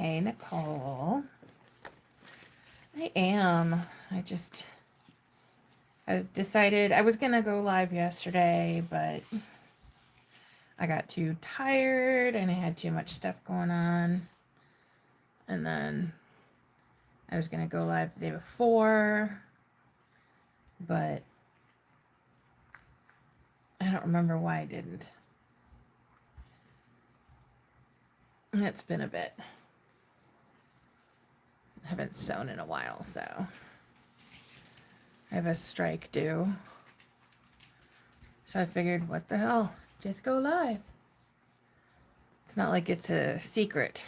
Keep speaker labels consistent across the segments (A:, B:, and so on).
A: Hey, Nicole. I am. I decided I was going to go live yesterday, but I got too tired and I had too much stuff going on. And then I was going to go live the day before, but I don't remember why I didn't. It's been a bit. I haven't sewn in a while, so I have a strike due. So I figured, what the hell? Just go live. It's not like it's a secret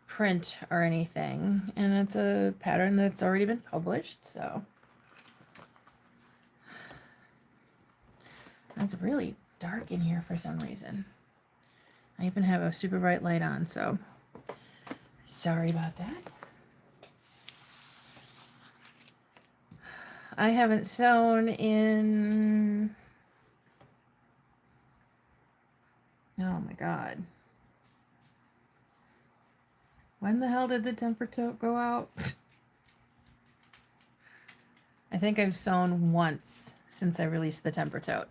A: print or anything, and it's a pattern that's already been published, so. It's really dark in here for some reason. I even have a super bright light on, so sorry about that. I haven't sewn in, oh my god. When the hell did the temper tote go out? I think I've sewn once since I released the temper tote.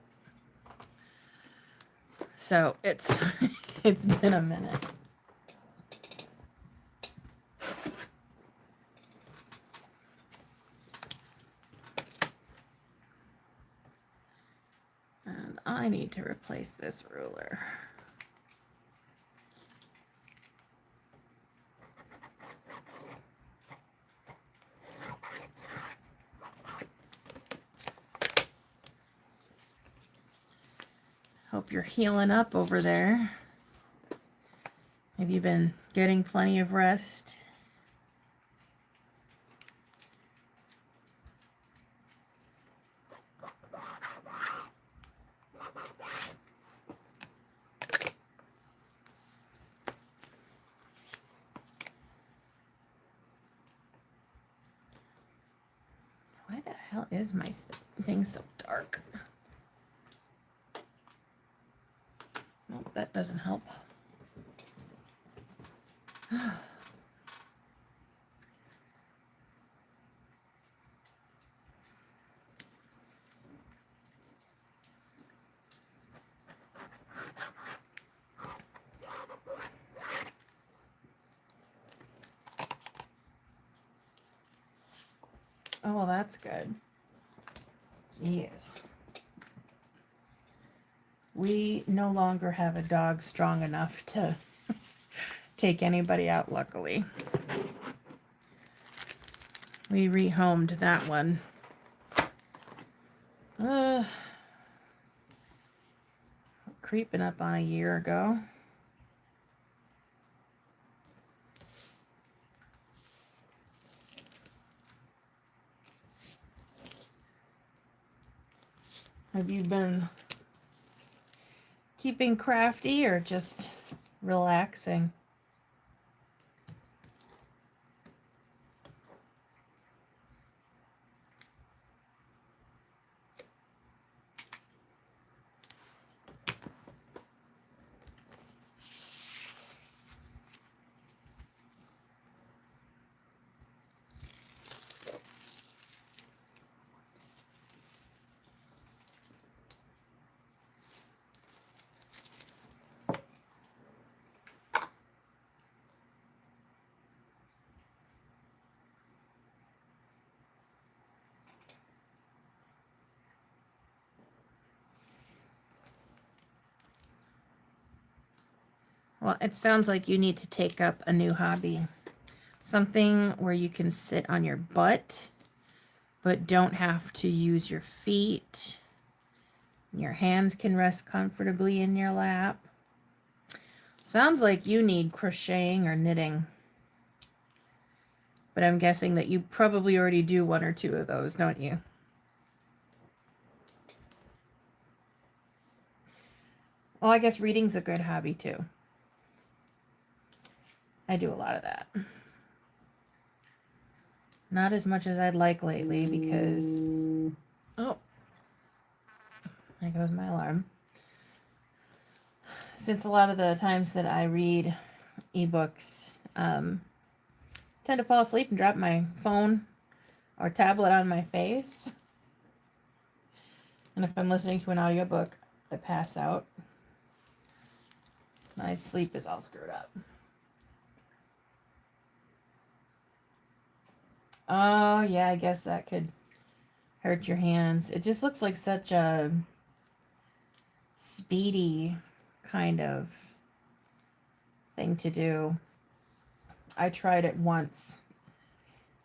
A: So it's it's been a minute. And I need to replace this ruler. Hope you're healing up over there. Have you been getting plenty of rest? Why the hell is my thing so dark? Nope, that doesn't help. Oh, well, that's good. Jeez. We no longer have a dog strong enough to take anybody out, luckily. We rehomed that one. Creeping up on a year ago. Have you been keeping crafty or just relaxing? Well, it sounds like you need to take up a new hobby. Something where you can sit on your butt, but don't have to use your feet. Your hands can rest comfortably in your lap. Sounds like you need crocheting or knitting. But I'm guessing that you probably already do one or two of those, don't you? Well, I guess reading's a good hobby too. I do a lot of that. Not as much as I'd like lately because... Oh. There goes my alarm. Since a lot of the times that I read ebooks, tend to fall asleep and drop my phone or tablet on my face. And if I'm listening to an audiobook, I pass out. My sleep is all screwed up. Oh, yeah, I guess that could hurt your hands. It just looks like such a speedy kind of thing to do. I tried it once.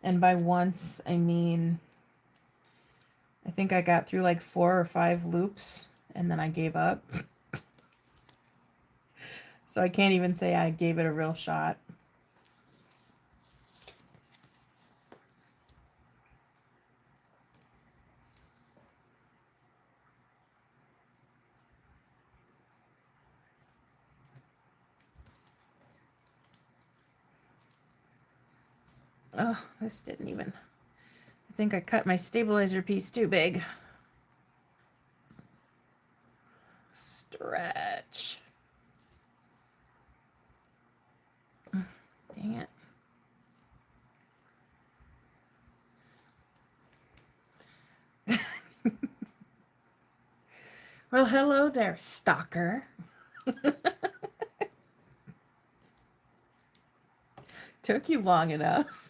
A: And by once, I mean, I think I got through like 4 or 5 loops and then I gave up. So I can't even say I gave it a real shot. Oh, this didn't even... I think I cut my stabilizer piece too big. Stretch. Dang it. Well, hello there, stalker. Took you long enough.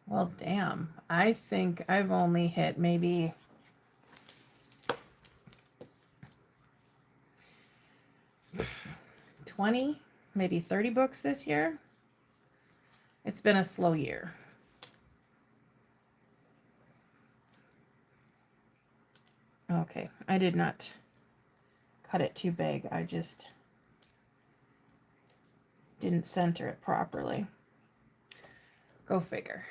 A: Well, damn. I think I've only hit maybe 20, maybe 30 books this year. It's been a slow year. Okay, I did not cut it too big. I just didn't center it properly. Go figure.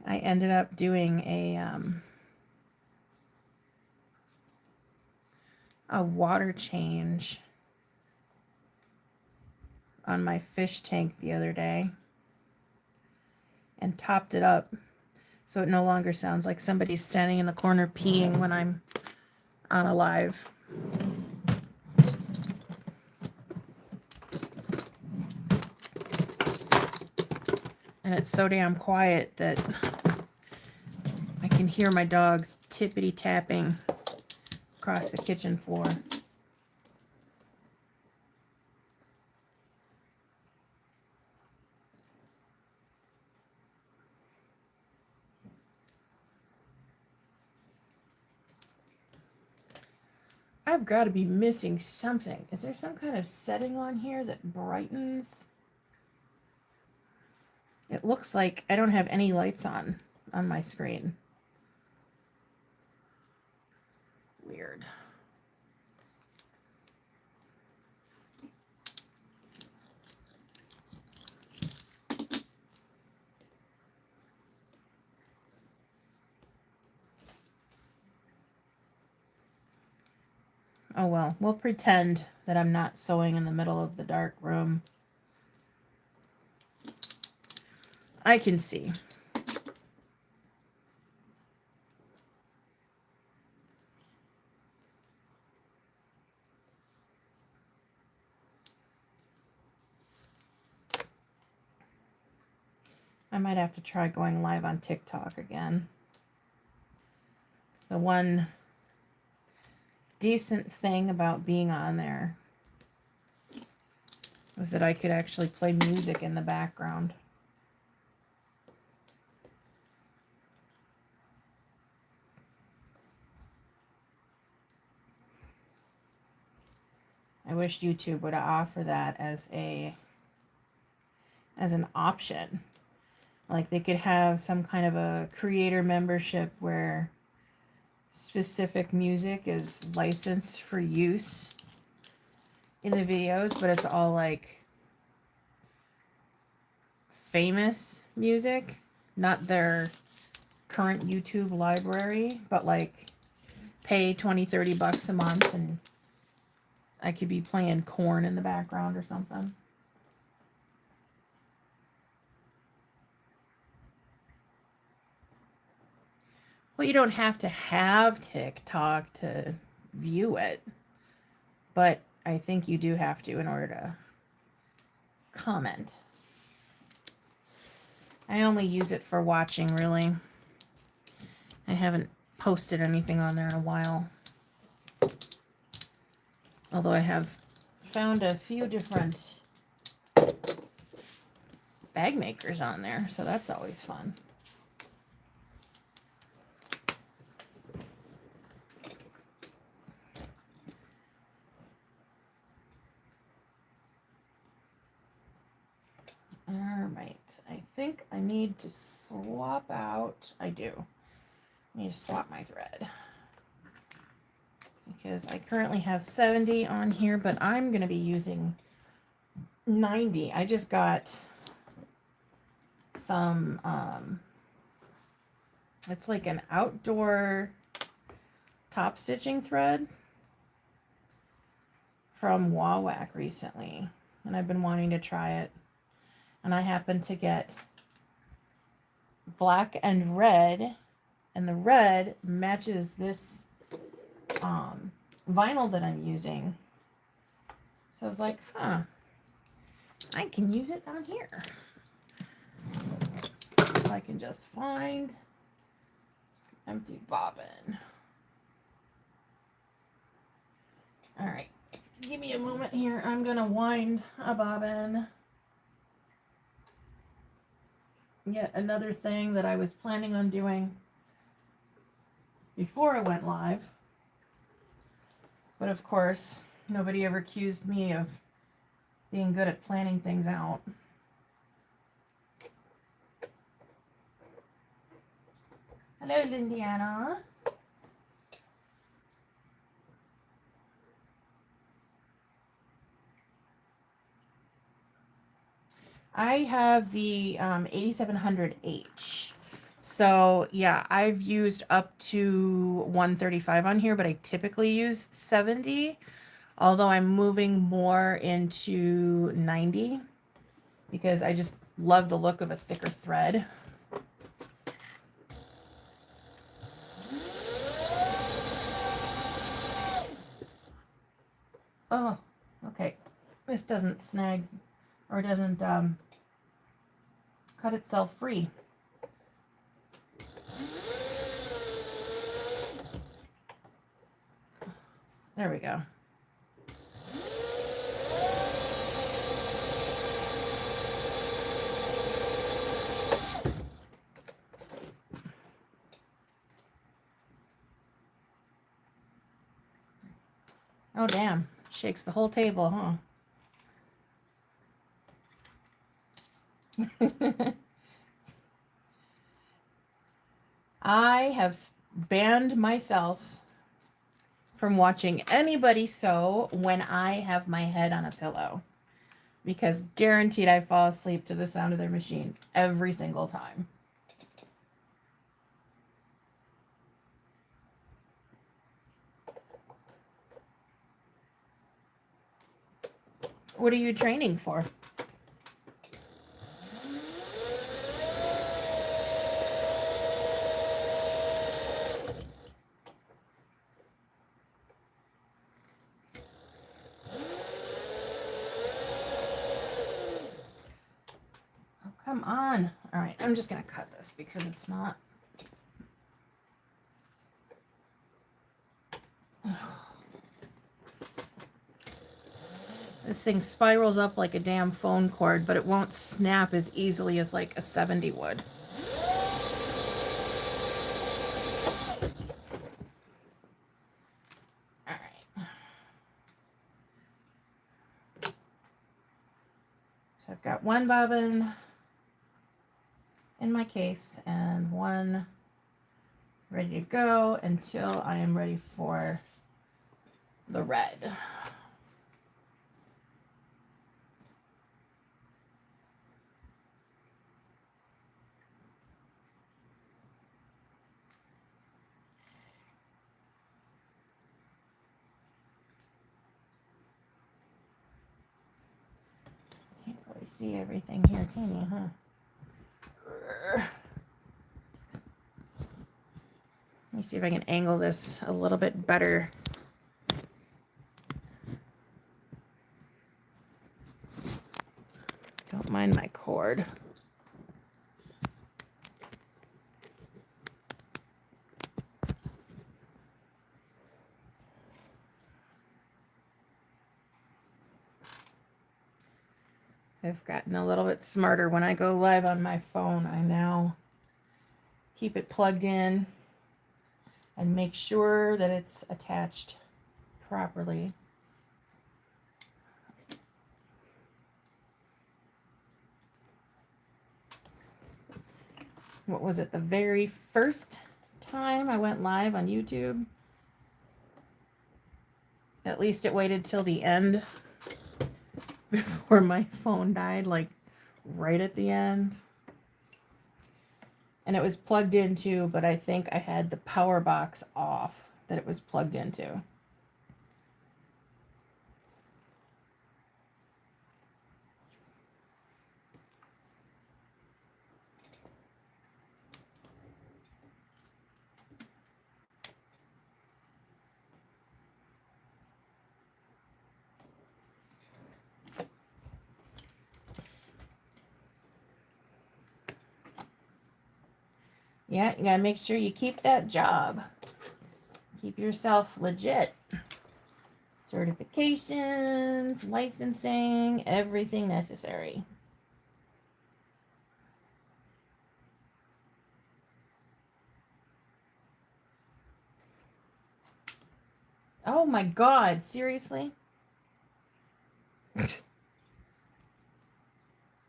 A: I ended up doing a water change on my fish tank the other day and topped it up so it no longer sounds like somebody's standing in the corner peeing when I'm on a live. And it's so damn quiet that I can hear my dogs tippity tapping across the kitchen floor. I've got to be missing something. Is there some kind of setting on here that brightens? It looks like I don't have any lights on my screen. Weird. Oh well, we'll pretend that I'm not sewing in the middle of the dark room. I can see. I might have to try going live on TikTok again. The one decent thing about being on there was that I could actually play music in the background. I wish YouTube would offer that as an option. Like they could have some kind of a creator membership where specific music is licensed for use in the videos, but it's all like famous music, not their current YouTube library, but like pay 20, 30 bucks a month and I could be playing corn in the background or something. Well, you don't have to have TikTok to view it, but I think you do have to in order to comment. I only use it for watching, really. I haven't posted anything on there in a while. Although I have found a few different bag makers on there, so that's always fun. Alright, I think I need to swap out, I do. I need to swap my thread. Because I currently have 70 on here, but I'm going to be using 90. I just got some, it's like an outdoor top stitching thread from Wawak recently. And I've been wanting to try it. And I happened to get black and red. And the red matches this vinyl that I'm using. So I was like, huh, I can use it on here. If I can just find empty bobbin. All right, give me a moment here. I'm gonna wind a bobbin. Yet another thing that I was planning on doing before I went live. But of course, nobody ever accused me of being good at planning things out. Hello, Lindiana. I have the 8700H. So yeah, I've used up to 135 on here, but I typically use 70. Although I'm moving more into 90 because I just love the look of a thicker thread. Oh, okay. This doesn't snag or doesn't cut itself free. There we go. Oh, damn. Shakes the whole table, huh? I have banned myself from watching anybody sew when I have my head on a pillow. Because guaranteed I fall asleep to the sound of their machine every single time. What are you training for? Oh, come on. All right, I'm just going to cut this because it's not. This thing spirals up like a damn phone cord, but it won't snap as easily as like a 70 would. All right. So I've got one bobbin in my case and one ready to go until I am ready for the red. see everything here, can you, huh? Let me see if I can angle this a little bit better. Don't mind my cord. I've gotten a little bit smarter when I go live on my phone. I now keep it plugged in and make sure that it's attached properly. What was it, the very first time I went live on YouTube? At least it waited till the end before my phone died, like right at the end. And it was plugged into, but I think I had the power box off that it was plugged into. Yeah, you gotta make sure you keep that job. Keep yourself legit. Certifications, licensing, everything necessary. Oh my God, seriously?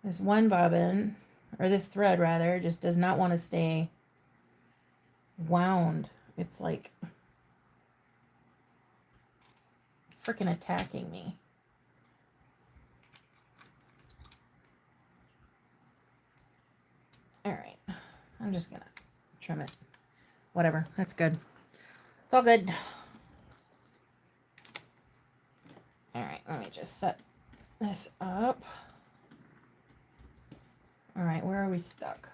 A: This one bobbin, or this thread rather, just does not want to stay wound. It's like freaking attacking me. All right, I'm just gonna trim it. Whatever, that's good. It's all good. All right, let me just set this up. All right, where are we stuck?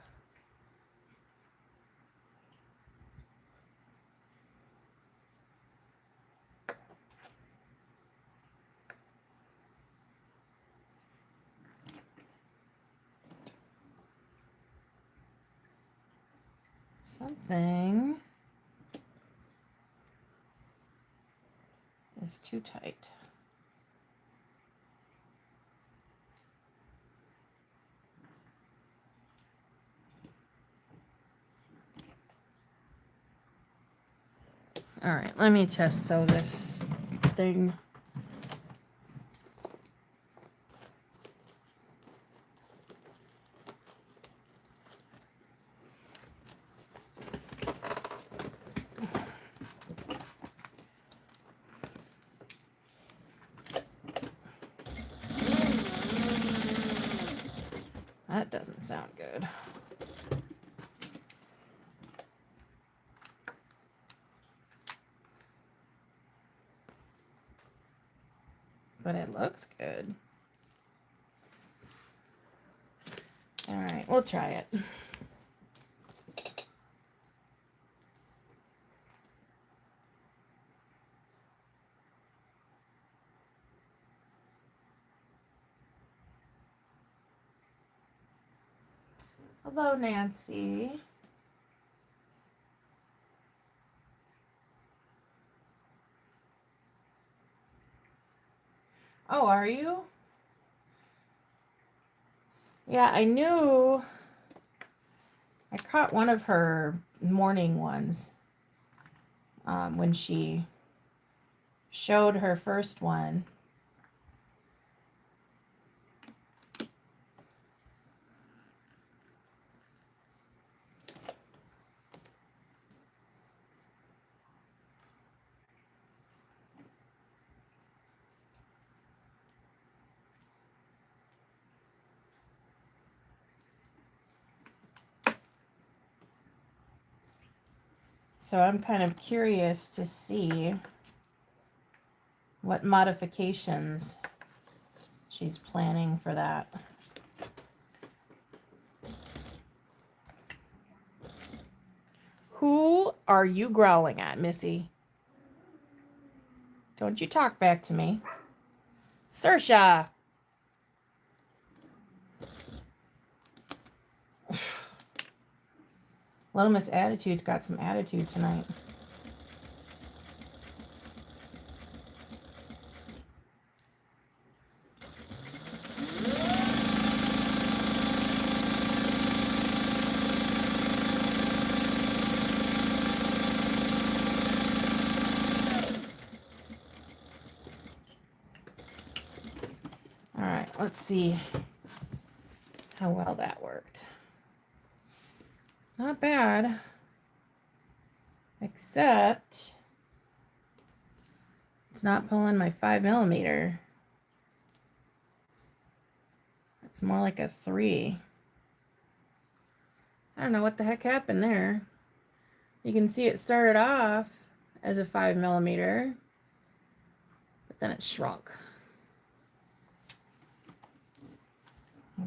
A: Something is too tight. All right, let me test sew this thing. That doesn't sound good. But it looks good. All right, we'll try it. Hello, Nancy. Oh, are you? Yeah, I knew. I caught one of her morning ones when she showed her first one. So I'm kind of curious to see what modifications she's planning for that. Who are you growling at, Missy? Don't you talk back to me. Saoirse! Little Miss Attitude's got some attitude tonight. All right, let's see how well that worked. Not bad. Except it's not pulling my 5mm. It's more like a 3. I don't know what the heck happened there. You can see it started off as a 5mm, but then it shrunk.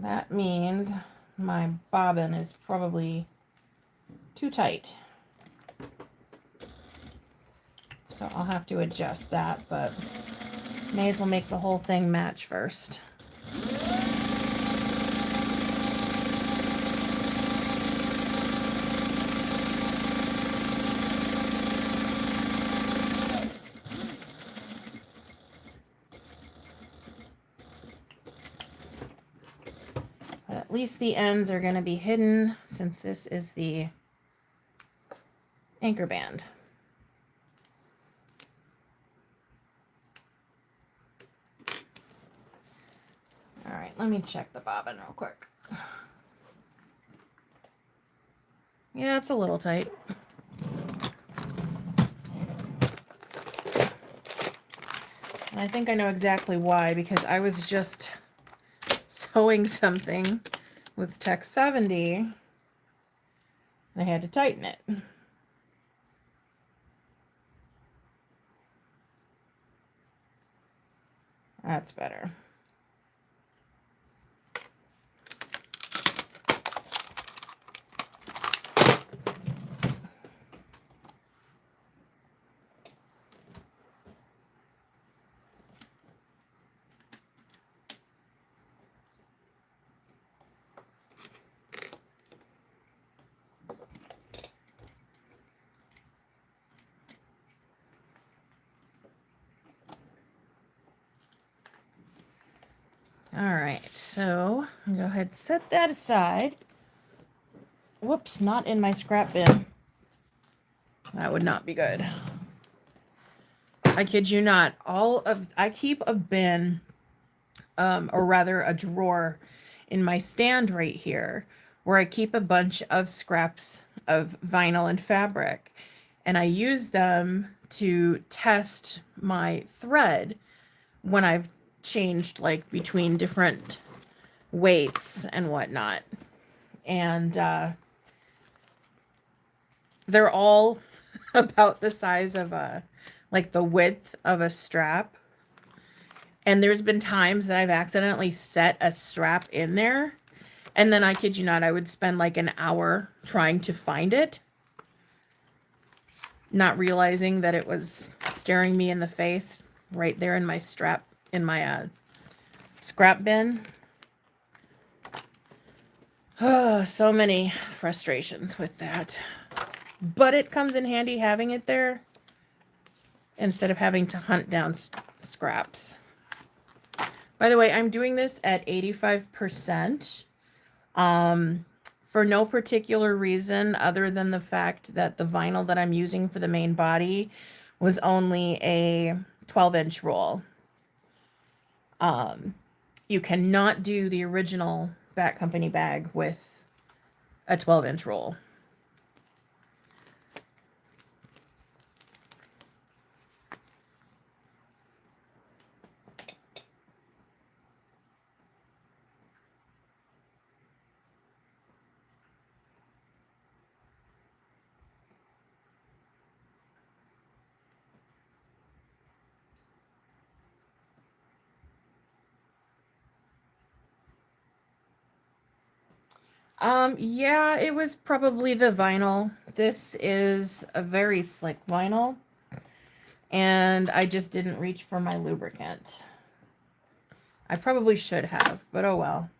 A: That means my bobbin is probably too tight. So I'll have to adjust that, but may as well make the whole thing match first. But at least the ends are going to be hidden since this is the anchor band. All right, let me check the bobbin real quick. Yeah, it's a little tight. And I think I know exactly why, because I was just sewing something with Tech 70 and I had to tighten it. That's better. All right, so I'm gonna go ahead and set that aside. Whoops, not in my scrap bin. That would not be good. I kid you not. I keep a bin, or rather a drawer in my stand right here where I keep a bunch of scraps of vinyl and fabric, and I use them to test my thread when I've changed like between different weights and whatnot. And they're all about the size of like the width of a strap. And there's been times that I've accidentally set a strap in there, and then I kid you not, I would spend like an hour trying to find it, not realizing that it was staring me in the face right there in my scrap bin. Oh, so many frustrations with that. But it comes in handy having it there instead of having to hunt down scraps. By the way, I'm doing this at 85%. For no particular reason other than the fact that the vinyl that I'm using for the main body was only a 12-inch roll. You cannot do the original Bat Company bag with a 12-inch roll. Yeah, it was probably the vinyl. This is a very slick vinyl, and I just didn't reach for my lubricant. I probably should have, but oh well.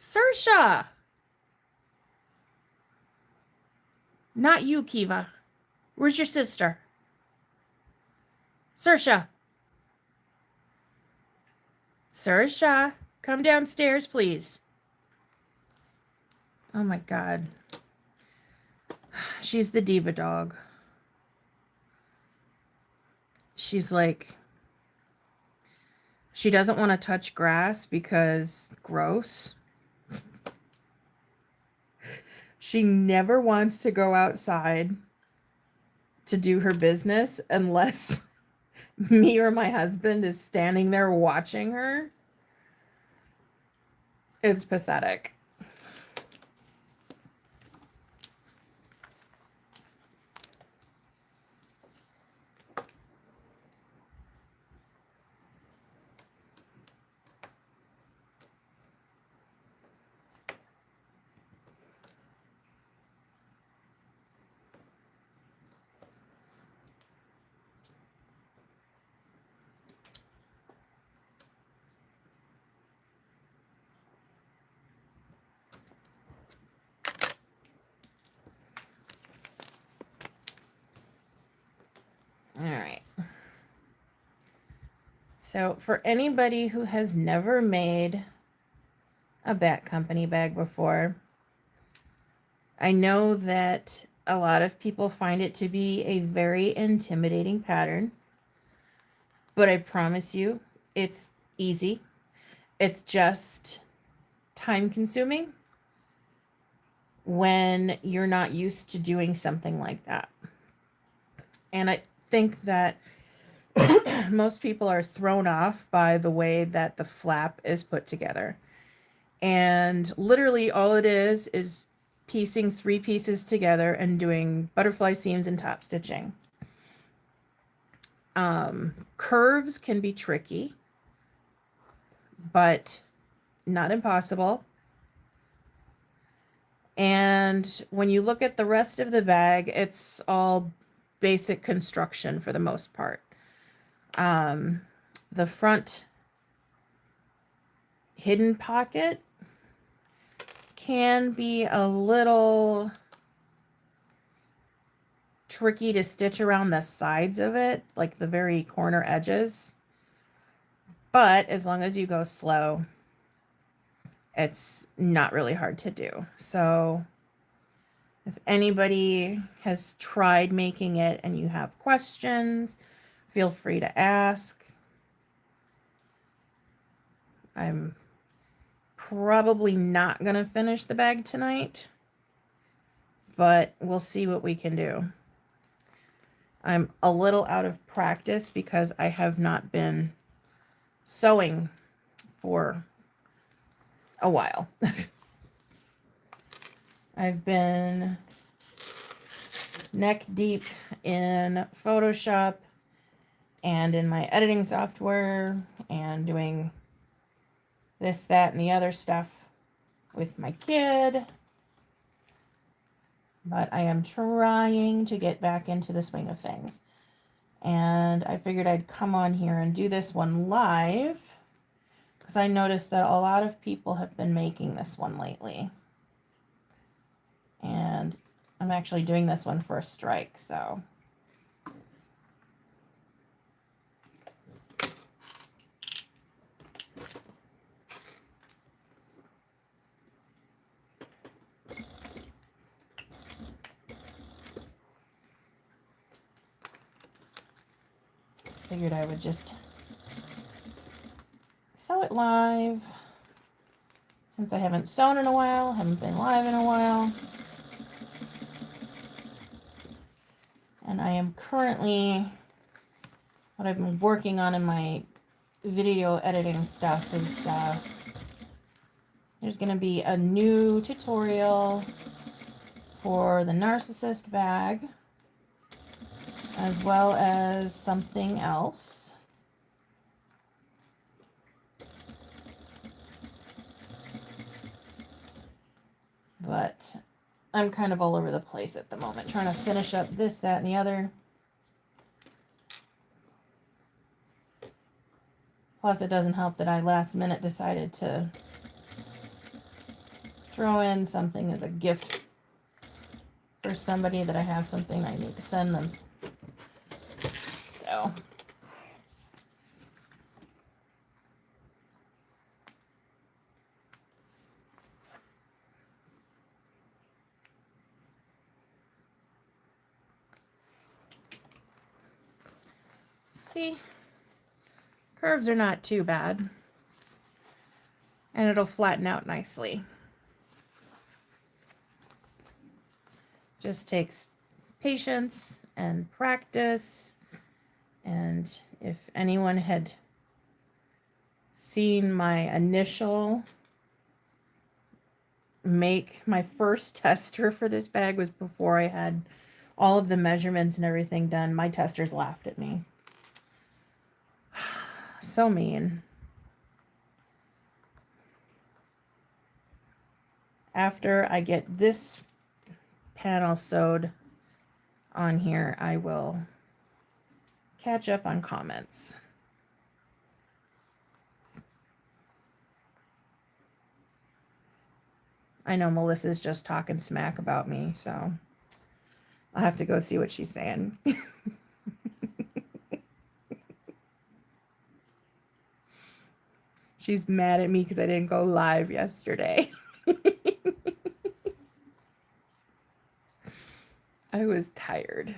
A: Saoirse! Not you, Kiva. Where's your sister? Saoirse! Saoirse, come downstairs, please. Oh my god. She's the diva dog. She's like, she doesn't want to touch grass because gross. She never wants to go outside to do her business unless me or my husband is standing there watching her. It's pathetic. All right. So for anybody who has never made a Bat Company bag before, I know that a lot of people find it to be a very intimidating pattern, but I promise you it's easy. It's just time consuming when you're not used to doing something like that. And I think that most people are thrown off by the way that the flap is put together. And literally all it is piecing 3 pieces together and doing butterfly seams and top stitching. Curves can be tricky, but not impossible. And when you look at the rest of the bag, it's all basic construction for the most part. The front hidden pocket can be a little tricky to stitch around the sides of it, like the very corner edges. But as long as you go slow, it's not really hard to do. So if anybody has tried making it and you have questions, feel free to ask. I'm probably not going to finish the bag tonight, but we'll see what we can do. I'm a little out of practice because I have not been sewing for a while. I've been neck deep in Photoshop and in my editing software and doing this, that, and the other stuff with my kid. But I am trying to get back into the swing of things. And I figured I'd come on here and do this one live because I noticed that a lot of people have been making this one lately. And I'm actually doing this one for a strike, so. Figured I would just sew it live since I haven't sewn in a while, haven't been live in a while. And I am currently, what I've been working on in my video editing stuff is there's going to be a new tutorial for the narcissist bag, as well as something else. But I'm kind of all over the place at the moment, trying to finish up this, that, and the other. Plus, it doesn't help that I last minute decided to throw in something as a gift for somebody that I have something I need to send them. So, see, curves are not too bad, and it'll flatten out nicely. Just takes patience and practice. And if anyone had seen my initial make, my first tester for this bag was before I had all of the measurements and everything done. My testers laughed at me. So mean. After I get this panel sewed on here, I will catch up on comments. I know Melissa's just talking smack about me, so I'll have to go see what she's saying. She's mad at me because I didn't go live yesterday. I was tired.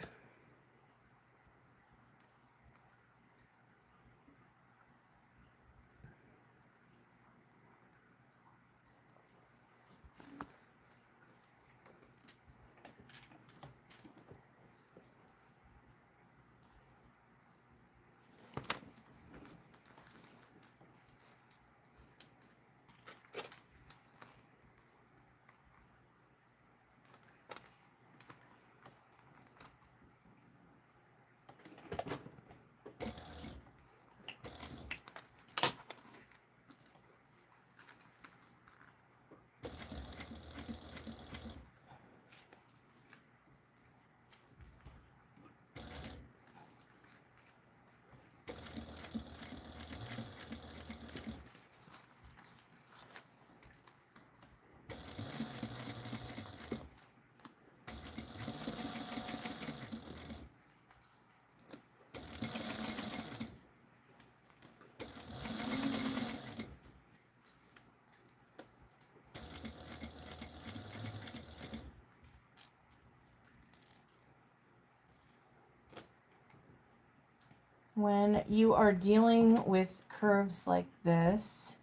A: When you are dealing with curves like this,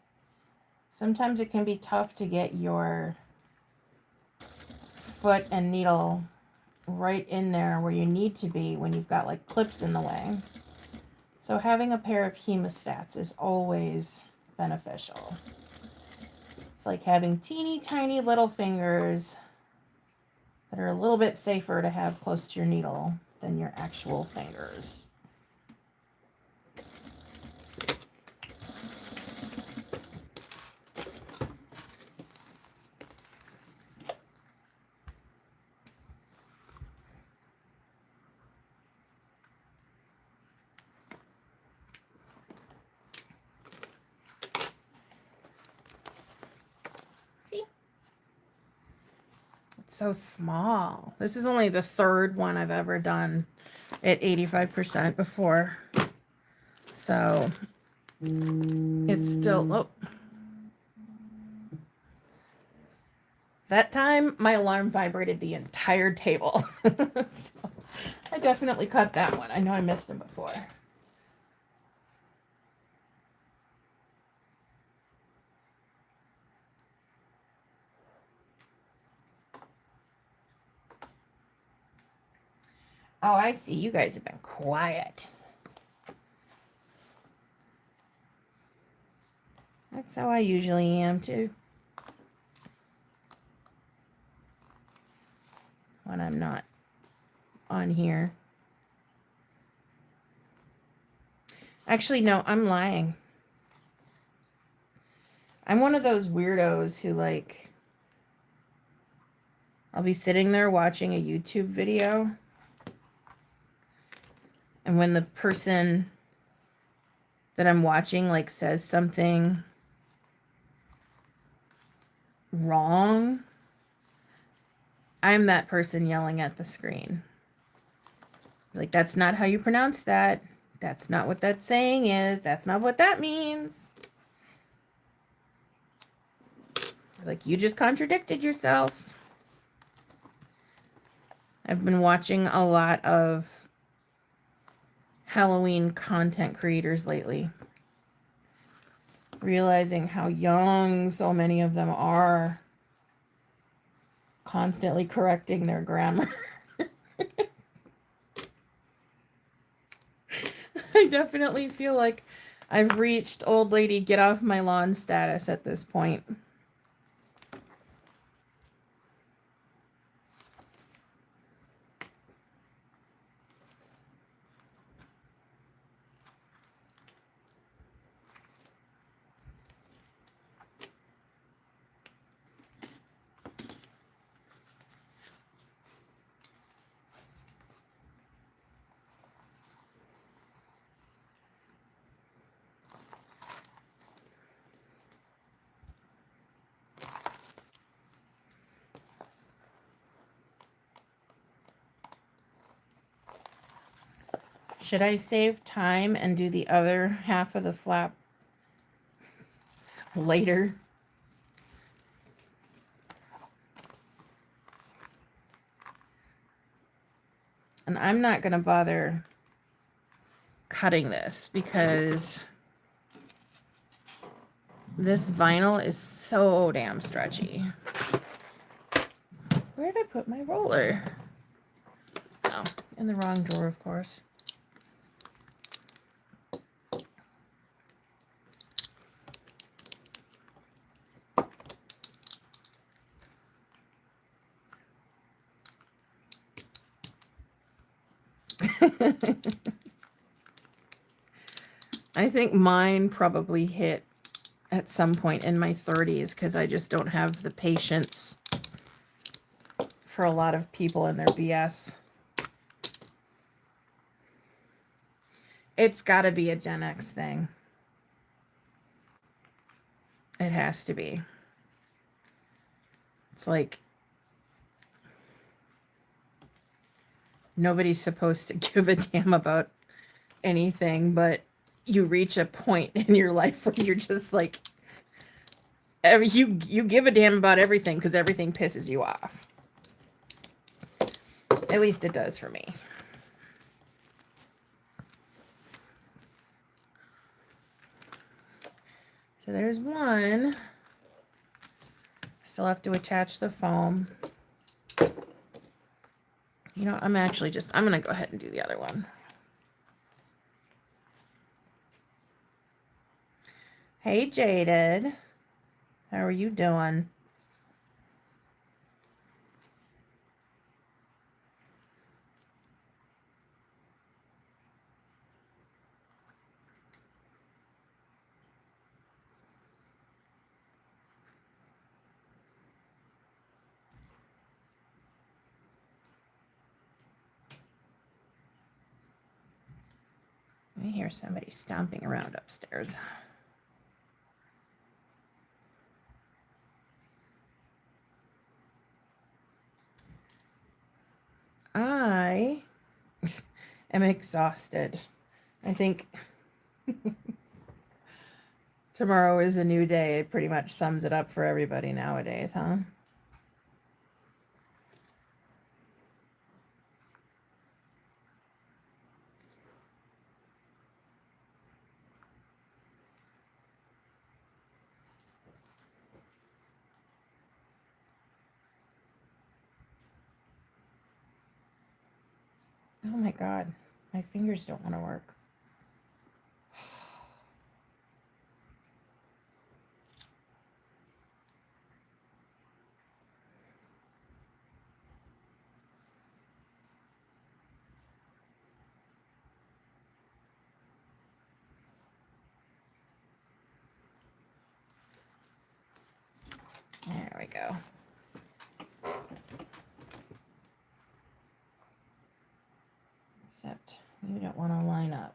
A: sometimes it can be tough to get your foot and needle right in there where you need to be when you've got like clips in the way. So having a pair of hemostats is always beneficial. It's like having teeny tiny little fingers that are a little bit safer to have close to your needle than your actual fingers. So small. This is only the third one I've ever done at 85% before. So it's still, oh. That time my alarm vibrated the entire table. So I definitely cut that one. I know I missed him before. Oh, I see. You guys have been quiet. That's how I usually am, too. When I'm not on here. Actually, no, I'm lying. I'm one of those weirdos who, like, I'll be sitting there watching a YouTube video, and when the person that I'm watching, like, says something wrong, I'm that person yelling at the screen. Like, that's not how you pronounce that. That's not what that saying is. That's not what that means. Like, you just contradicted yourself. I've been watching a lot of Halloween content creators lately, realizing how young so many of them are, constantly correcting their grammar. I definitely feel like I've reached old lady get off my lawn status at this point. Should I save time and do the other half of the flap later? And I'm not going to bother cutting this because this vinyl is so damn stretchy. Where did I put my roller? Oh, in the wrong drawer, of course. I think mine probably hit at some point in my 30s because I just don't have the patience for a lot of people and their BS. It's got to be a Gen X thing. It has to be. It's like nobody's supposed to give a damn about anything, but you reach a point in your life where you're just like, you give a damn about everything because everything pisses you off. At least it does for me. So there's one. Still have to attach the foam. You know, I'm going to go ahead and do the other one. Hey, Jaded. How are you doing? I hear somebody stomping around upstairs. I am exhausted. I think tomorrow is a new day. It pretty much sums it up for everybody nowadays, huh? Oh my God, my fingers don't want to work. There we go. Except you don't want to line up.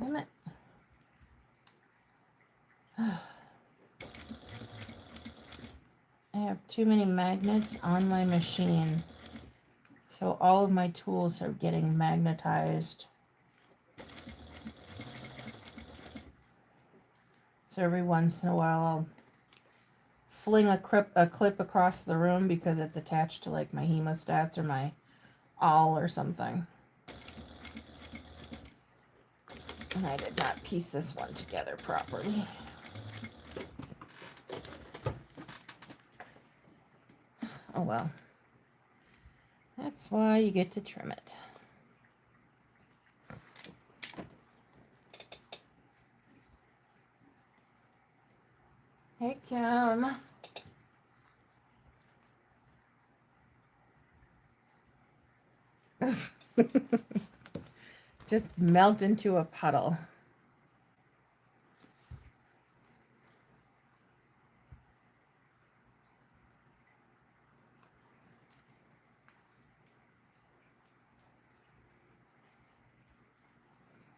A: Damn it. I have too many magnets on my machine, so all of my tools are getting magnetized. So every once in a while I'll fling a clip across the room because it's attached to like my hemostats or my awl or something. And I did not piece this one together properly. Oh well. That's why you get to trim it. Hey, Kim. Just melt into a puddle.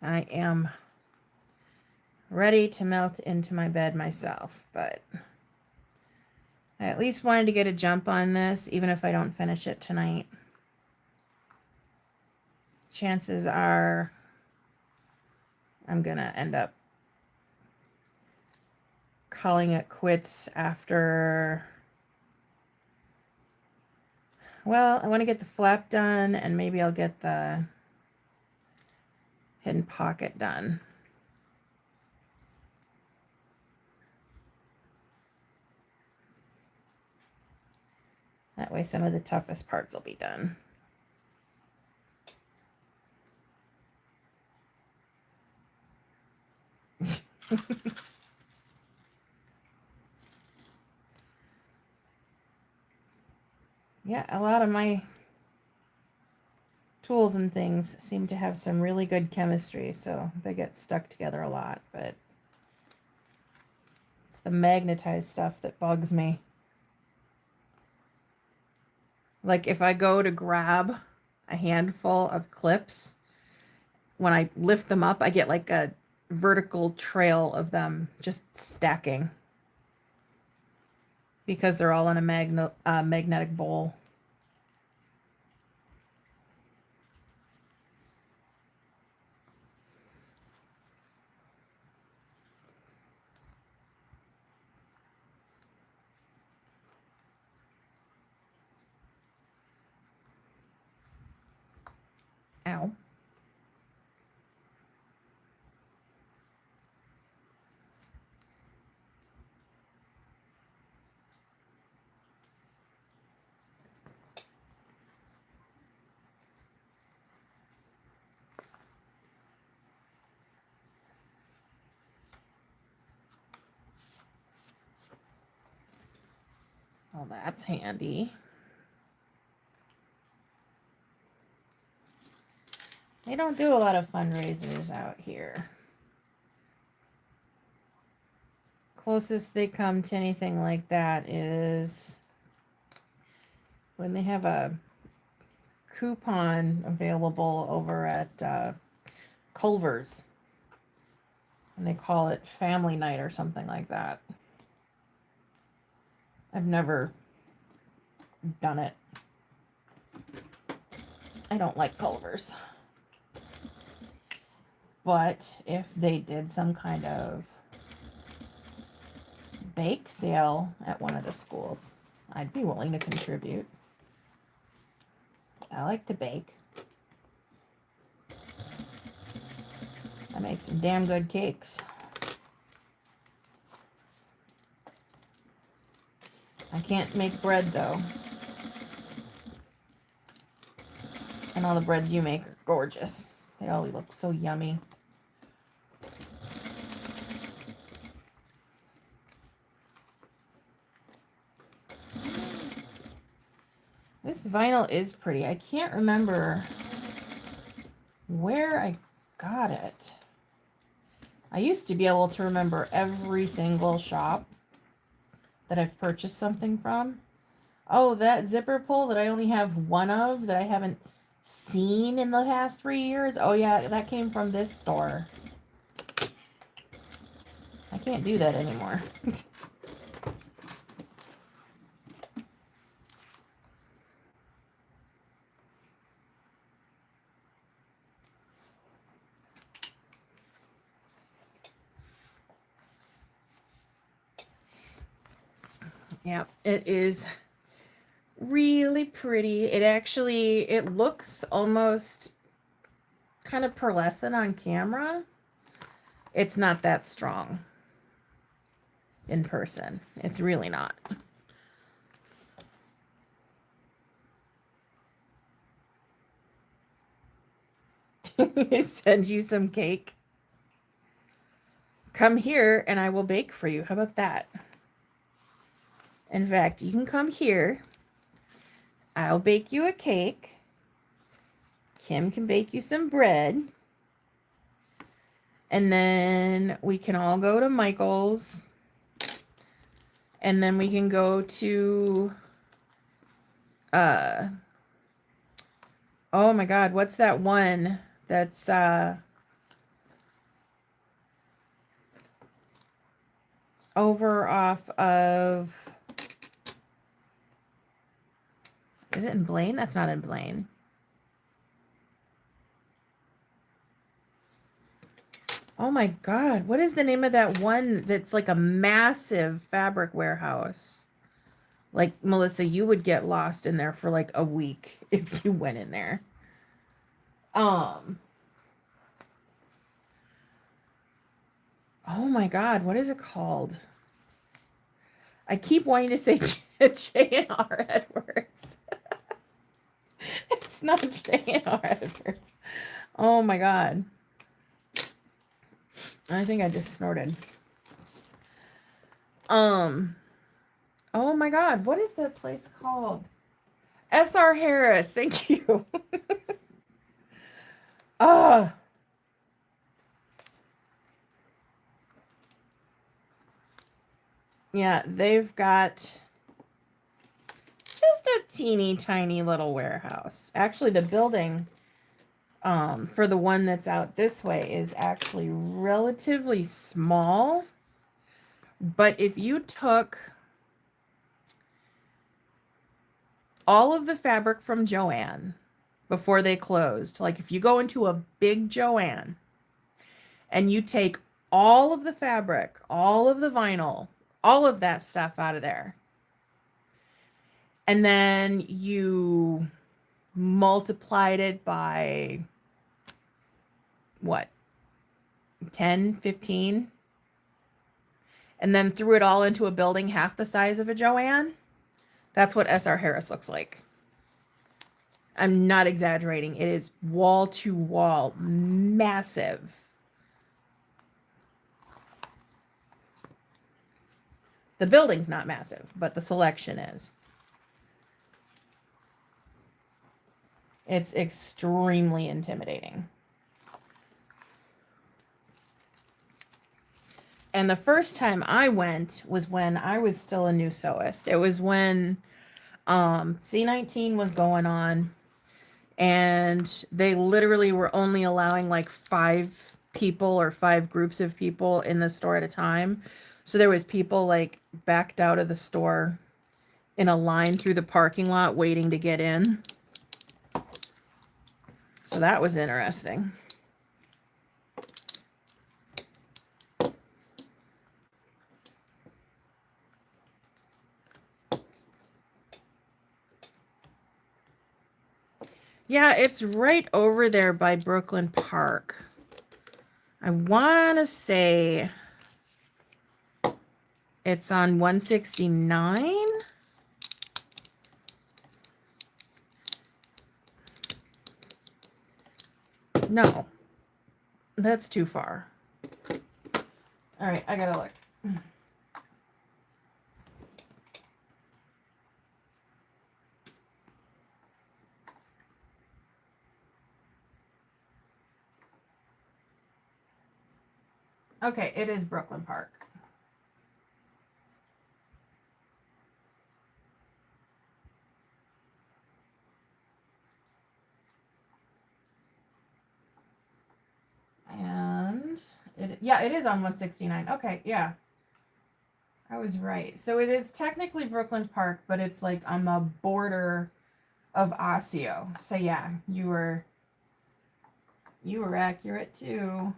A: I am ready to melt into my bed myself, but I at least wanted to get a jump on this, even if I don't finish it tonight. Chances are I'm gonna end up calling it quits after, well, I want to get the flap done, and maybe I'll get the hidden pocket done. That way some of the toughest parts will be done. Yeah, a lot of my tools and things seem to have some really good chemistry, so they get stuck together a lot, but it's the magnetized stuff that bugs me. Like if I go to grab a handful of clips, when I lift them up, I get like a vertical trail of them just stacking because they're all in a magnetic bowl. Ow. Well, that's handy. They don't do a lot of fundraisers out here. Closest they come to anything like that is when they have a coupon available over at Culver's. And they call it family night or something like that. I've never done it. I don't like Culver's. But if they did some kind of bake sale at one of the schools, I'd be willing to contribute. I like to bake. I make some damn good cakes. I can't make bread though. And all the breads you make are gorgeous. They always look so yummy. This vinyl is pretty. I can't remember where I got it. I used to be able to remember every single shop that I've purchased something from. Oh, that zipper pull that I only have one of that I haven't seen in the past 3 years. Oh yeah, that came from this store. I can't do that anymore. Yeah, it is really pretty. It looks almost kind of pearlescent on camera. It's not that strong in person. It's really not. Send you some cake. Come here and I will bake for you. How about that? In fact, you can come here. I'll bake you a cake. Kim can bake you some bread. And then we can all go to Michael's. And then we can go to, oh my God, what's that one that's, over off of, is it in Blaine? That's not in Blaine. Oh my God, what is the name of that one that's like a massive fabric warehouse? Like, Melissa, you would get lost in there for like a week if you went in there. Oh my God, what is it called? I keep wanting to say J&R Edwards. It's not J&R Edwards. Oh my God. I think I just snorted. Oh my God, what is that place called? S.R. Harris, thank you. Oh. Yeah, they've got just a teeny tiny little warehouse. Actually, the building for the one that's out this way is actually relatively small. But if you took all of the fabric from Joann before they closed, like if you go into a big Joann and you take all of the fabric, all of the vinyl, all of that stuff out of there, and then you multiplied it by what, 10, 15, and then threw it all into a building half the size of a Joann, that's what S.R. Harris looks like. I'm not exaggerating. It is wall to wall, massive. The building's not massive, but the selection is. It's extremely intimidating. And the first time I went was when I was still a new sewist. It was when C19 was going on, and they literally were only allowing like 5 people or 5 groups of people in the store at a time. So there was people like backed out of the store in a line through the parking lot waiting to get in. So that was interesting. Yeah, it's right over there by Brooklyn Park. I want to say it's on 169. No, that's too far. All right, I gotta look. Okay, it is Brooklyn Park. And yeah, it is on 169. Okay, yeah. I was right. So it is technically Brooklyn Park, but it's like on the border of Osseo. So yeah, you were accurate too.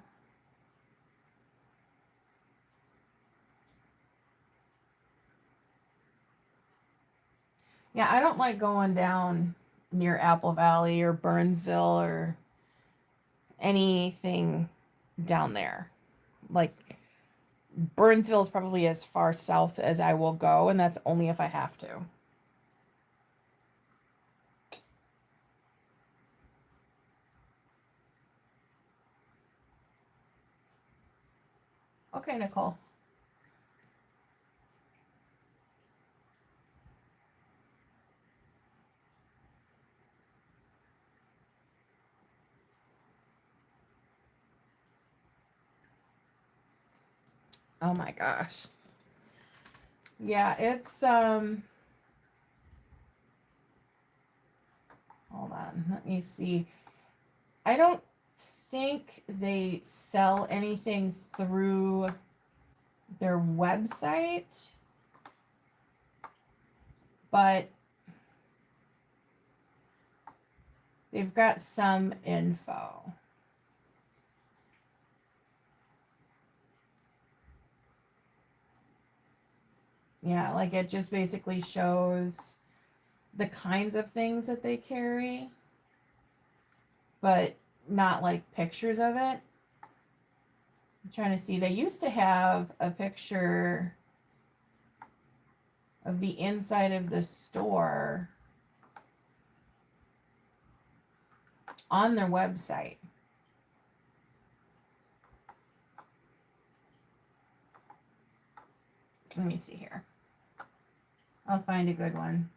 A: Yeah, I don't like going down near Apple Valley or Burnsville or anything down there. Like Burnsville is probably as far south as I will go, and that's only if I have to. Okay, Nicole. Oh my gosh. Yeah, it's hold on. Let me see. I don't think they sell anything through their website, but they've got some info. Yeah, like it just basically shows the kinds of things that they carry, but not like pictures of it. I'm trying to see. They used to have a picture of the inside of the store on their website. Let me see here. I'll find a good one.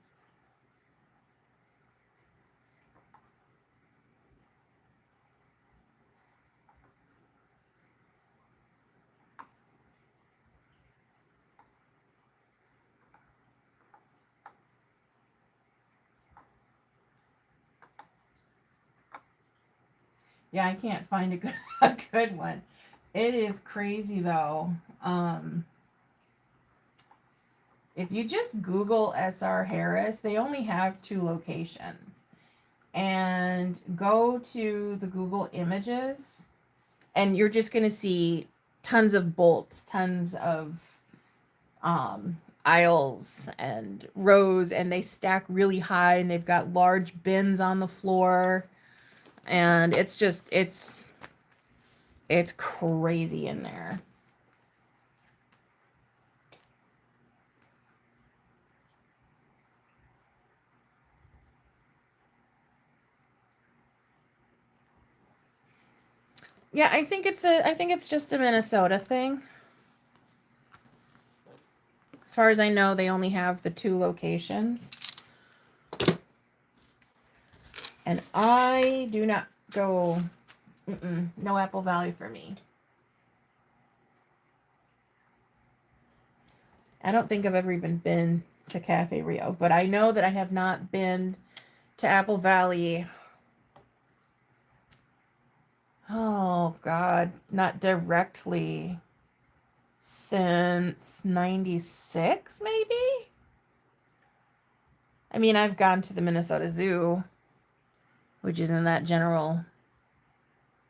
A: Yeah, I can't find a good one. It is crazy though. If you just Google SR Harris, they only have 2 locations. And go to the Google images, and you're just going to see tons of bolts, tons of aisles and rows, and they stack really high, and they've got large bins on the floor. And it's just, it's crazy in there. Yeah, I think it's just a Minnesota thing. As far as I know, they only have the 2 locations. And I do not go, no Apple Valley for me. I don't think I've ever even been to Cafe Rio, but I know that I have not been to Apple Valley. Oh, God, not directly since 96, maybe? I mean, I've gone to the Minnesota Zoo, which is in that general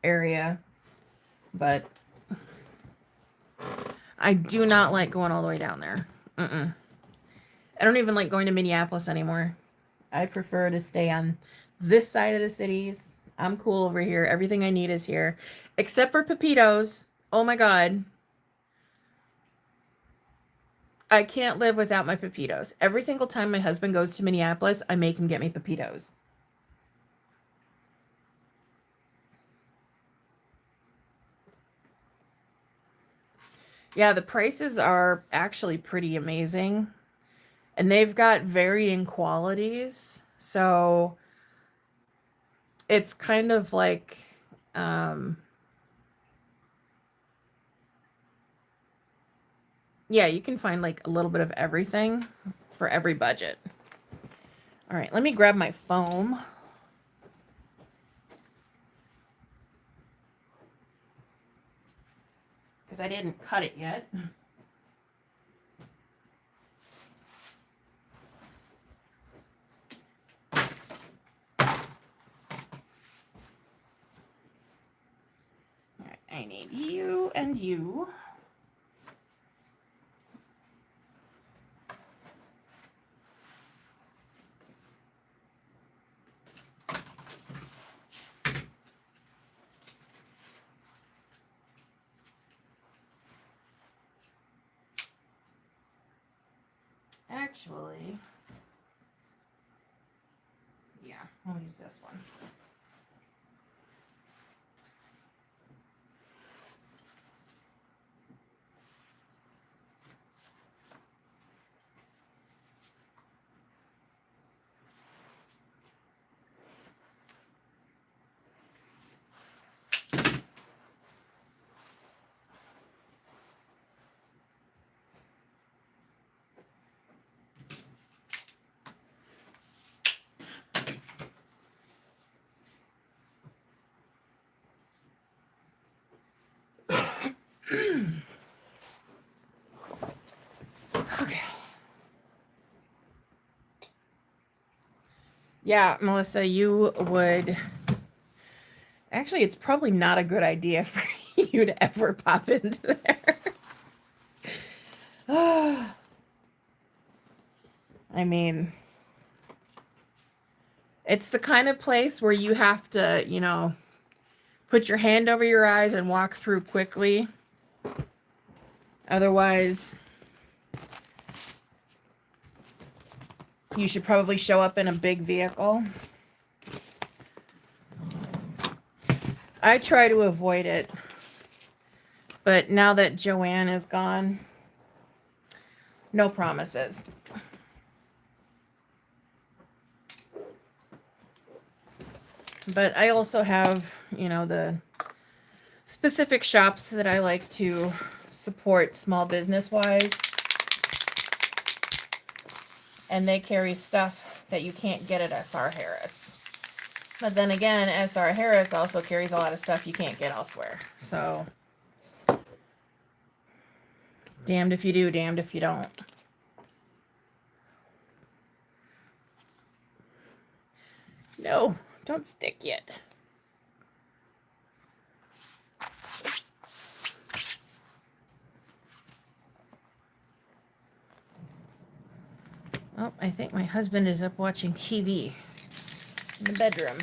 A: area, but I do not like going all the way down there. I don't even like going to Minneapolis anymore. I prefer to stay on this side of the cities. I'm cool over here. Everything I need is here, except for Pepitos. Oh my God. I can't live without my Pepitos. Every single time my husband goes to Minneapolis, I make him get me Pepitos. Yeah, the prices are actually pretty amazing. And they've got varying qualities. So it's kind of like, yeah, you can find like a little bit of everything for every budget. All right, let me grab my foam. Because I didn't cut it yet. All right, I need you and you. Actually, yeah, I'll use this one. Okay. Yeah, Melissa, you would... Actually, it's probably not a good idea for you to ever pop into there. I mean, it's the kind of place where you have to, you know, put your hand over your eyes and walk through quickly. Otherwise, you should probably show up in a big vehicle. I try to avoid it. But now that Joanne is gone, no promises. But I also have, you know, the specific shops that I like to support small business wise. And they carry stuff that you can't get at SR Harris. But then again, SR Harris also carries a lot of stuff you can't get elsewhere. So, damned if you do, damned if you don't. No, don't stick yet. Oh, I think my husband is up watching TV in the bedroom.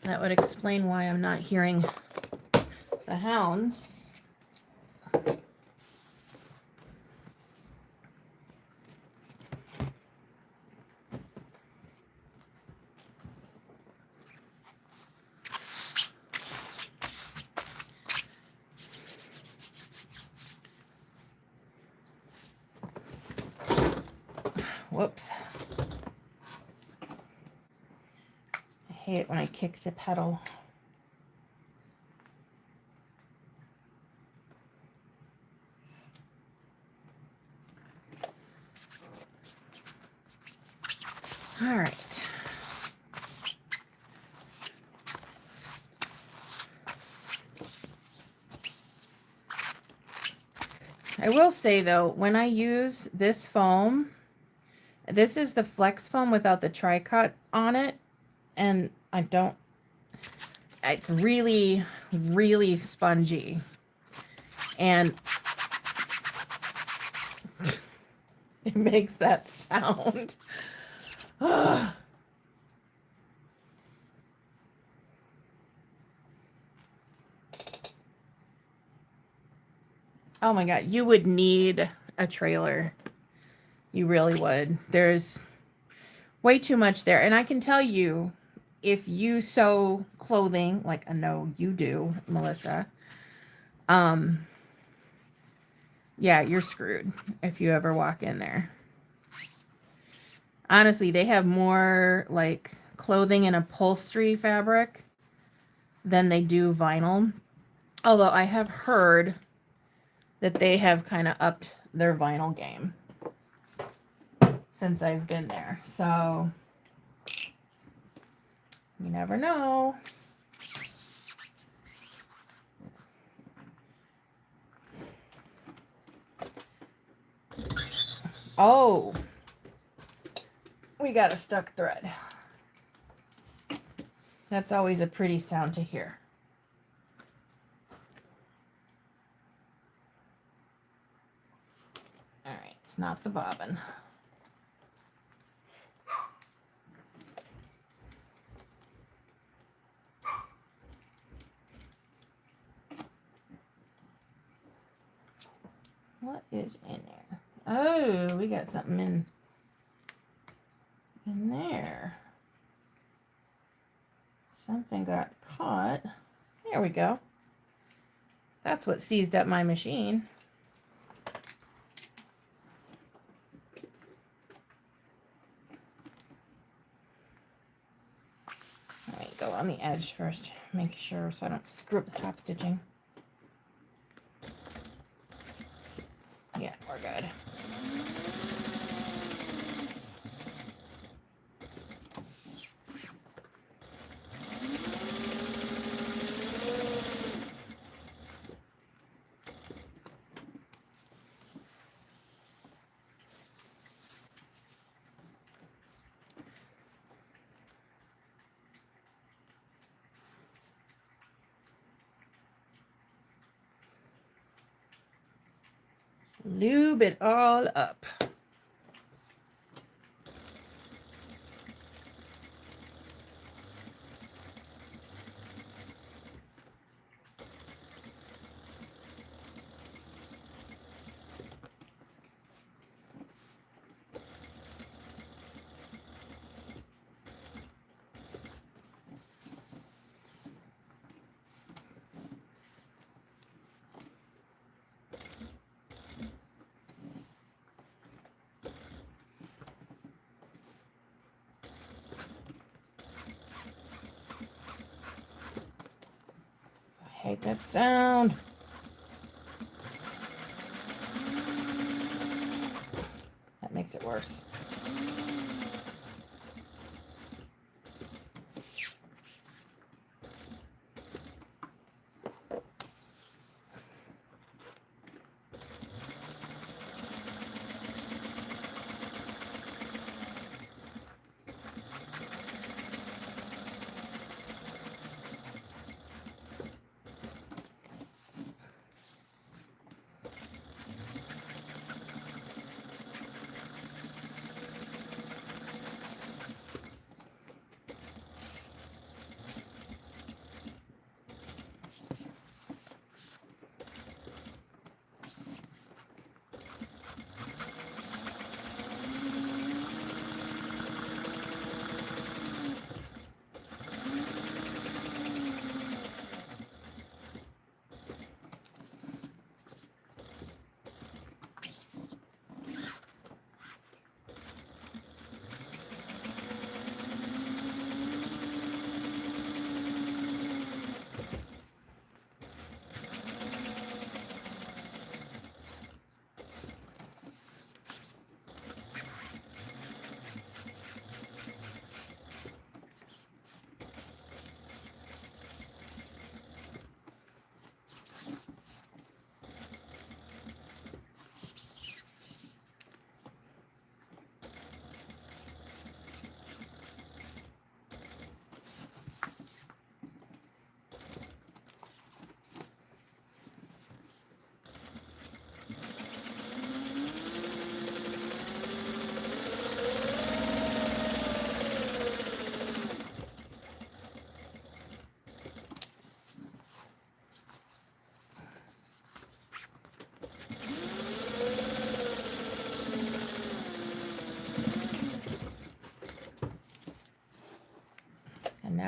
A: That would explain why I'm not hearing the hounds. Whoops. I hate it when I kick the pedal. All right. I will say though, when I use this foam, this is the flex foam without the tri-cut on it, and it's really, really spongy, and it makes that sound. Oh my God, you would need a trailer. You really would. There's way too much there. And I can tell you, if you sew clothing, like I know you do, Melissa, yeah, you're screwed if you ever walk in there. Honestly, they have more like clothing and upholstery fabric than they do vinyl. Although I have heard that they have kind of upped their vinyl game since I've been there. So you never know. Oh, we got a stuck thread. That's always a pretty sound to hear. All right, it's not the bobbin. What is in there? Oh, we got something in there. Something got caught. There we go. That's what seized up my machine. All right, go on the edge first. Make sure so I don't screw up the top stitching. Yeah, we're good. Lube it all up. I hate that sound. That makes it worse.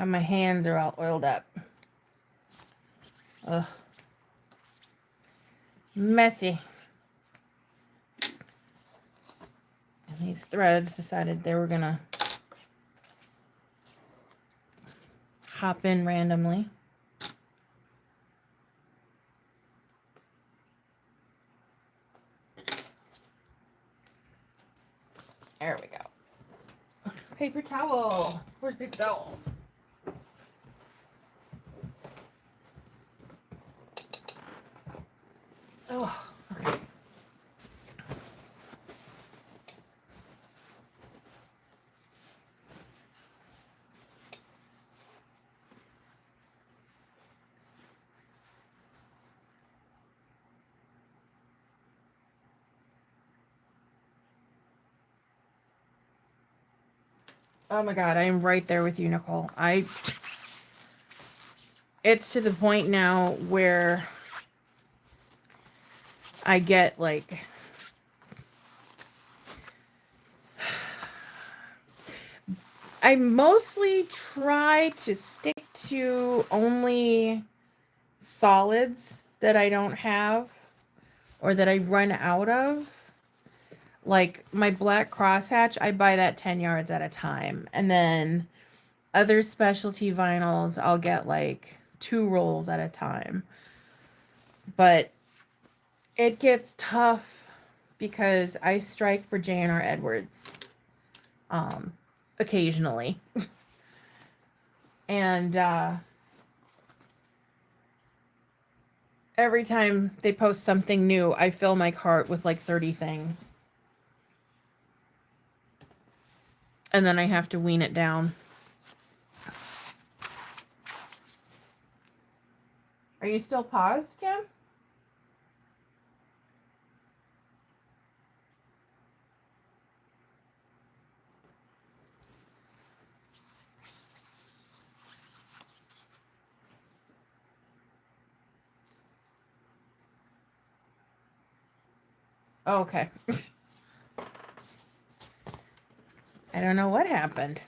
A: And my hands are all oiled up. Ugh. Messy. And these threads decided they were gonna hop in randomly. There we go. Paper towel. Where's paper towel? Oh, okay. Oh my God, I am right there with you, Nicole. It's to the point now where I get like, I mostly try to stick to only solids that I don't have or that I run out of. Like my black crosshatch, I buy that 10 yards at a time. And then other specialty vinyls, I'll get like 2 rolls at a time. But it gets tough because I strike for J&R Edwards occasionally. And every time they post something new, I fill my cart with like 30 things. And then I have to wean it down. Are you still paused, Kim? Oh, okay. I don't know what happened.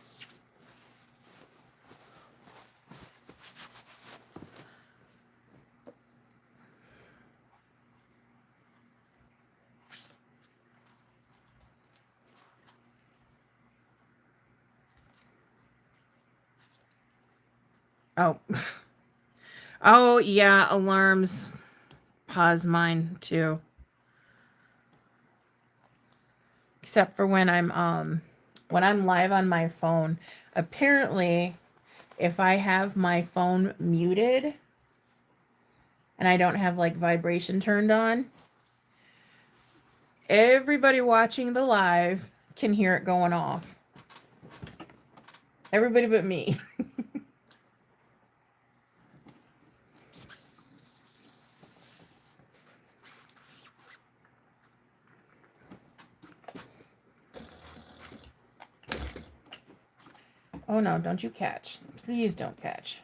A: Oh. Oh, yeah, alarms pause mine too. Except for when I'm live on my phone. Apparently, if I have my phone muted and I don't have like vibration turned on, everybody watching the live can hear it going off. Everybody but me. Oh no, don't you catch. Please don't catch.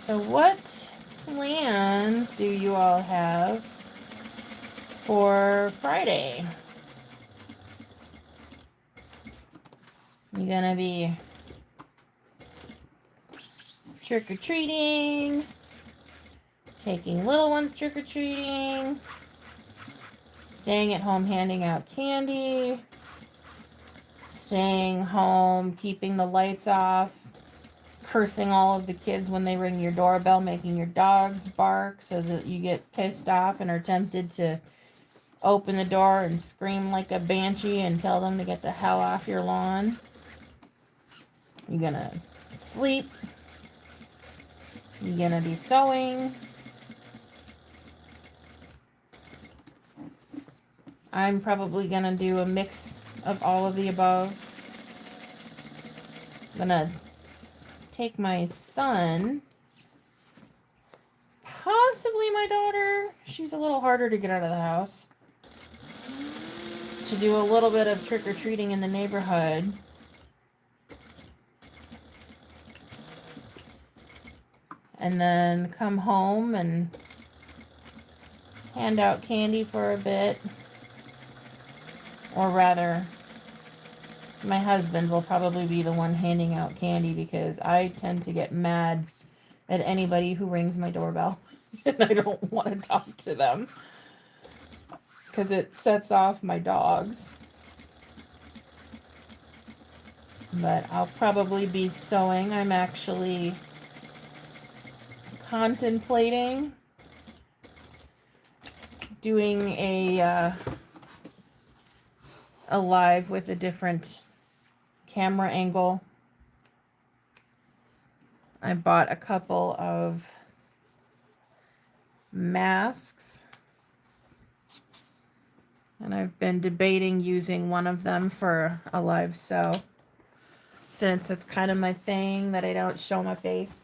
A: So what plans do you all have for Friday? You gonna be trick-or-treating, taking little ones trick-or-treating, staying at home handing out candy, staying home keeping the lights off, cursing all of the kids when they ring your doorbell, making your dogs bark so that you get pissed off and are tempted to open the door and scream like a banshee and tell them to get the hell off your lawn. You're gonna sleep. You're gonna be sewing. I'm probably gonna do a mix of all of the above. I'm gonna take my son, possibly my daughter, she's a little harder to get out of the house, to do a little bit of trick-or-treating in the neighborhood. And then come home and hand out candy for a bit. Or rather, my husband will probably be the one handing out candy because I tend to get mad at anybody who rings my doorbell and I don't want to talk to them because it sets off my dogs. But I'll probably be sewing. I'm actually contemplating doing a live with a different camera angle. I bought a couple of masks and I've been debating using one of them for a live sew since it's kind of my thing that I don't show my face.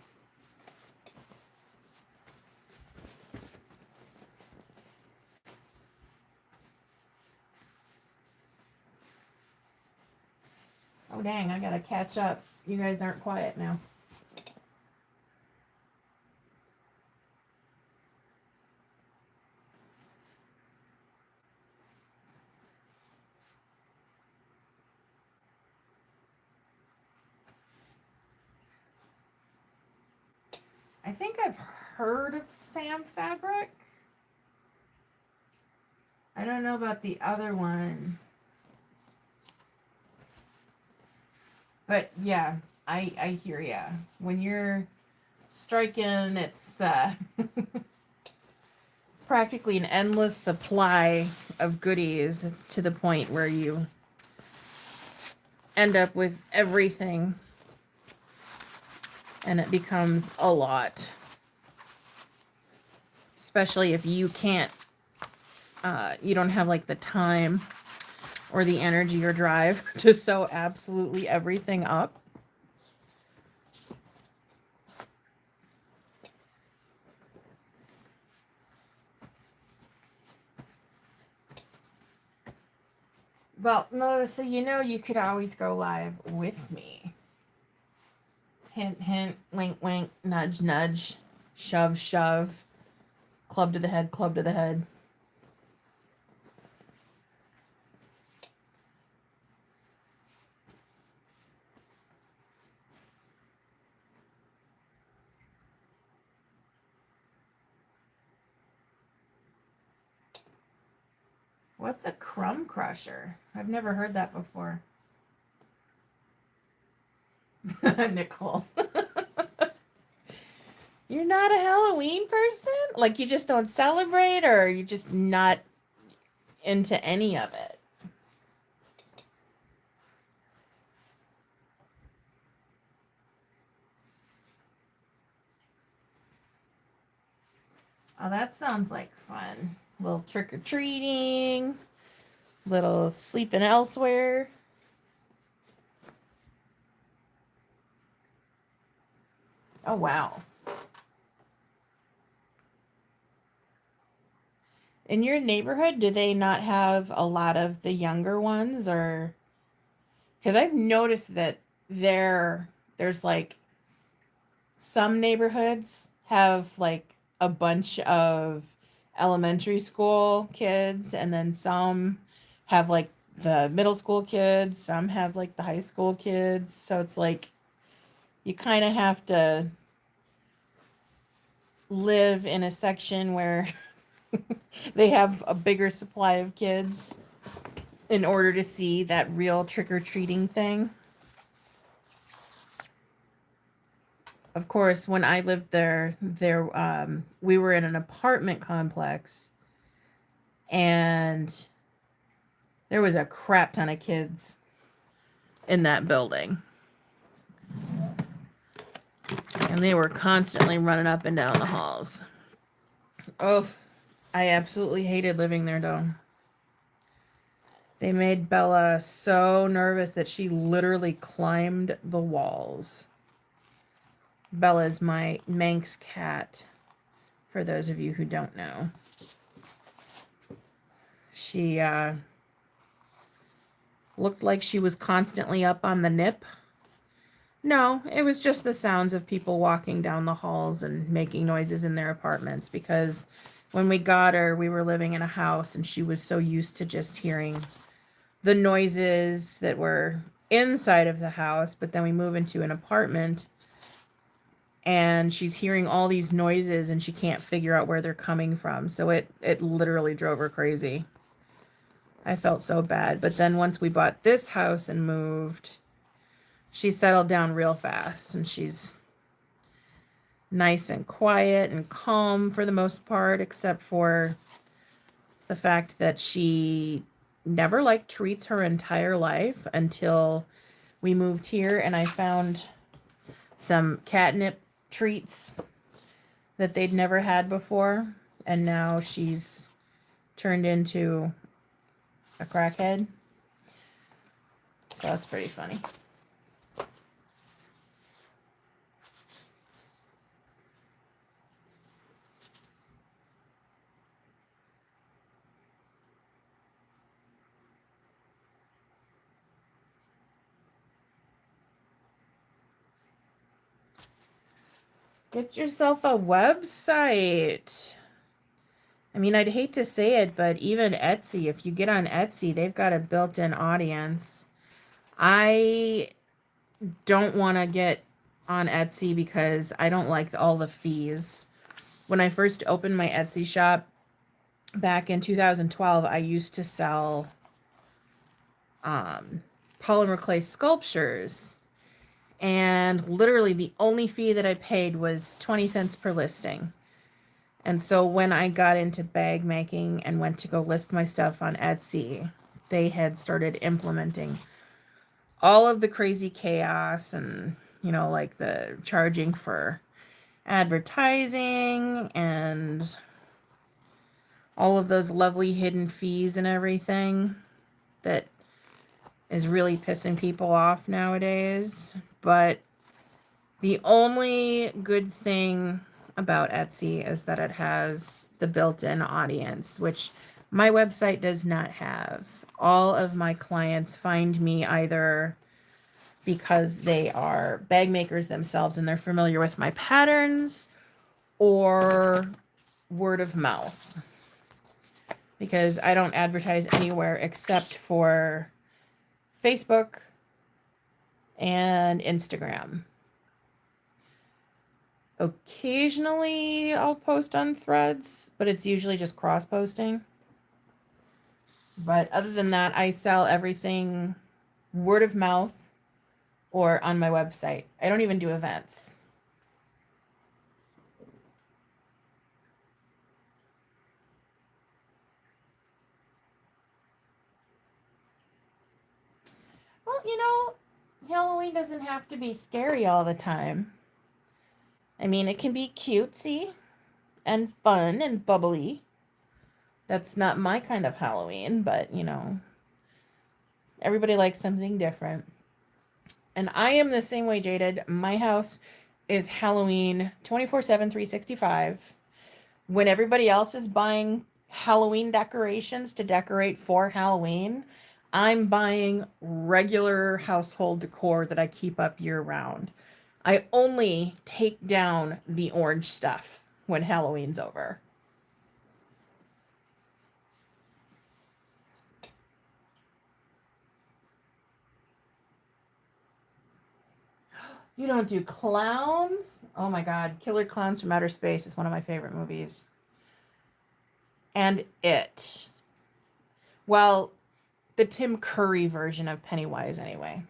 A: Oh dang, I gotta catch up. You guys aren't quiet now. I think I've heard of Sam Fabric. I don't know about the other one. But yeah, I hear ya. When you're striking, it's it's practically an endless supply of goodies to the point where you end up with everything and it becomes a lot. Especially if you can't, you don't have like the time or the energy or drive to sew absolutely everything up. Well, Melissa, you know you could always go live with me. Hint, hint, wink, wink, nudge, nudge, shove, shove, club to the head, club to the head. What's a crumb crusher? I've never heard that before. Nicole. You're not a Halloween person? Like you just don't celebrate, or you're just not into any of it? Oh, that sounds like fun. Little trick-or-treating, little sleeping elsewhere. Oh, wow. In your neighborhood, do they not have a lot of the younger ones? Or because I've noticed that there's like some neighborhoods have like a bunch of elementary school kids, and then some have like the middle school kids, some have like the high school kids. So it's like you kind of have to live in a section where they have a bigger supply of kids in order to see that real trick-or-treating thing. of course, when I lived there, we were in an apartment complex, and there was a crap ton of kids in that building. And they were constantly running up and down the halls. Oh, I absolutely hated living there, though. They made Bella so nervous that she literally climbed the walls. Bella's my Manx cat, for those of you who don't know. She looked like she was constantly up on the nip. No, it was just the sounds of people walking down the halls and making noises in their apartments, because when we got her, we were living in a house and she was so used to just hearing the noises that were inside of the house, but then we move into an apartment and she's hearing all these noises and she can't figure out where they're coming from. So it literally drove her crazy. I felt so bad. But then once we bought this house and moved, she settled down real fast, and she's nice and quiet and calm for the most part, except for the fact that she never liked treats her entire life until we moved here and I found some catnip treats that they'd never had before, and now she's turned into a crackhead. So that's pretty funny. Get yourself a website. I mean, I'd hate to say it, but even Etsy, if you get on Etsy, they've got a built-in audience. I don't want to get on Etsy because I don't like all the fees. When I first opened my Etsy shop back in 2012, I used to sell polymer clay sculptures. And literally the only fee that I paid was 20 cents per listing. And so when I got into bag making and went to go list my stuff on Etsy, they had started implementing all of the crazy chaos and, you know, like the charging for advertising and all of those lovely hidden fees and everything that is really pissing people off nowadays. But the only good thing about Etsy is that it has the built-in audience, which my website does not have. All of my clients find me either because they are bag makers themselves and they're familiar with my patterns, or word of mouth, because I don't advertise anywhere except for Facebook and Instagram. Occasionally I'll post on Threads, but it's usually just cross-posting. But other than that, I sell everything word of mouth or on my website. I don't even do events. Well, you know, Halloween doesn't have to be scary all the time. I mean, it can be cutesy and fun and bubbly. That's not my kind of Halloween, but, you know, everybody likes something different. And I am the same way, Jaded. My house is Halloween 24/7, 365. When everybody else is buying Halloween decorations to decorate for Halloween, I'm buying regular household decor that I keep up year round. I only take down the orange stuff when Halloween's over. You don't do clowns? Oh my God. Killer Clowns from Outer Space is one of my favorite movies. And It. Well, the Tim Curry version of Pennywise, anyway.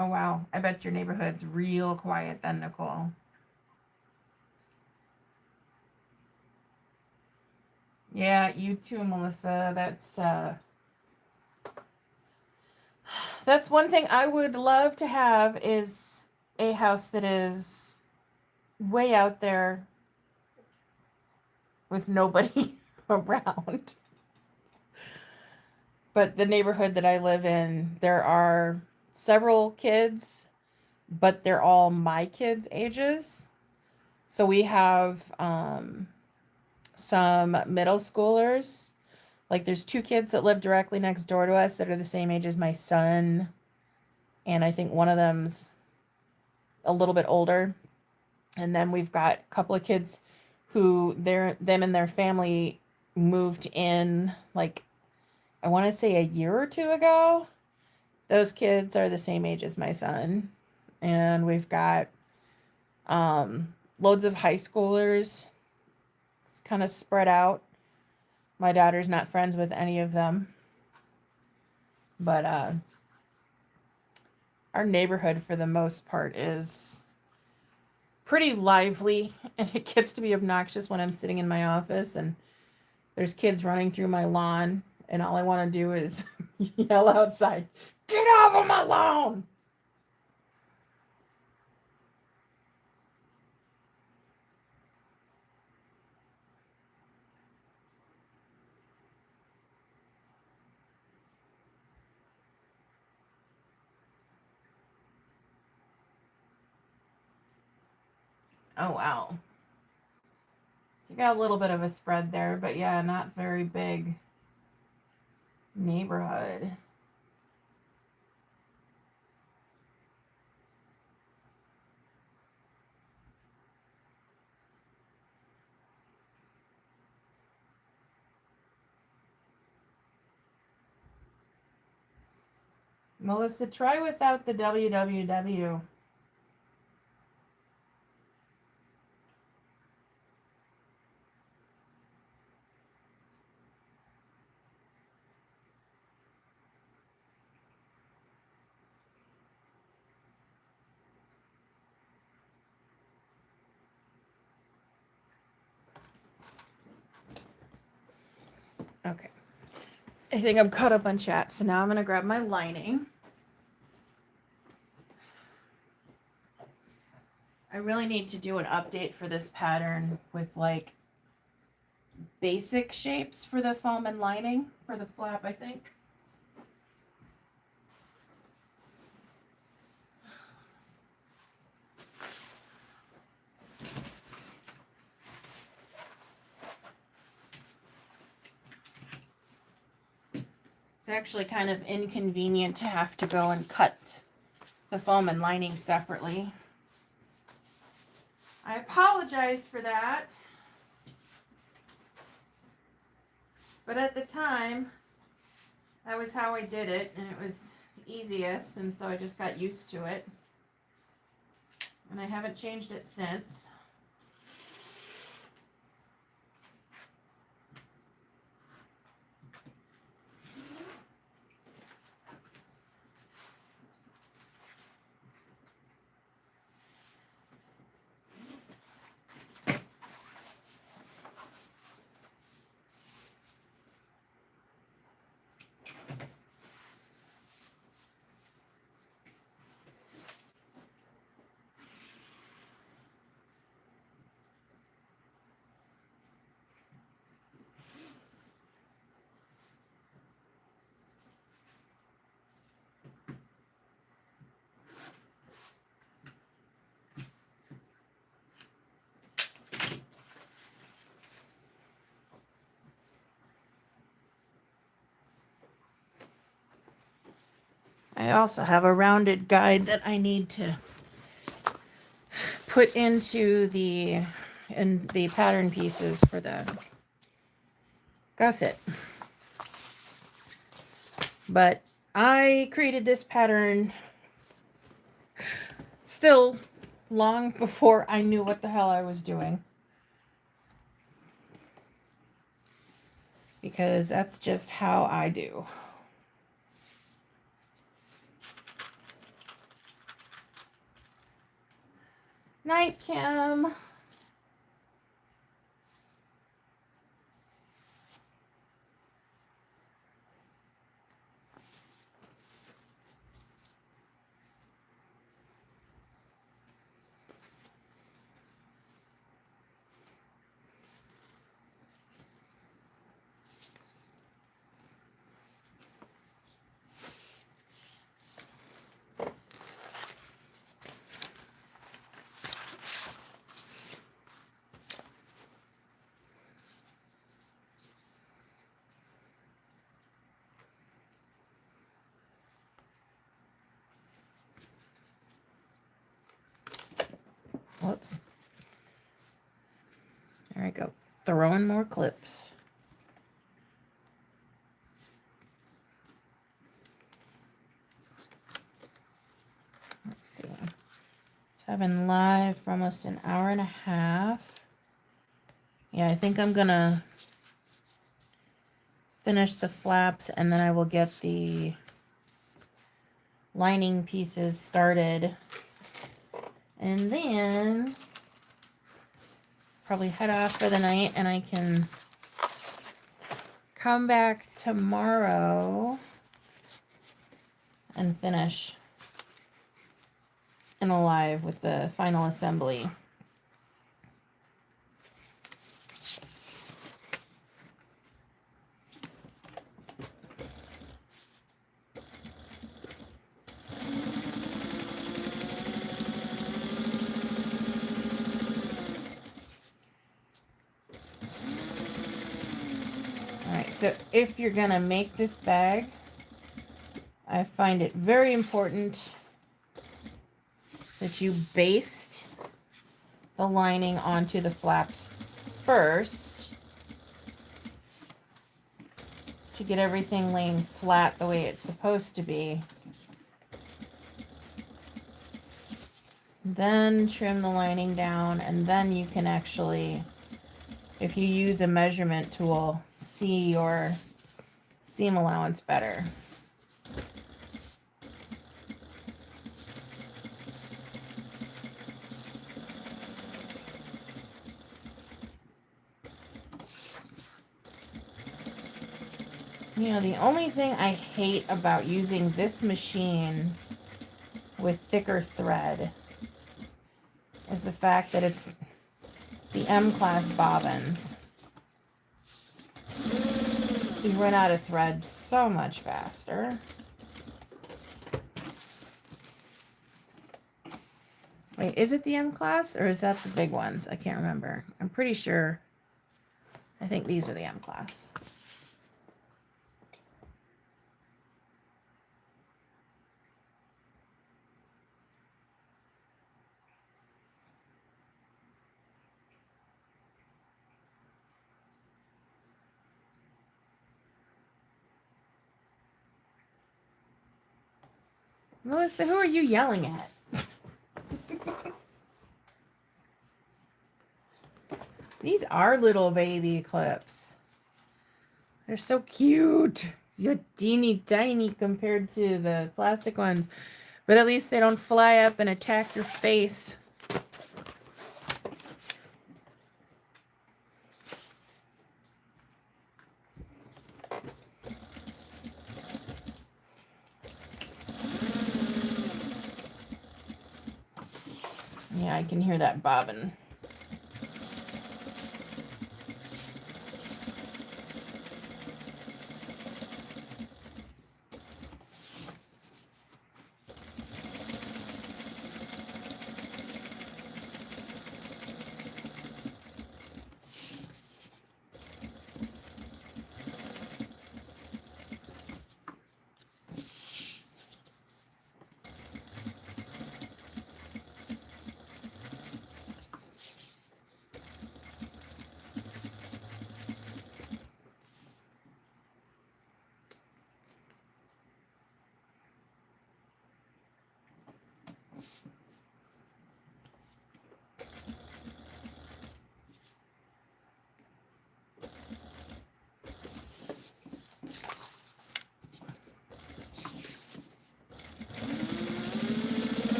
A: Oh, wow. I bet your neighborhood's real quiet then, Nicole. Yeah, you too, Melissa. That's one thing I would love to have is a house that is way out there with nobody around. But the neighborhood that I live in, there are several kids, but they're all my kids' ages. So we have some middle schoolers. Like there's two kids that live directly next door to us that are the same age as my son. And I think one of them's a little bit older. And then we've got a couple of kids who them and their family moved in like I want to say a year or two ago. Those kids are the same age as my son. And we've got loads of high schoolers. It's kind of spread out. My daughter's not friends with any of them. But our neighborhood, for the most part, is pretty lively. And it gets to be obnoxious when I'm sitting in my office and there's kids running through my lawn. And all I want to do is yell outside, "Get off of my lawn!" Oh, wow. You got a little bit of a spread there, but yeah, not very big neighborhood. Melissa, try without the www. Okay. I think I'm caught up on chat, so now I'm going to grab my lining. I really need to do an update for this pattern with like basic shapes for the foam and lining for the flap, I think. It's actually kind of inconvenient to have to go and cut the foam and lining separately. I apologize for that. But at the time, that was how I did it, and it was the easiest, and so I just got used to it. And I haven't changed it since. I also have a rounded guide that I need to put into the pattern pieces for the gusset. But I created this pattern still long before I knew what the hell I was doing. Because that's just how I do. Night, Kim. Whoops. There I go. Throwing more clips. Let's see. I've been live for almost an hour and a half. Yeah, I think I'm gonna finish the flaps and then I will get the lining pieces started. And then probably head off for the night and I can come back tomorrow and finish in a live with the final assembly. So if you're gonna make this bag, I find it very important that you baste the lining onto the flaps first to get everything laying flat the way it's supposed to be. Then trim the lining down, and then you can actually, if you use a measurement tool, see your seam allowance better. You know, the only thing I hate about using this machine with thicker thread is the fact that it's the M-class bobbins. You run out of thread so much faster. Wait, is it the M-class or is that the big ones? I can't remember. I'm pretty sure. I think these are the M-class. Melissa, who are you yelling at? These are little baby clips. They're so cute. You're teeny tiny compared to the plastic ones. But at least they don't fly up and attack your face. Yeah, I can hear that bobbin.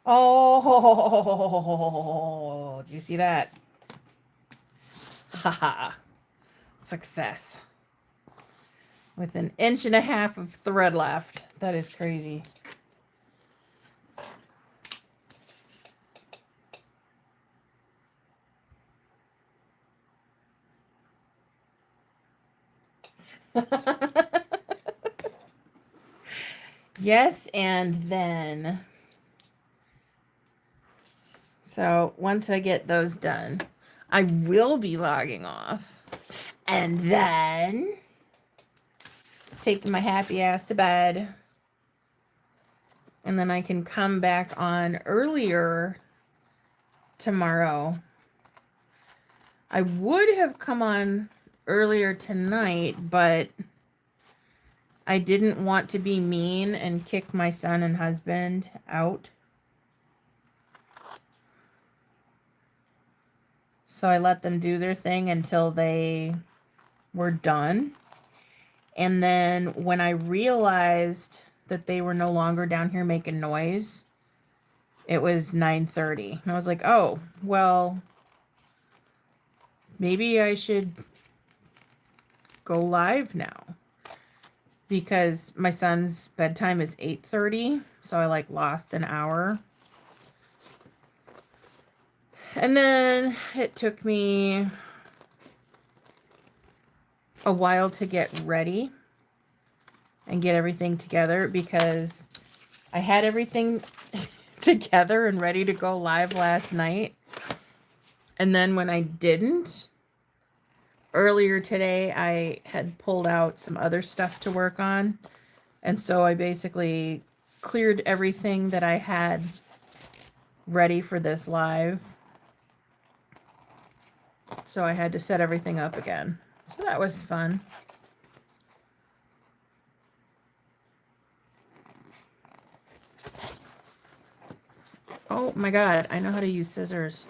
A: Oh, do you see that? Haha. Success. With an inch and a half of thread left. That is crazy. Yes, and then. So once I get those done, I will be logging off. And then taking my happy ass to bed. And then I can come back on earlier tomorrow. I would have come on earlier tonight, but I didn't want to be mean and kick my son and husband out. So I let them do their thing until they were done. And then when I realized that they were no longer down here making noise, it was 9:30. And I was like, oh, well, maybe I should go live now. Because my son's bedtime is 8:30. So I like lost an hour. And then it took me a while to get ready and get everything together because I had everything together and ready to go live last night. And then when I didn't, earlier today, I had pulled out some other stuff to work on. And so I basically cleared everything that I had ready for this live. So I had to set everything up again. So that was fun. Oh my God, I know how to use scissors.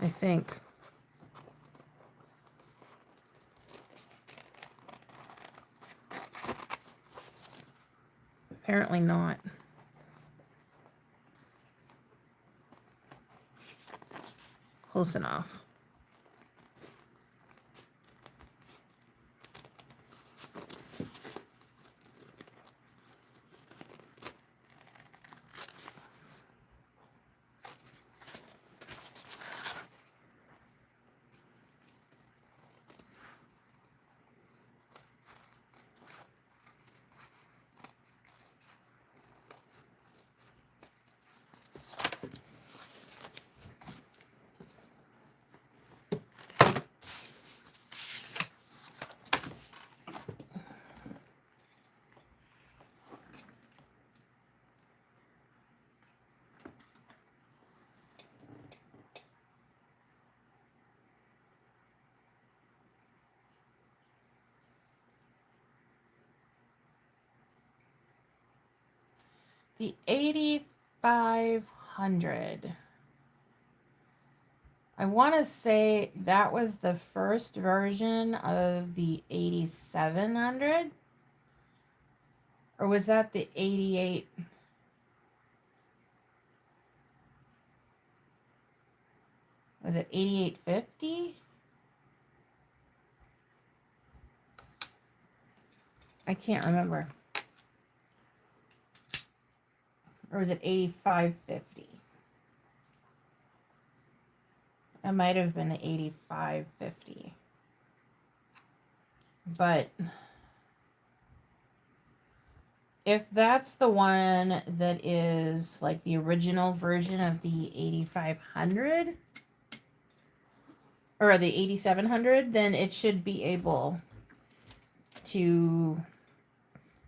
A: I think. Apparently not. Close enough. The 8500. I want to say that was the first version of the 8700. Or was that the 88? Was it 8850? I can't remember. Or was it 8550? It might have been the 8550. But if that's the one that is like the original version of the 8500 or the 8700, then it should be able to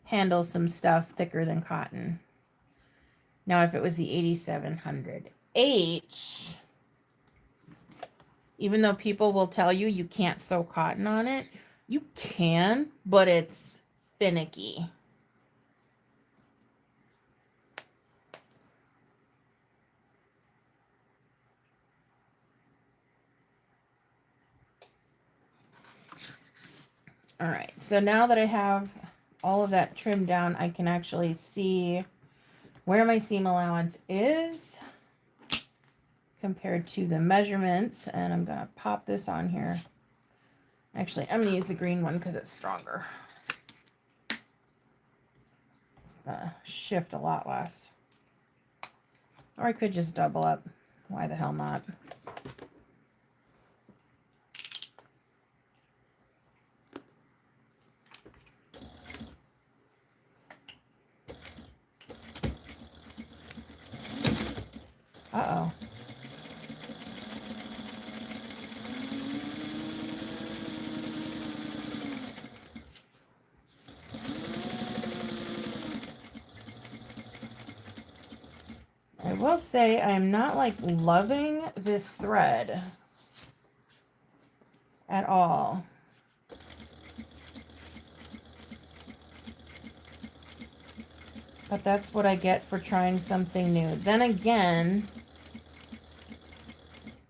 A: handle some stuff thicker than cotton. Now, if it was the 8700H, even though people will tell you you can't sew cotton on it, you can, but it's finicky. All right, so now that I have all of that trimmed down, I can actually see where my seam allowance is compared to the measurements. And I'm going to pop this on here. Actually, I'm going to use the green one because it's stronger. It's going to shift a lot less. Or I could just double up. Why the hell not? Uh-oh. I will say I'm not like loving this thread at all. But that's what I get for trying something new. Then again,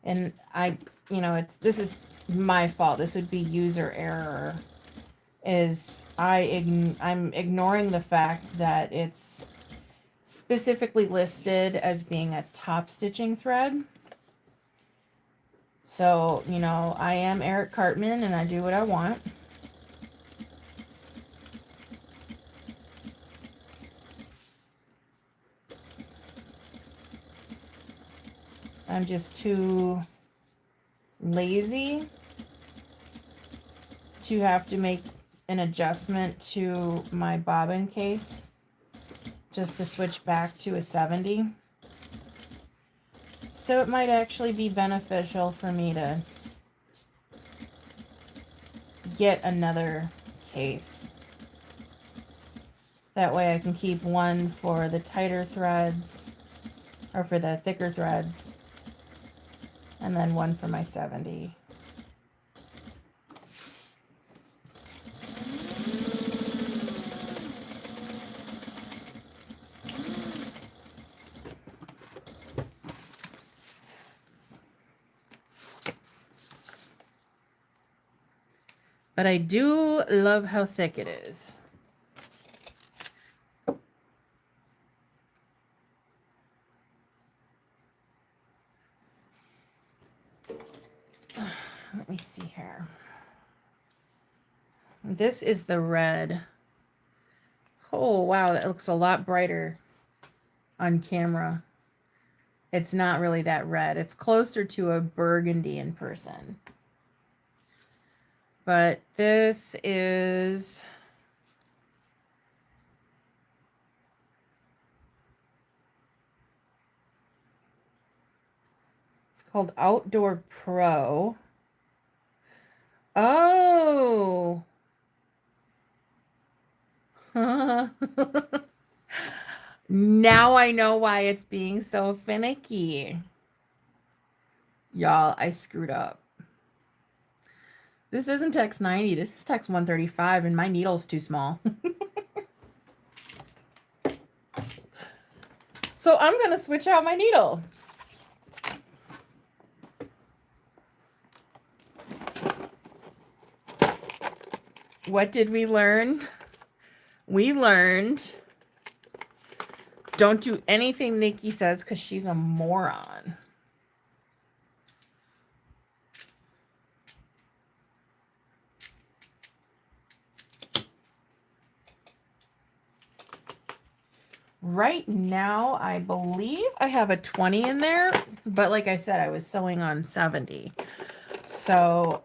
A: and this is my fault. This would be user error. I'm ignoring the fact that it's specifically listed as being a top stitching thread. So, I am Eric Cartman and I do what I want. I'm just too lazy to have to make an adjustment to my bobbin case just to switch back to a 70. So it might actually be beneficial for me to get another case. That way I can keep one for the tighter threads, or for the thicker threads, and then one for my 70. But I do love how thick it is. Let me see here. This is the red. Oh, wow, that looks a lot brighter on camera. It's not really that red. It's closer to a burgundy in person. But this is... it's called Outdoor Pro. Oh! Now I know why it's being so finicky. Y'all, I screwed up. This isn't text 90. This is text 135, and my needle's too small. So I'm going to switch out my needle. What did we learn? We learned don't do anything Nikki says because she's a moron. Right now, I believe I have a 20 in there, but like I said, I was sewing on 70. So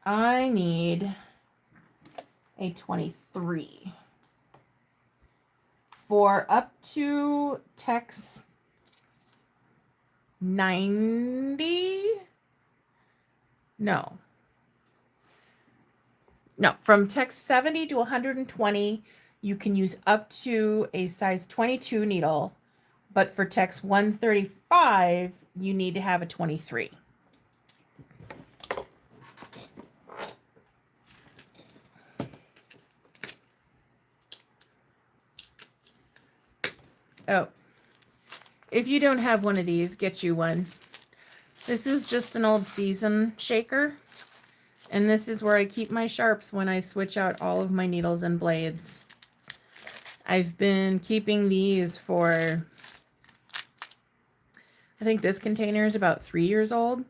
A: I need a 23 for up to text 90. No, from text 70 to 120, you can use up to a size 22 needle, but for text 135, you need to have a 23. Oh, if you don't have one of these, get you one. This is just an old season shaker, and this is where I keep my sharps when I switch out all of my needles and blades. I've been keeping these for, I think this container is about 3 years old.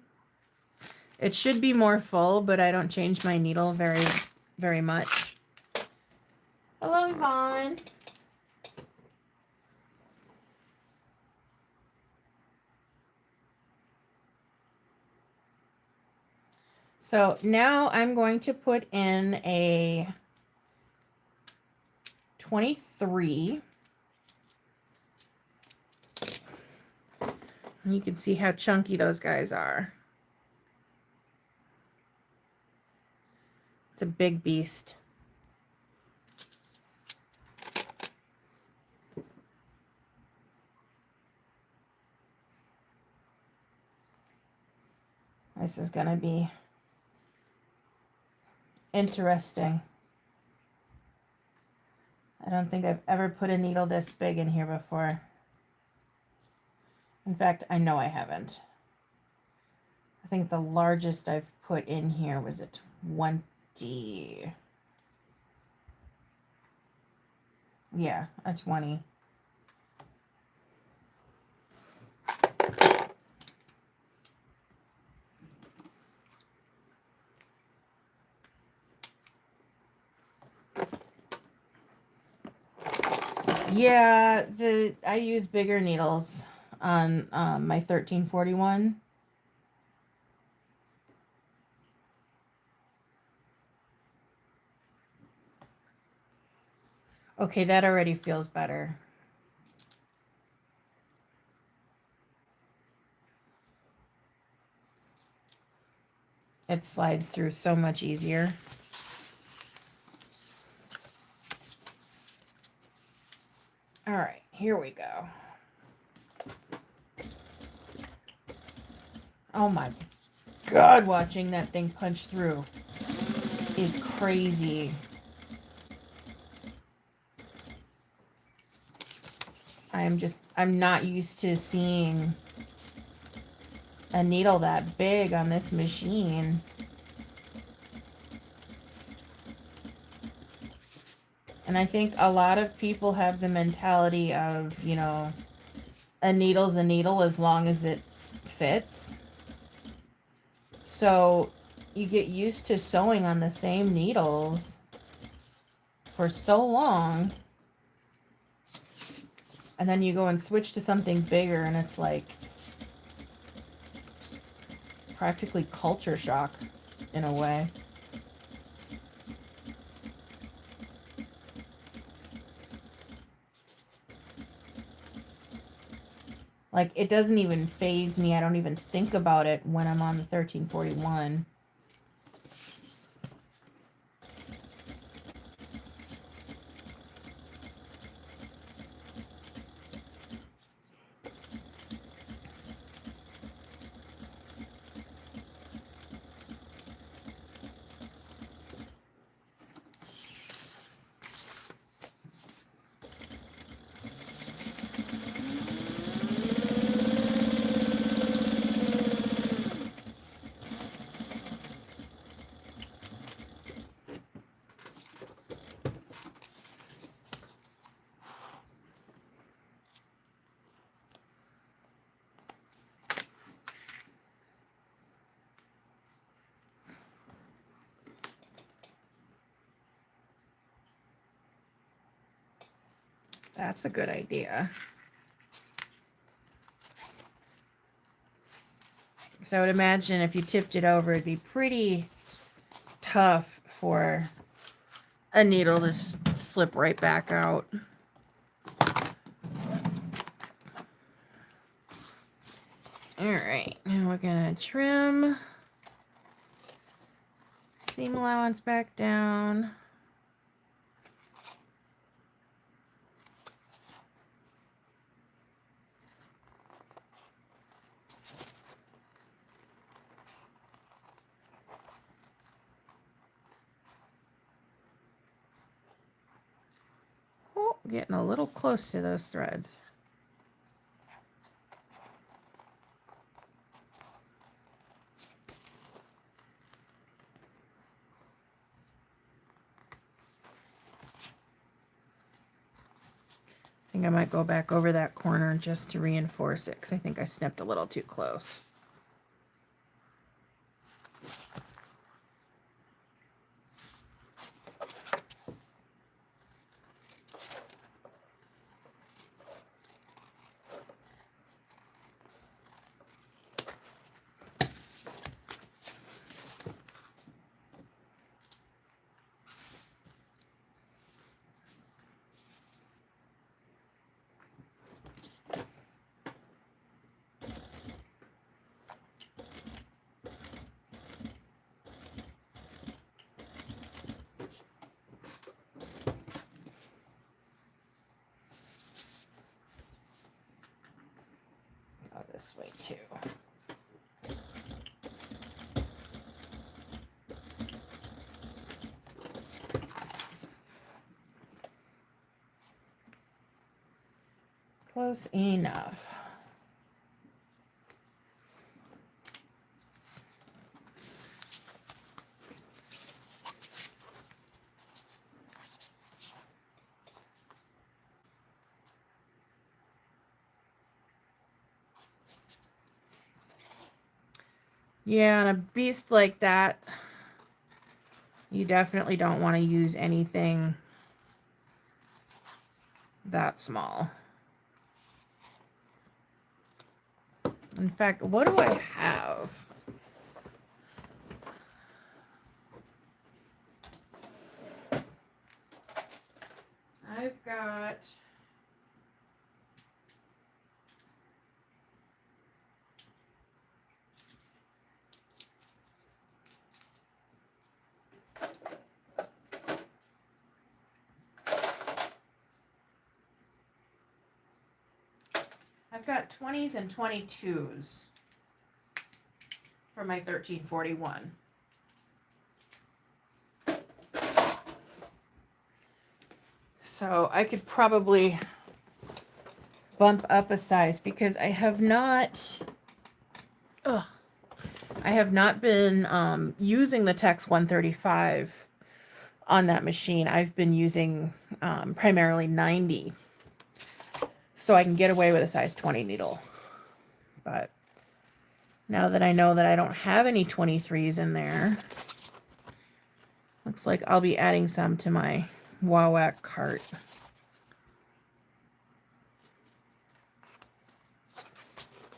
A: It should be more full, but I don't change my needle very much. Hello, Yvonne. So now I'm going to put in a 23. And you can see how chunky those guys are. It's a big beast. This is going to be interesting. I don't think I've ever put a needle this big in here before. In fact, I know I haven't. I think the largest I've put in here was a 20. Yeah, a 20. Yeah, I use bigger needles on my 1341. Okay, that already feels better. It slides through so much easier. All right, here we go. Oh my God, watching that thing punch through is crazy. I'm not used to seeing a needle that big on this machine. And I think a lot of people have the mentality of, you know, a needle's a needle as long as it fits. So you get used to sewing on the same needles for so long. And then you go and switch to something bigger and it's like practically culture shock in a way. Like, it doesn't even faze me. I don't even think about it when I'm on the 1341. That's a good idea. Because I would imagine if you tipped it over, it'd be pretty tough for a needle to slip right back out. All right, now we're gonna trim seam allowance back down. Oh, getting a little close to those threads. think I might go back over that corner just to reinforce it because I think I snipped a little too close. This way too. Close enough. Yeah, and a beast like that, you definitely don't want to use anything that small. In fact, what do I have? I've got I've got 20s and 22s for my 1341. So I could probably bump up a size because I have not been using the Tex 135 on that machine. I've been using primarily 90. So I can get away with a size 20 needle. But now that I know that I don't have any 23s in there, looks like I'll be adding some to my Wowak cart.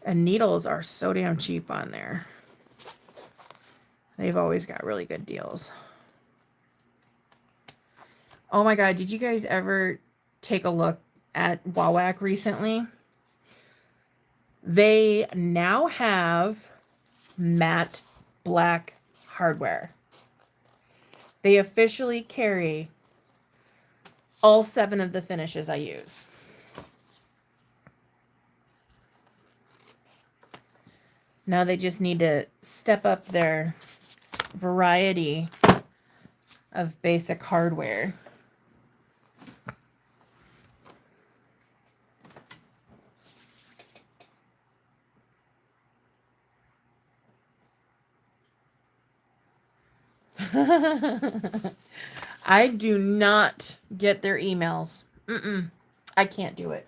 A: And needles are so damn cheap on there. They've always got really good deals. Oh my God, did you guys ever take a look at Wowak recently? They now have matte black hardware. They officially carry all 7 of the finishes I use. Now they just need to step up their variety of basic hardware. I do not get their emails. I can't do it.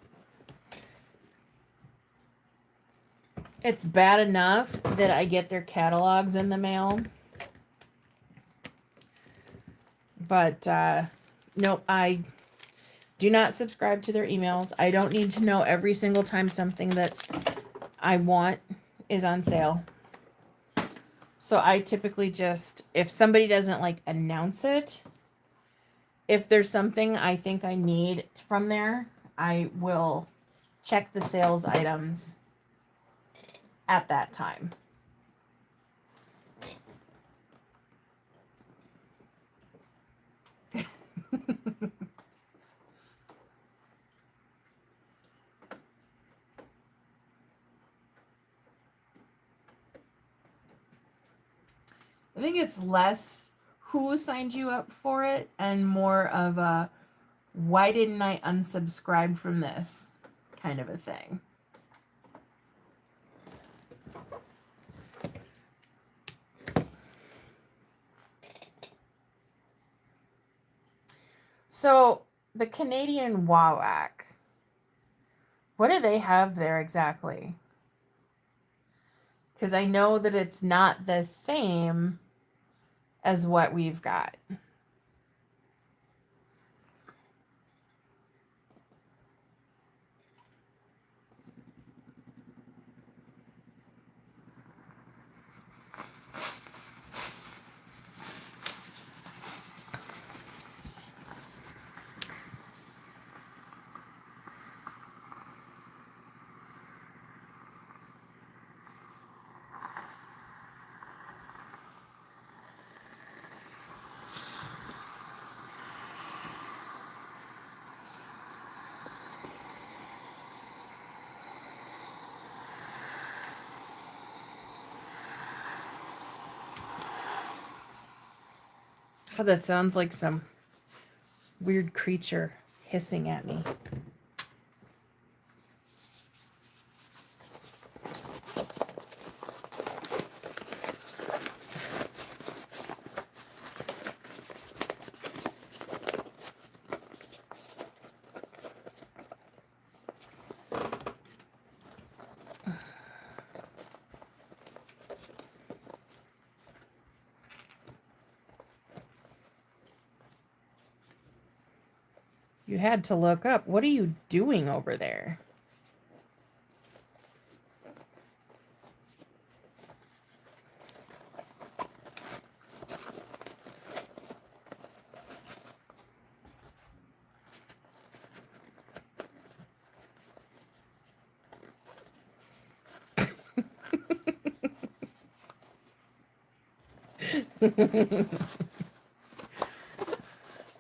A: It's bad enough that I get their catalogs in the mail. But nope, I do not subscribe to their emails. I don't need to know every single time something that I want is on sale. So I typically just, if somebody doesn't like announce it, if there's something I think I need from there, I will check the sales items at that time. I think it's less who signed you up for it and more of a why didn't I unsubscribe from this kind of a thing. So the Canadian Wowak, What do they have there exactly? Because I know that it's not the same as what we've got. Oh, that sounds like some weird creature hissing at me. You had to look up. What are you doing over there?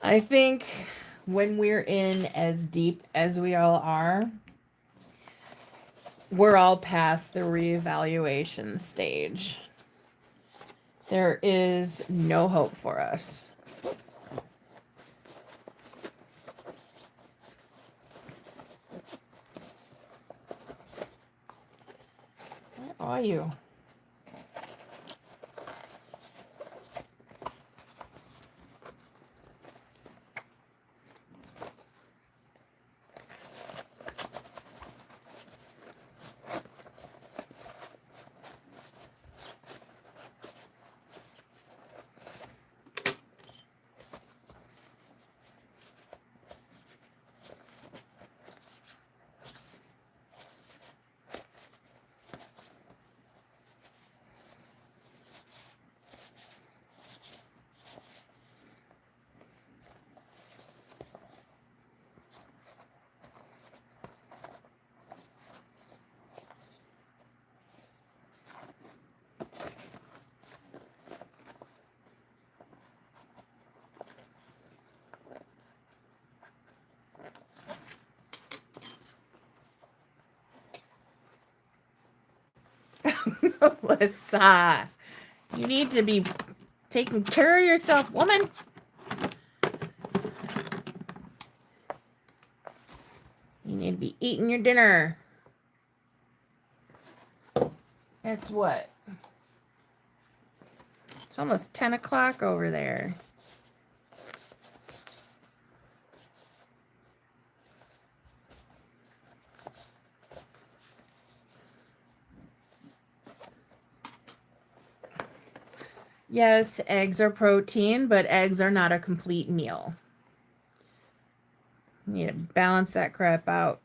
A: I think when we're in as deep as we all are, we're all past the reevaluation stage. There is no hope for us. Where are you? Melissa, you need to be taking care of yourself, woman. You need to be eating your dinner. It's what? It's almost 10 o'clock over there. Yes, eggs are protein, but eggs are not a complete meal. You need to balance that crap out.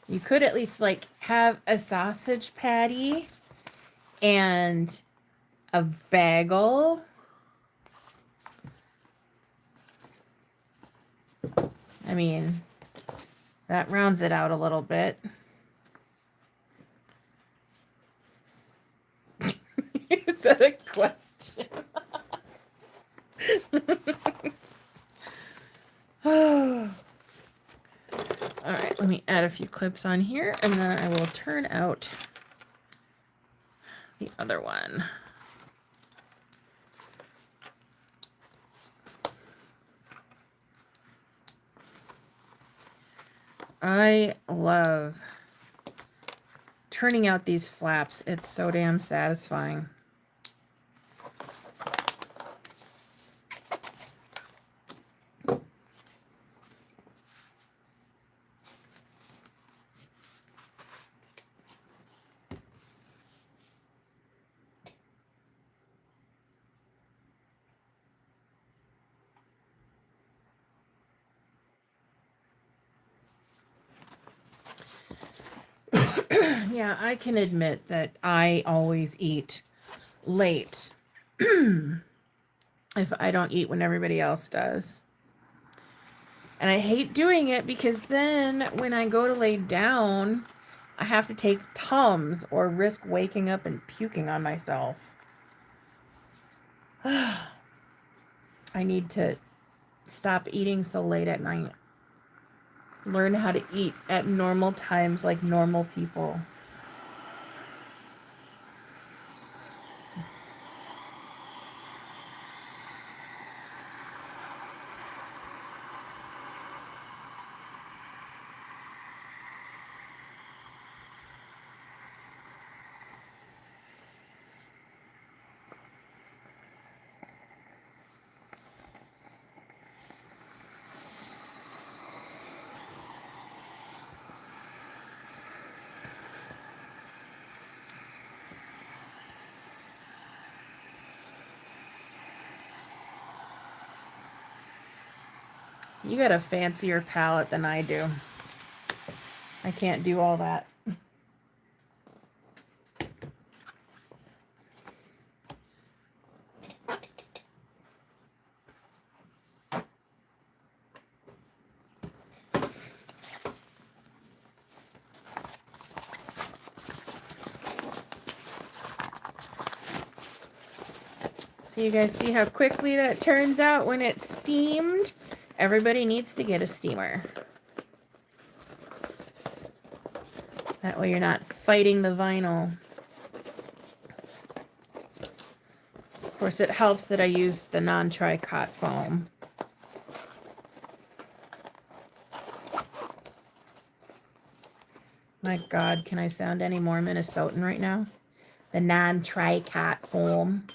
A: You could at least like have a sausage patty and a bagel. I mean, that rounds it out a little bit. Is that a question? All right, let me add a few clips on here, and then I will turn out the other one. I love turning out these flaps. It's so damn satisfying. Yeah, I can admit that I always eat late if I don't eat when everybody else does. And I hate doing it because then when I go to lay down, I have to take Tums or risk waking up and puking on myself. I need to stop eating so late at night. Learn how to eat at normal times like normal people. You got a fancier palate than I do. I can't do all that. So you guys see how quickly that turns out when it's steamed? Everybody needs to get a steamer. That way you're not fighting the vinyl. Of course, it helps that I use the non-tricot foam. My God, can I sound any more Minnesotan right now? The non-tricot foam.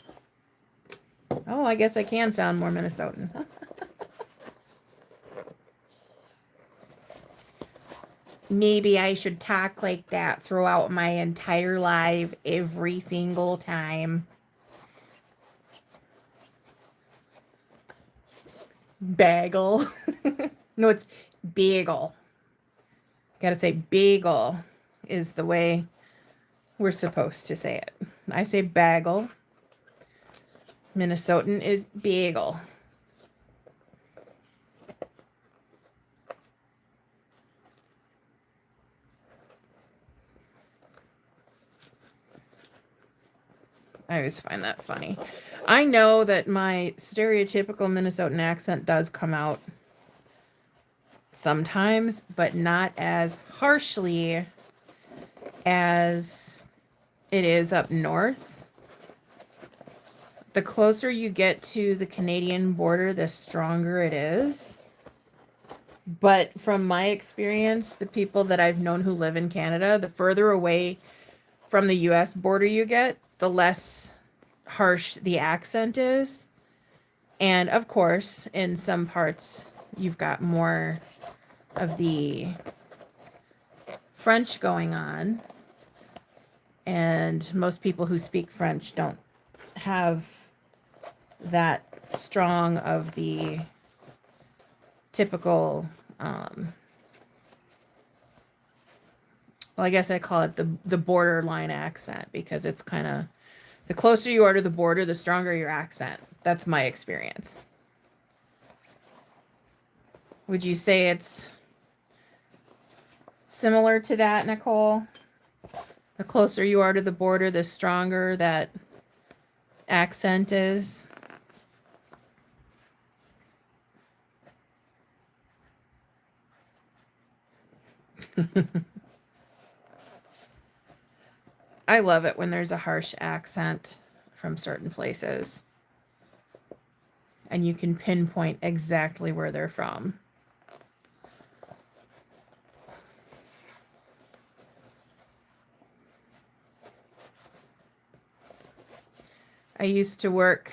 A: Oh, I guess I can sound more Minnesotan. Maybe I should talk like that throughout my entire life every single time. Bagel. No, it's bagel. Gotta say bagel is the way we're supposed to say it. I say bagel. Minnesotan is bagel. I always find that funny. I know that my stereotypical Minnesotan accent does come out sometimes, but not as harshly as it is up north. The closer you get to the Canadian border, the stronger it is. But from my experience, the people that I've known who live in Canada, the further away from the US border you get, the less harsh the accent is. And of course, in some parts, you've got more of the French going on. And most people who speak French don't have that strong of the typical, well, I guess I call it the borderline accent, because it's kind of, the closer you are to the border, the stronger your accent. That's my experience. Would you say it's similar to that, Nicole? The closer you are to the border, the stronger that accent is. I love it when there's a harsh accent from certain places and you can pinpoint exactly where they're from. I used to work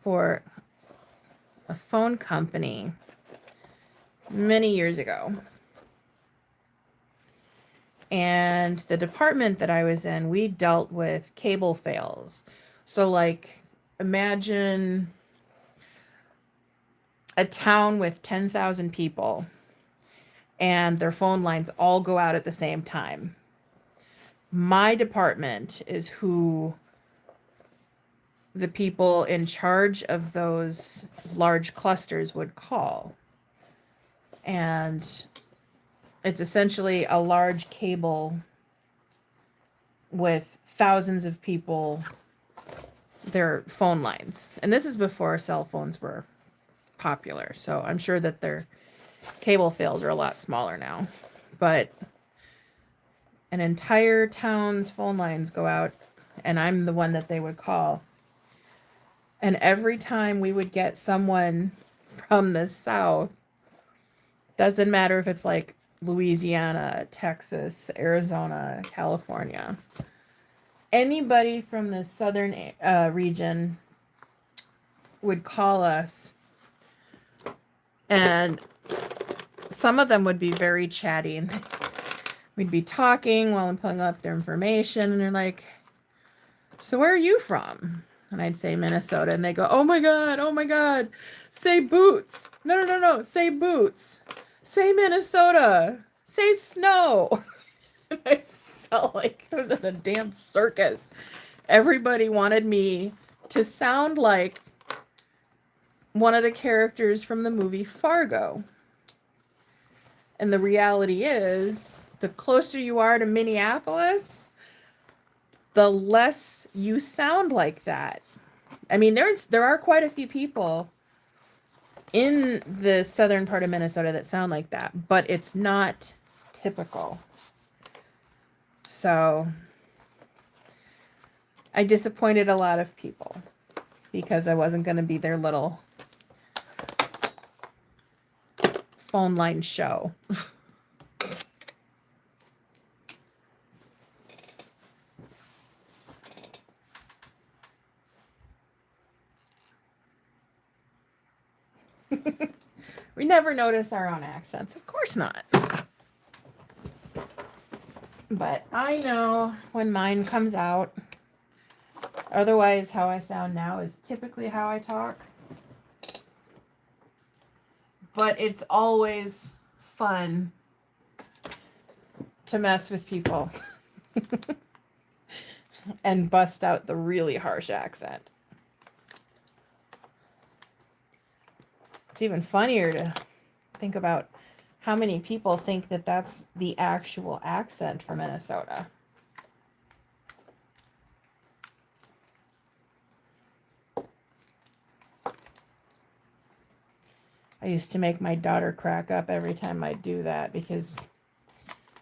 A: for a phone company many years ago. And the department that I was in, we dealt with cable fails. So like, imagine a town with 10,000 people and their phone lines all go out at the same time. my department is who the people in charge of those large clusters would call. And it's essentially a large cable with thousands of people, their phone lines. And this is before cell phones were popular. So I'm sure that their cable fails are a lot smaller now. But an entire town's phone lines go out, and I'm the one that they would call. And every time we would get someone from the South, doesn't matter if it's like Louisiana, Texas, Arizona, California, anybody from the southern region would call us, and some of them would be very chatty. We'd be talking while I'm pulling up their information, and they're like, so where are you from? And I'd say Minnesota, and they go, oh my God, say boots. No, say boots. Say Minnesota. Say snow. And I felt like I was in a damn circus. Everybody wanted me to sound like one of the characters from the movie Fargo. And the reality is, the closer you are to Minneapolis, the less you sound like that. I mean, there are quite a few people in the southern part of Minnesota that sound like that, but it's not typical. So I disappointed a lot of people because I wasn't going to be their little phone line show. We never notice our own accents. Of course not. But I know when mine comes out. Otherwise, how I sound now is typically how I talk. But it's always fun to mess with people and bust out the really harsh accent. It's even funnier to think about how many people think that that's the actual accent for Minnesota. I used to make my daughter crack up every time I do that because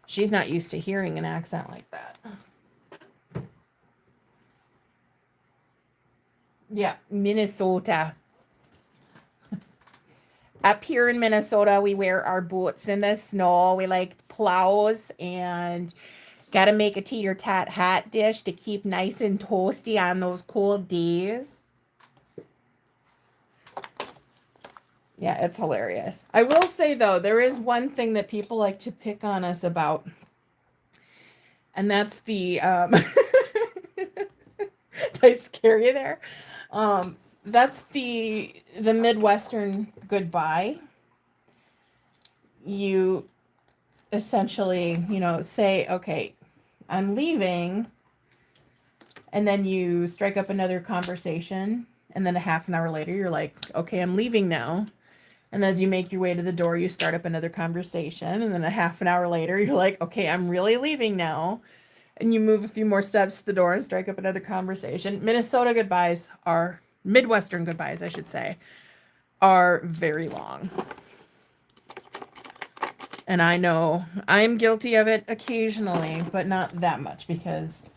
A: she's not used to hearing an accent like that. Yeah, Minnesota. Up here in Minnesota, we wear our boots in the snow. We like plows and got to make a tater-tot hot dish to keep nice and toasty on those cold days. Yeah, it's hilarious. I will say, though, there is one thing that people like to pick on us about, and that's the, did I scare you there? That's the Midwestern goodbye. You essentially, say, okay, I'm leaving, and then you strike up another conversation, and then a half an hour later, you're like, okay, I'm leaving now. And as you make your way to the door, you start up another conversation, and then a half an hour later, you're like, okay, I'm really leaving now. And you move a few more steps to the door and strike up another conversation. Minnesota goodbyes are, Midwestern goodbyes, I should say, are very long. And I know I'm guilty of it occasionally, but not that much, because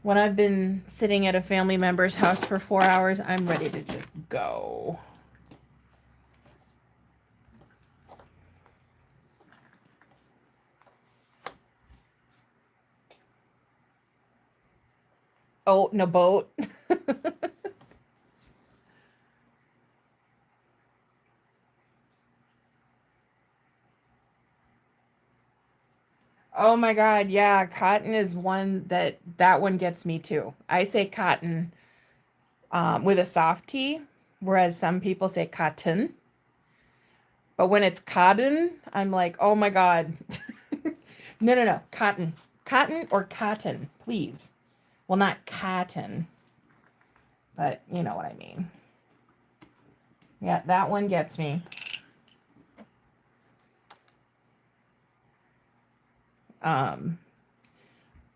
A: when I've been sitting at a family member's house for 4 hours, I'm ready to just go. Oh, no boat. Oh my God, yeah, cotton is one that one gets me too. I say cotton with a soft T, whereas some people say cotton. But when it's cotton, I'm like, oh my God. No, cotton. Cotton or cotton, please. Well, not cotton, but you know what I mean. Yeah, that one gets me.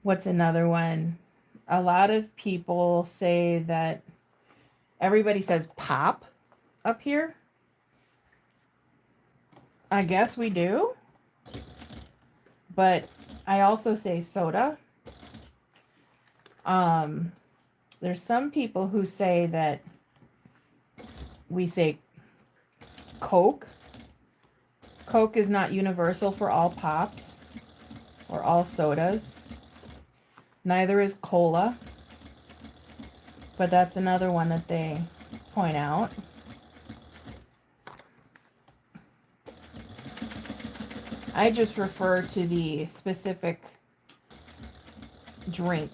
A: What's another one? A lot of people say that everybody says pop up here. I guess we do. But I also say soda. There's some people who say that we say Coke. Coke is not universal for all pops or all sodas. Neither is cola. But that's another one that they point out. I just refer to the specific drink.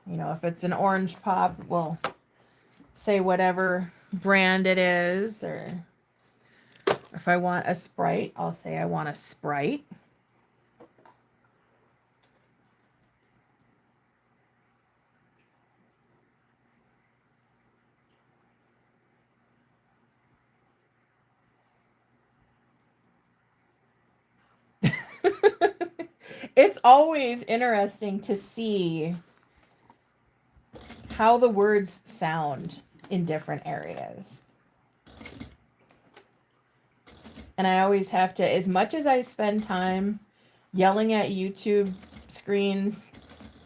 A: You know, if it's an orange pop, we'll say whatever brand it is. Or if I want a Sprite, I'll say I want a Sprite. It's always interesting to see how the words sound in different areas. And I always have to, as much as I spend time yelling at YouTube screens,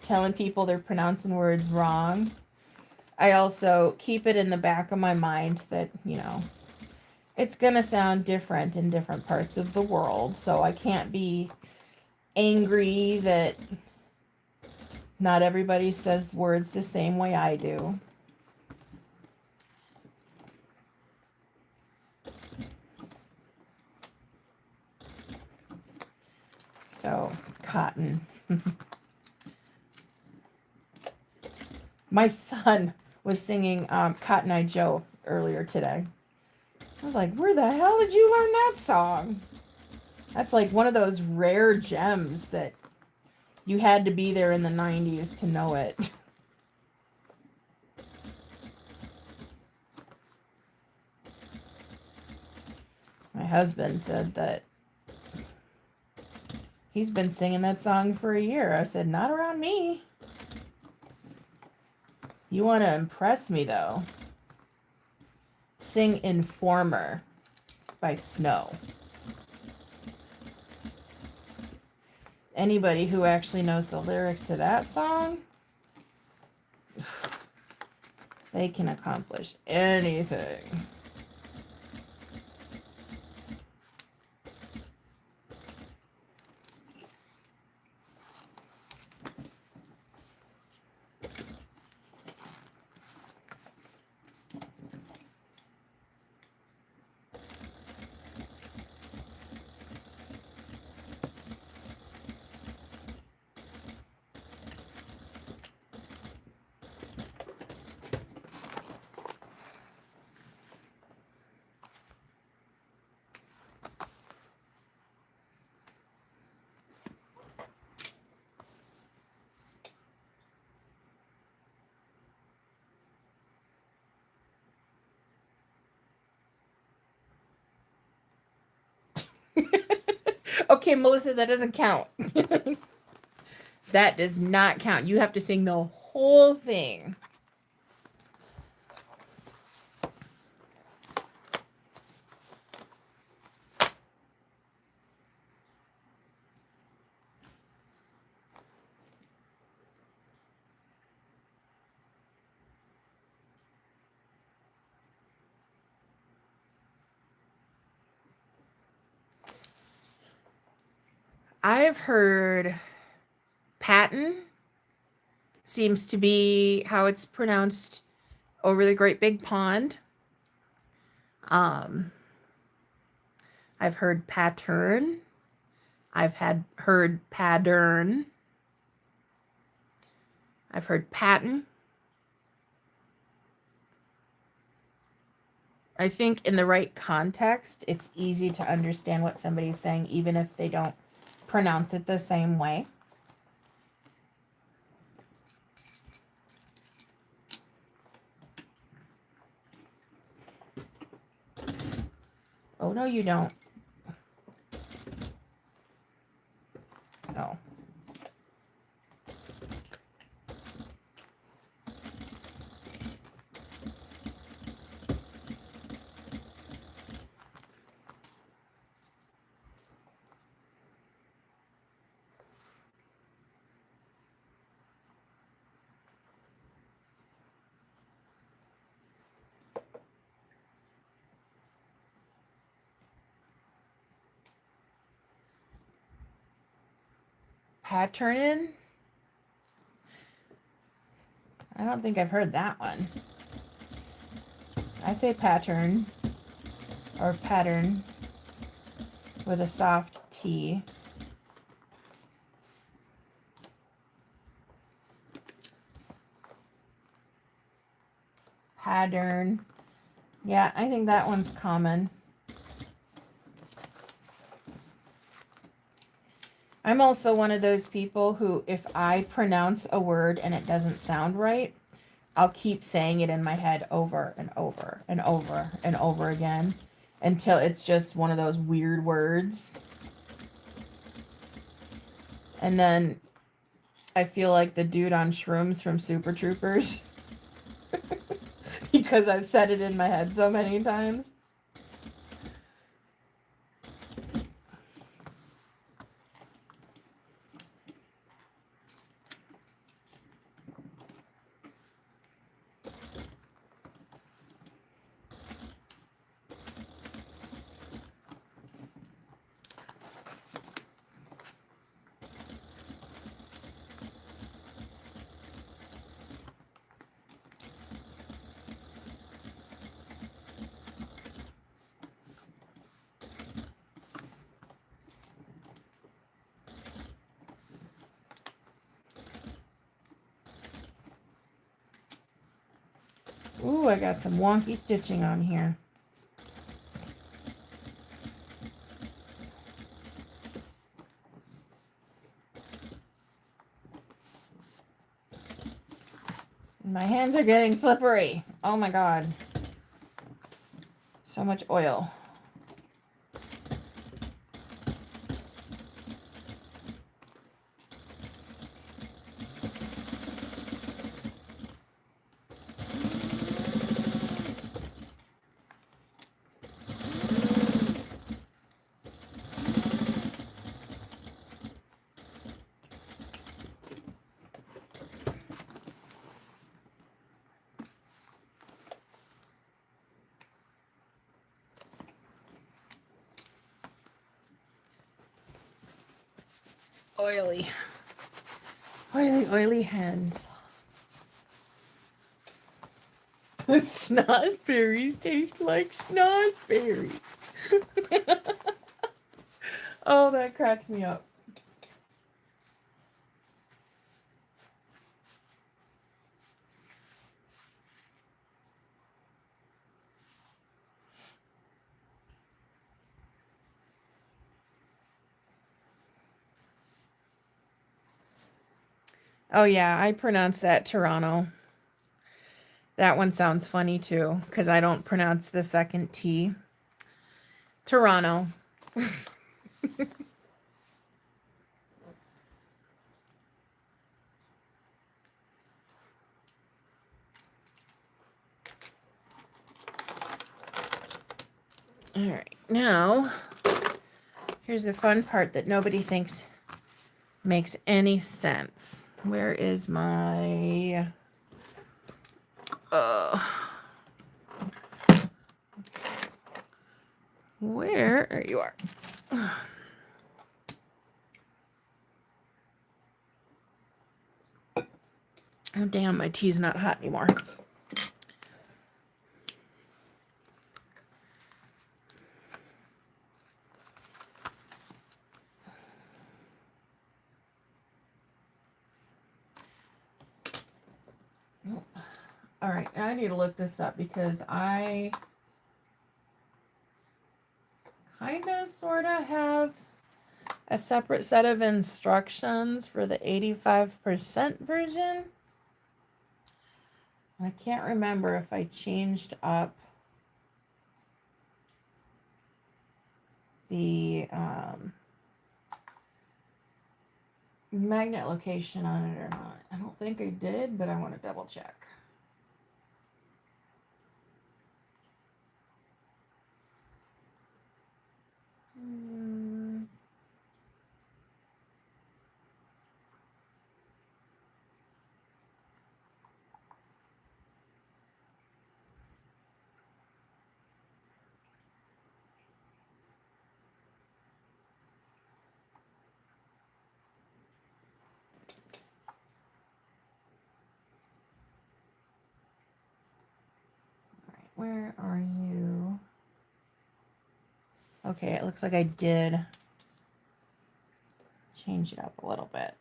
A: telling people they're pronouncing words wrong, I also keep it in the back of my mind that, you know, it's going to sound different in different parts of the world. So I can't be angry that not everybody says words the same way I do. So, cotton. My son was singing Cotton Eye Joe earlier today. I was like, where the hell did you learn that song? That's like one of those rare gems that you had to be there in the 90s to know it. My husband said that he's been singing that song for a year. I said, not around me. You want to impress me, though? Sing Informer by Snow. Anybody who actually knows the lyrics to that song, they can accomplish anything. Okay, Melissa, that doesn't count. That does not count. You have to sing the whole thing. I've heard Patton seems to be how it's pronounced over the Great Big Pond. I've heard pattern. I've heard pattern. I've heard pattern. I think in the right context, it's easy to understand what somebody's saying, even if they don't pronounce it the same way. Oh, no, you don't. No. Patternin? I don't think I've heard that one. I say pattern or pattern with a soft T. Pattern. Yeah, I think that one's common. I'm also one of those people who, if I pronounce a word and it doesn't sound right, I'll keep saying it in my head over and over and over and over again until it's just one of those weird words. And then I feel like the dude on shrooms from Super Troopers because I've said it in my head so many times. Ooh, I got some wonky stitching on here. My hands are getting slippery. Oh my god. So much oil. Oily. Oily hands. The schnozberries taste like schnozberries. Oh, that cracks me up. Oh yeah, I pronounce that Toronto. That one sounds funny too, because I don't pronounce the second T. Toronto. All right, now here's the fun part that nobody thinks makes any sense. Where is my where you are? Oh damn, my tea's not hot anymore. All right, I need to look this up because I kind of sort of have a separate set of instructions for the 85% version. I can't remember if I changed up the magnet location on it or not. I don't think I did, but I want to double check. Where are you? Okay, it looks like I did change it up a little bit.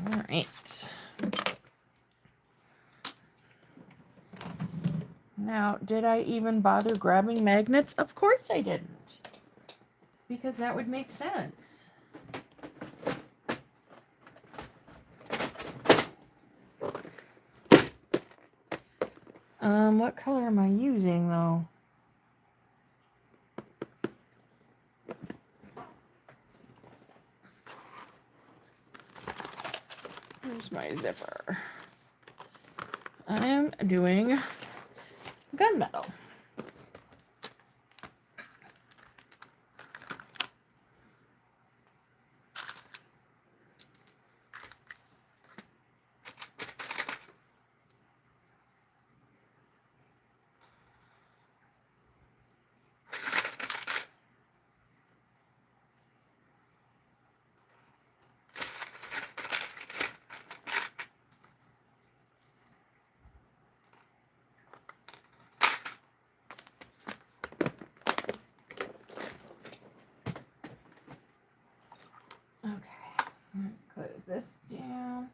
A: All right. Now, did I even bother grabbing magnets? Of course I didn't. Because that would make sense. What color am I using though? Here's my zipper. I am doing gunmetal. Close this down.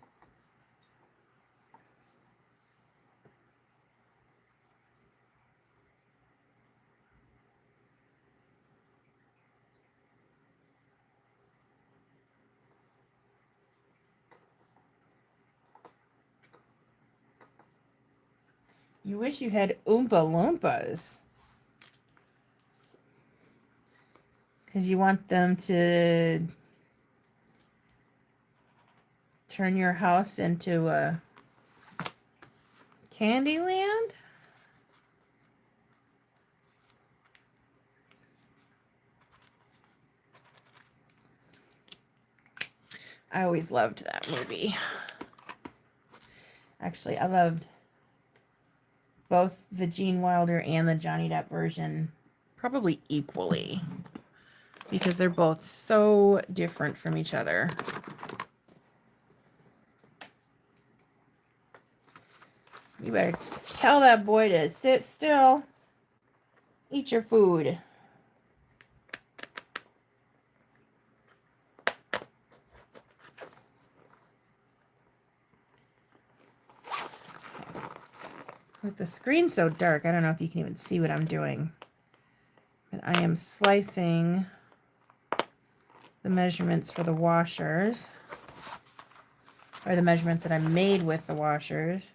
A: You wish you had Oompa Loompas. Because you want them to turn your house into a Candyland? I always loved that movie. Actually, I loved both the Gene Wilder and the Johnny Depp version probably equally because they're both so different from each other. You better tell that boy to sit still. Eat your food. With the screen so dark, I don't know if you can even see what I'm doing. But I am slicing the measurements for the washers, or the measurements that I made with the washers.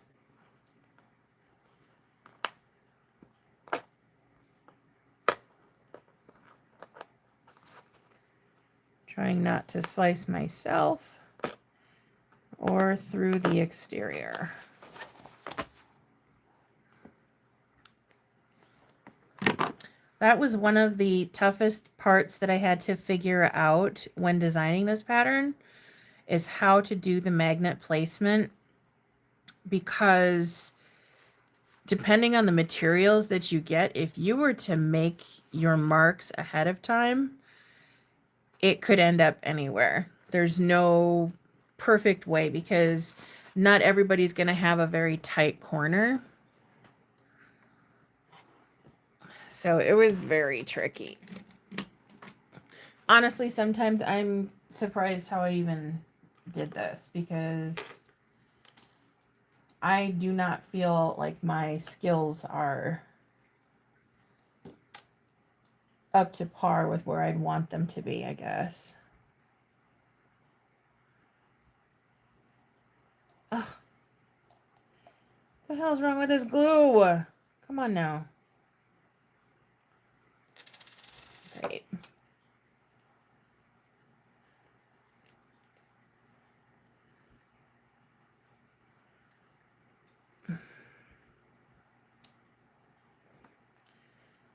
A: Trying not to slice myself or through the exterior. That was one of the toughest parts that I had to figure out when designing this pattern, is how to do the magnet placement, because depending on the materials that you get, if you were to make your marks ahead of time, it could end up anywhere. There's no perfect way because not everybody's going to have a very tight corner. So it was very tricky. Honestly, sometimes I'm surprised how I even did this because I do not feel like my skills are up to par with where I'd want them to be, I guess. Ugh. What the hell's wrong with this glue? Come on now. Great.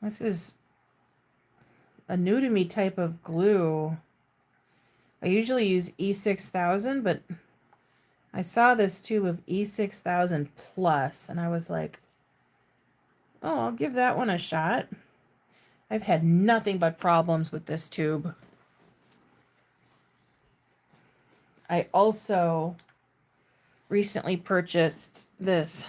A: This is a new to me type of glue. I usually use E6000, but I saw this tube of E6000 plus, and I was like, oh, I'll give that one a shot. I've had nothing but problems with this tube. I also recently purchased this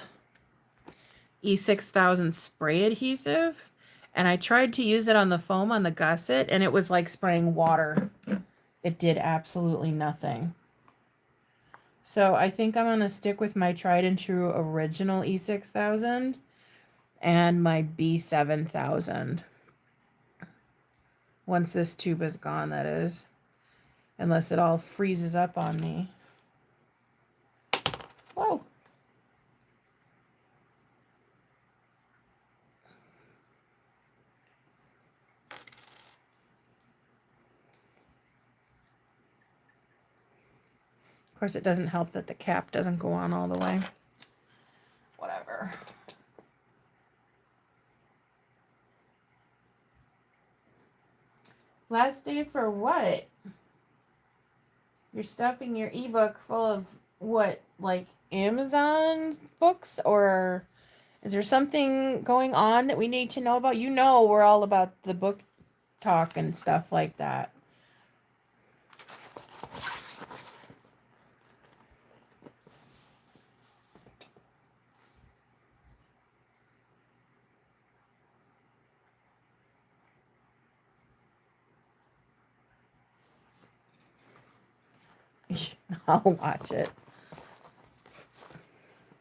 A: E6000 spray adhesive, and I tried to use it on the foam on the gusset, and it was like spraying water. It did absolutely nothing. So I think I'm going to stick with my tried and true original E6000 and my B7000. Once this tube is gone, that is. Unless it all freezes up on me. Whoa. Of course, it doesn't help that the cap doesn't go on all the way. Whatever. Last day for what? You're stuffing your ebook full of what, like Amazon books? Or is there something going on that we need to know about? You know we're all about the book talk and stuff like that. I'll watch it.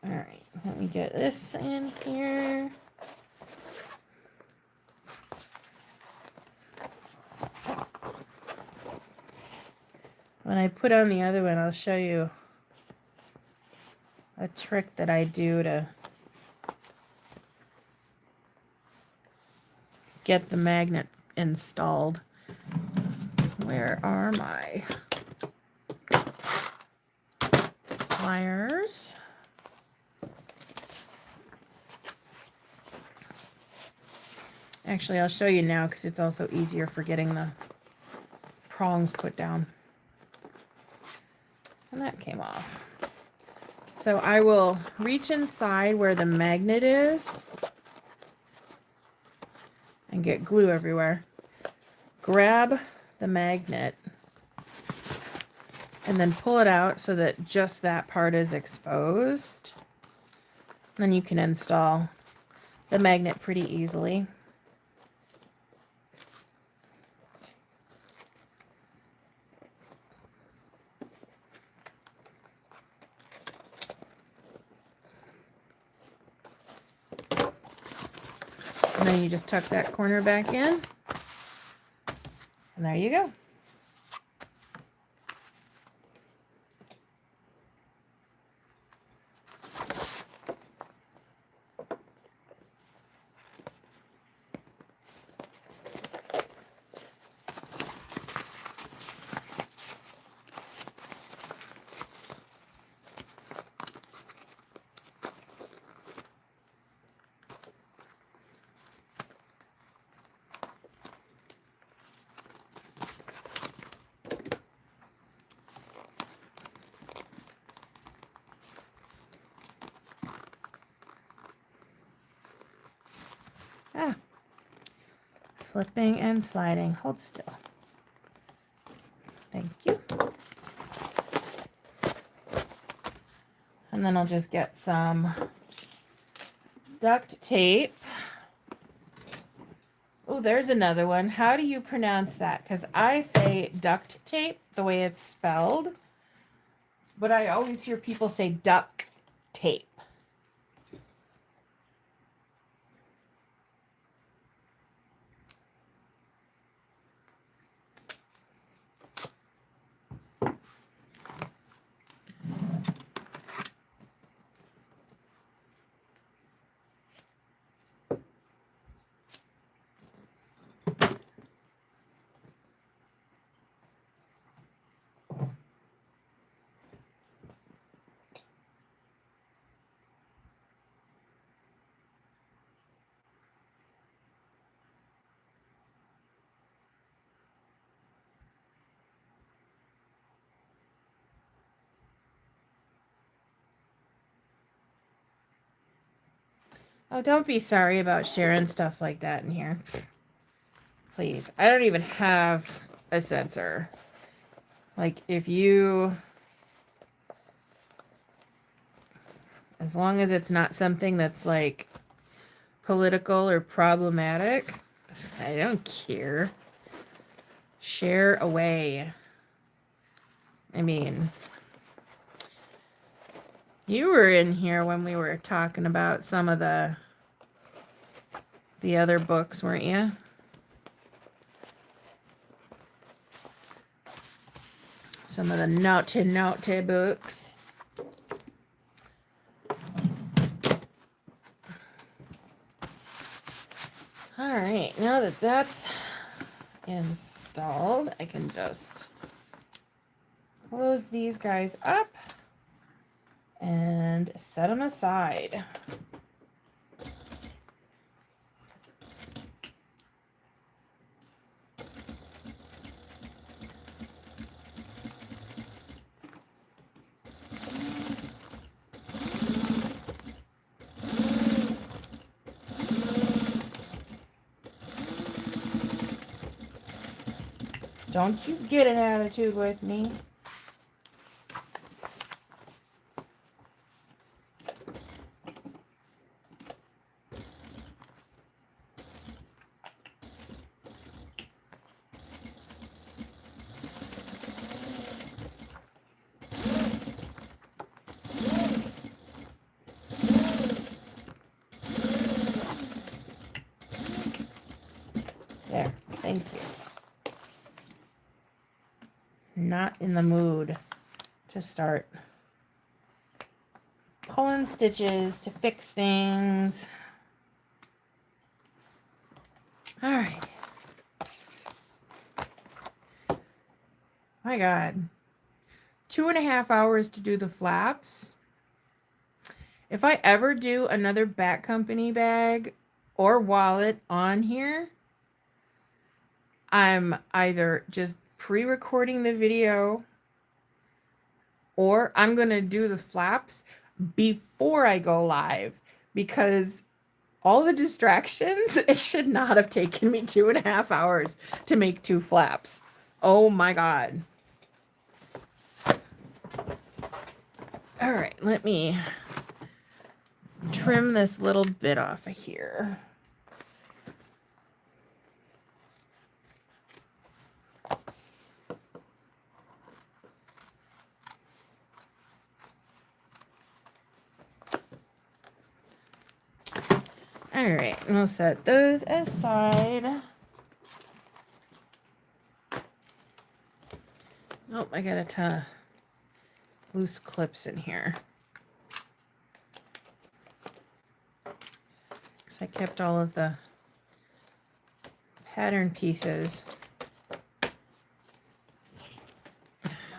A: All right, let me get this in here. When I put on the other one, I'll show you a trick that I do to get the magnet installed. Where are my pliers? Actually, I'll show you now because it's also easier for getting the prongs put down. And that came off. So I will reach inside where the magnet is and get glue everywhere. Grab the magnet and then pull it out so that just that part is exposed. Then you can install the magnet pretty easily. And then you just tuck that corner back in. And there you go. Slipping and sliding. Hold still. And then I'll just get some duct tape. Oh, there's another one. How do you pronounce that? Because I say duct tape the way it's spelled, but I always hear people say duck tape. Oh, don't be sorry about sharing stuff like that in here. Please. I don't even have a censor. Like, if you... As long as it's not something that's, like, political or problematic, I don't care. Share away. I mean... You were in here when we were talking about some of the other books, weren't you? Some of the naughty books. All right, now that that's installed, I can just close these guys up and set them aside. Don't you get an attitude with me. There, thank you. Not in the mood to start pulling stitches to fix things. All right. My God. 2.5 hours to do the flaps. If I ever do another Bat Company bag or wallet on here, I'm either just pre-recording the video or I'm going to do the flaps before I go live, because all the distractions, it should not have taken me 2.5 hours to make 2 flaps. Oh my God. All right, let me trim this little bit off of here. All right, we'll set those aside. Oh, I got a ton of loose clips in here. Because I kept all of the pattern pieces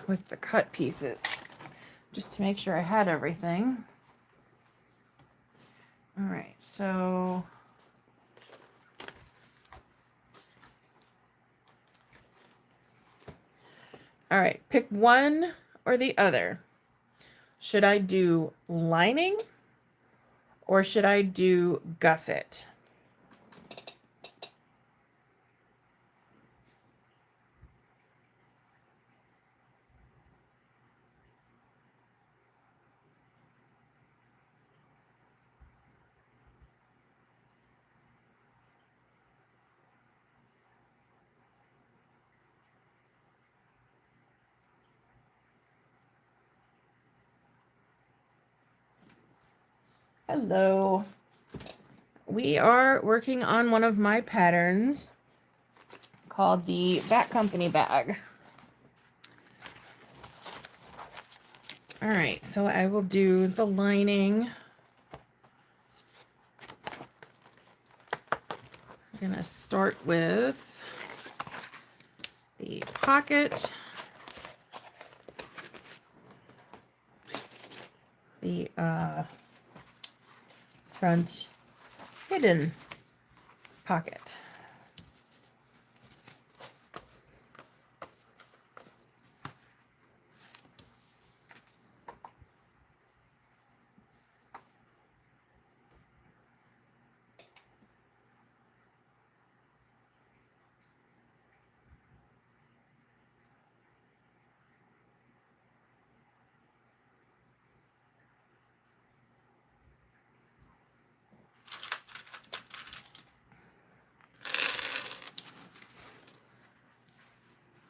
A: with the cut pieces, just to make sure I had everything. All right, so all right, pick one or the other. Should I do lining or should I do gusset? Hello. We are working on one of my patterns called the Bat Company bag. All right, so I will do the lining. I'm gonna start with the pocket, the front hidden pocket.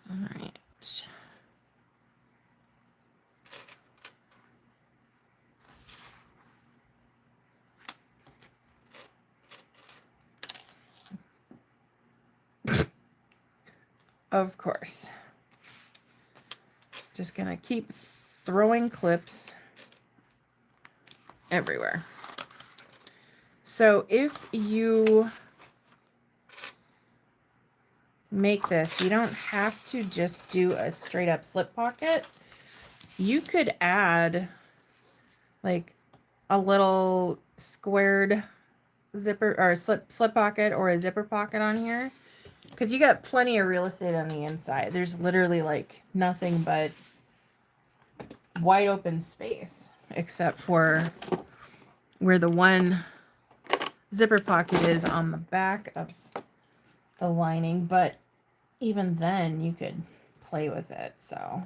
A: All right. Of course. Just gonna keep throwing clips everywhere. So if you make this, you don't have to just do a straight up slip pocket. You could add like a little squared zipper or slip pocket or a zipper pocket on here, because you got plenty of real estate on the inside. There's literally like nothing but wide open space except for where the one zipper pocket is on the back of the lining, but even then you could play with it. So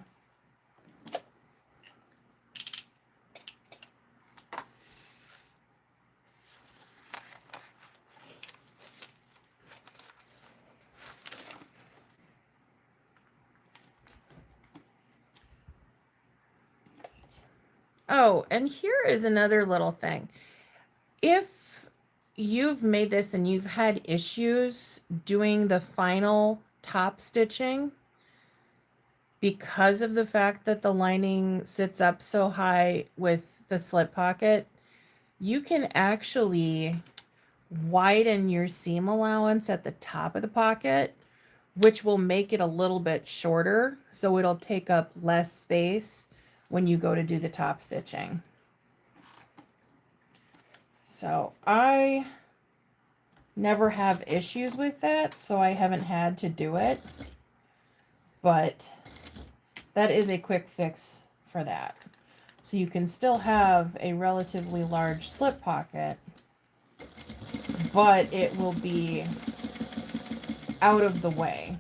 A: oh, and here is another little thing. If you've made this and you've had issues doing the final top stitching because of the fact that the lining sits up so high with the slip pocket, you can actually widen your seam allowance at the top of the pocket, which will make it a little bit shorter, so it'll take up less space when you go to do the top stitching. So I never have issues with that, so I haven't had to do it, but that is a quick fix for that. So you can still have a relatively large slip pocket, but it will be out of the way.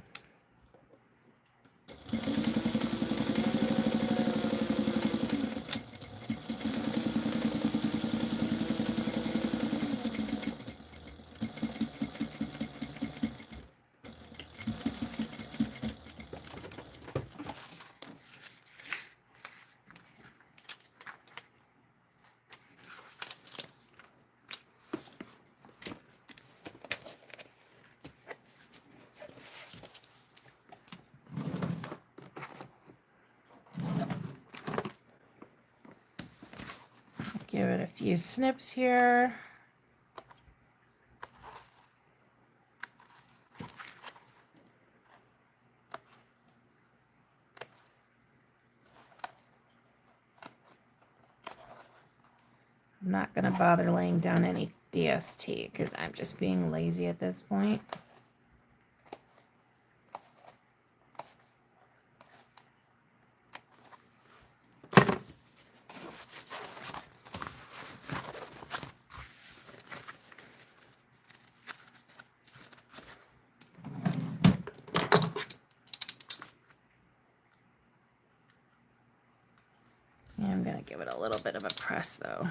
A: Give it a few snips here. I'm not going to bother laying down any DST because I'm just being lazy at this point. Yeah, I'm going to give it a little bit of a press though.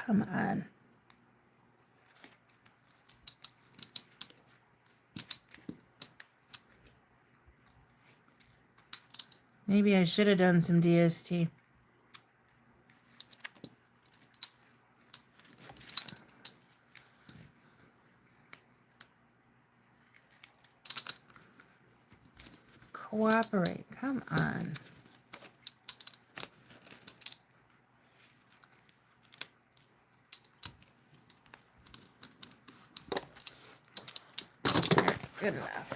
A: Come on. Maybe I should have done some DST. Cooperate. Come on. There, good enough.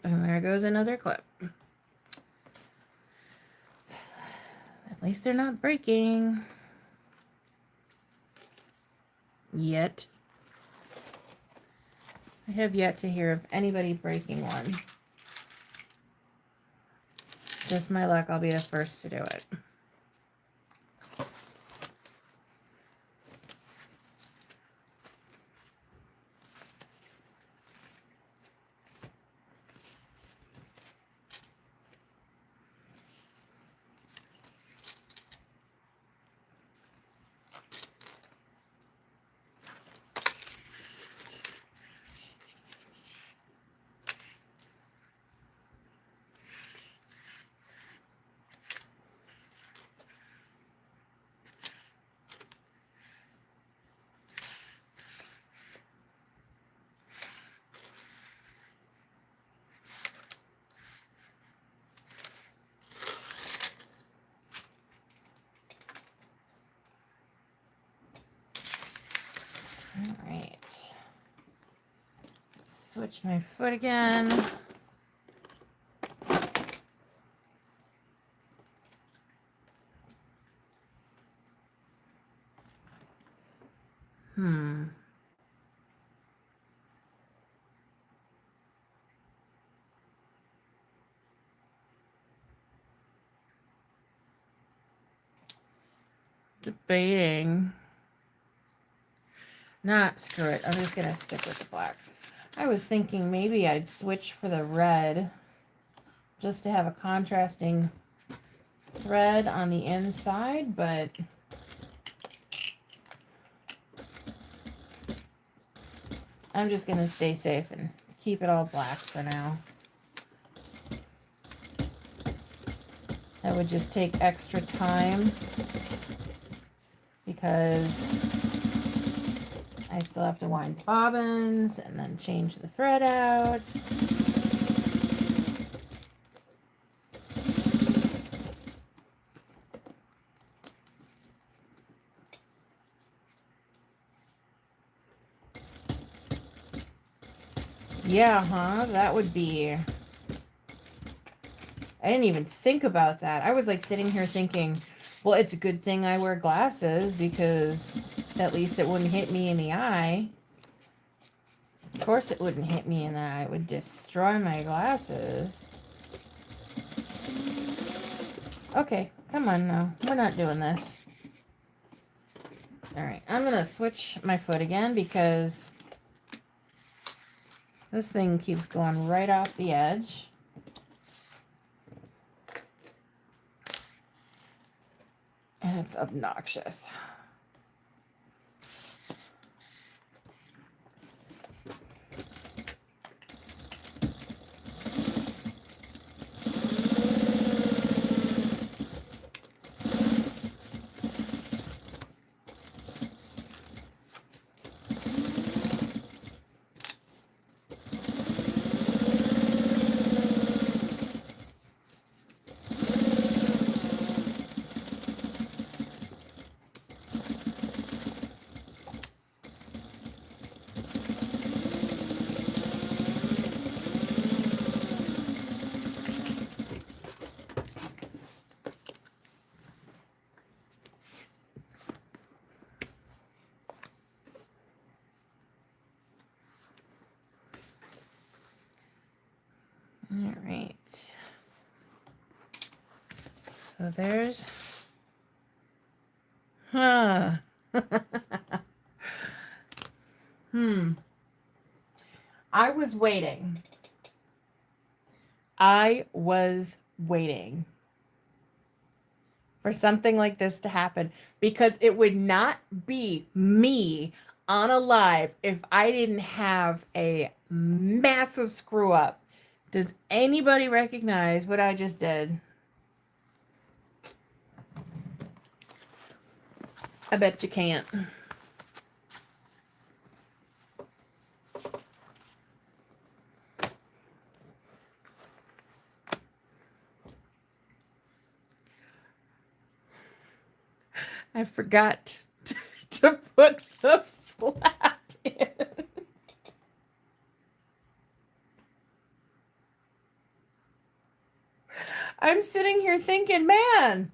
A: And there goes another clip. At least they're not breaking. Yet. I have yet to hear of anybody breaking one. Just my luck, I'll be the first to do it. All right. Switch my foot again. Debating. Not screw it. I'm just gonna stick with the black. I was thinking maybe I'd switch for the red just to have a contrasting thread on the inside, but I'm just gonna stay safe and keep it all black for now. That would just take extra time because I still have to wind bobbins and then change the thread out. Yeah, huh? That would be... I didn't even think about that. I was like sitting here thinking, well, it's a good thing I wear glasses because at least it wouldn't hit me in the eye. Of course it wouldn't hit me in the eye. It would destroy my glasses. Okay, come on now. We're not doing this. Alright, I'm going to switch my foot again because this thing keeps going right off the edge. And it's obnoxious. All right. So there's, I was waiting. I was waiting for something like this to happen because it would not be me on a live if I didn't have a massive screw up. Does anybody recognize what I just did? I bet you can't. I forgot to put the flap in. I'm sitting here thinking, man,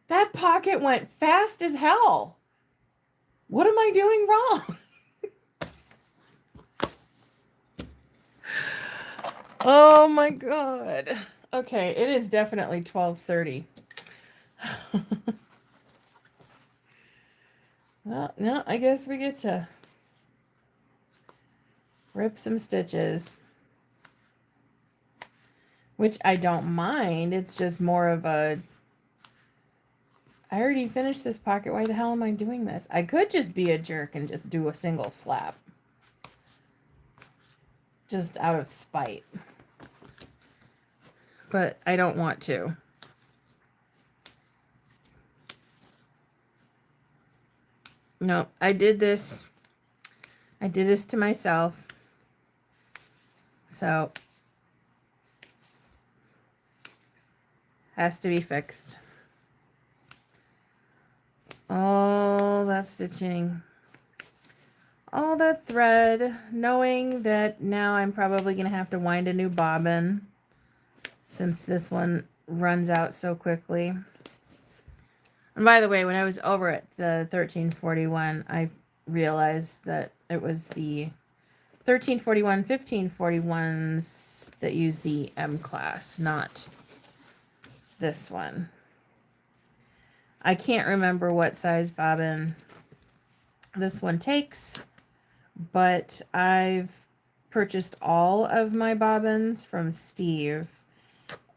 A: that pocket went fast as hell. What am I doing wrong? Oh my God. Okay, it is definitely 12:30. Well, no, I guess we get to rip some stitches. Which I don't mind. It's just more of a... I already finished this pocket. Why the hell am I doing this? I could just be a jerk and just do a single flap. Just out of spite. But I don't want to. No, I did this. I did this to myself. So, has to be fixed. All that stitching. All that thread. Knowing that now I'm probably going to have to wind a new bobbin. Since this one runs out so quickly. And by the way, when I was over at the 1341, I realized that it was the 1341, 1541s that use the M class, not this one. I can't remember what size bobbin this one takes, but I've purchased all of my bobbins from Steve,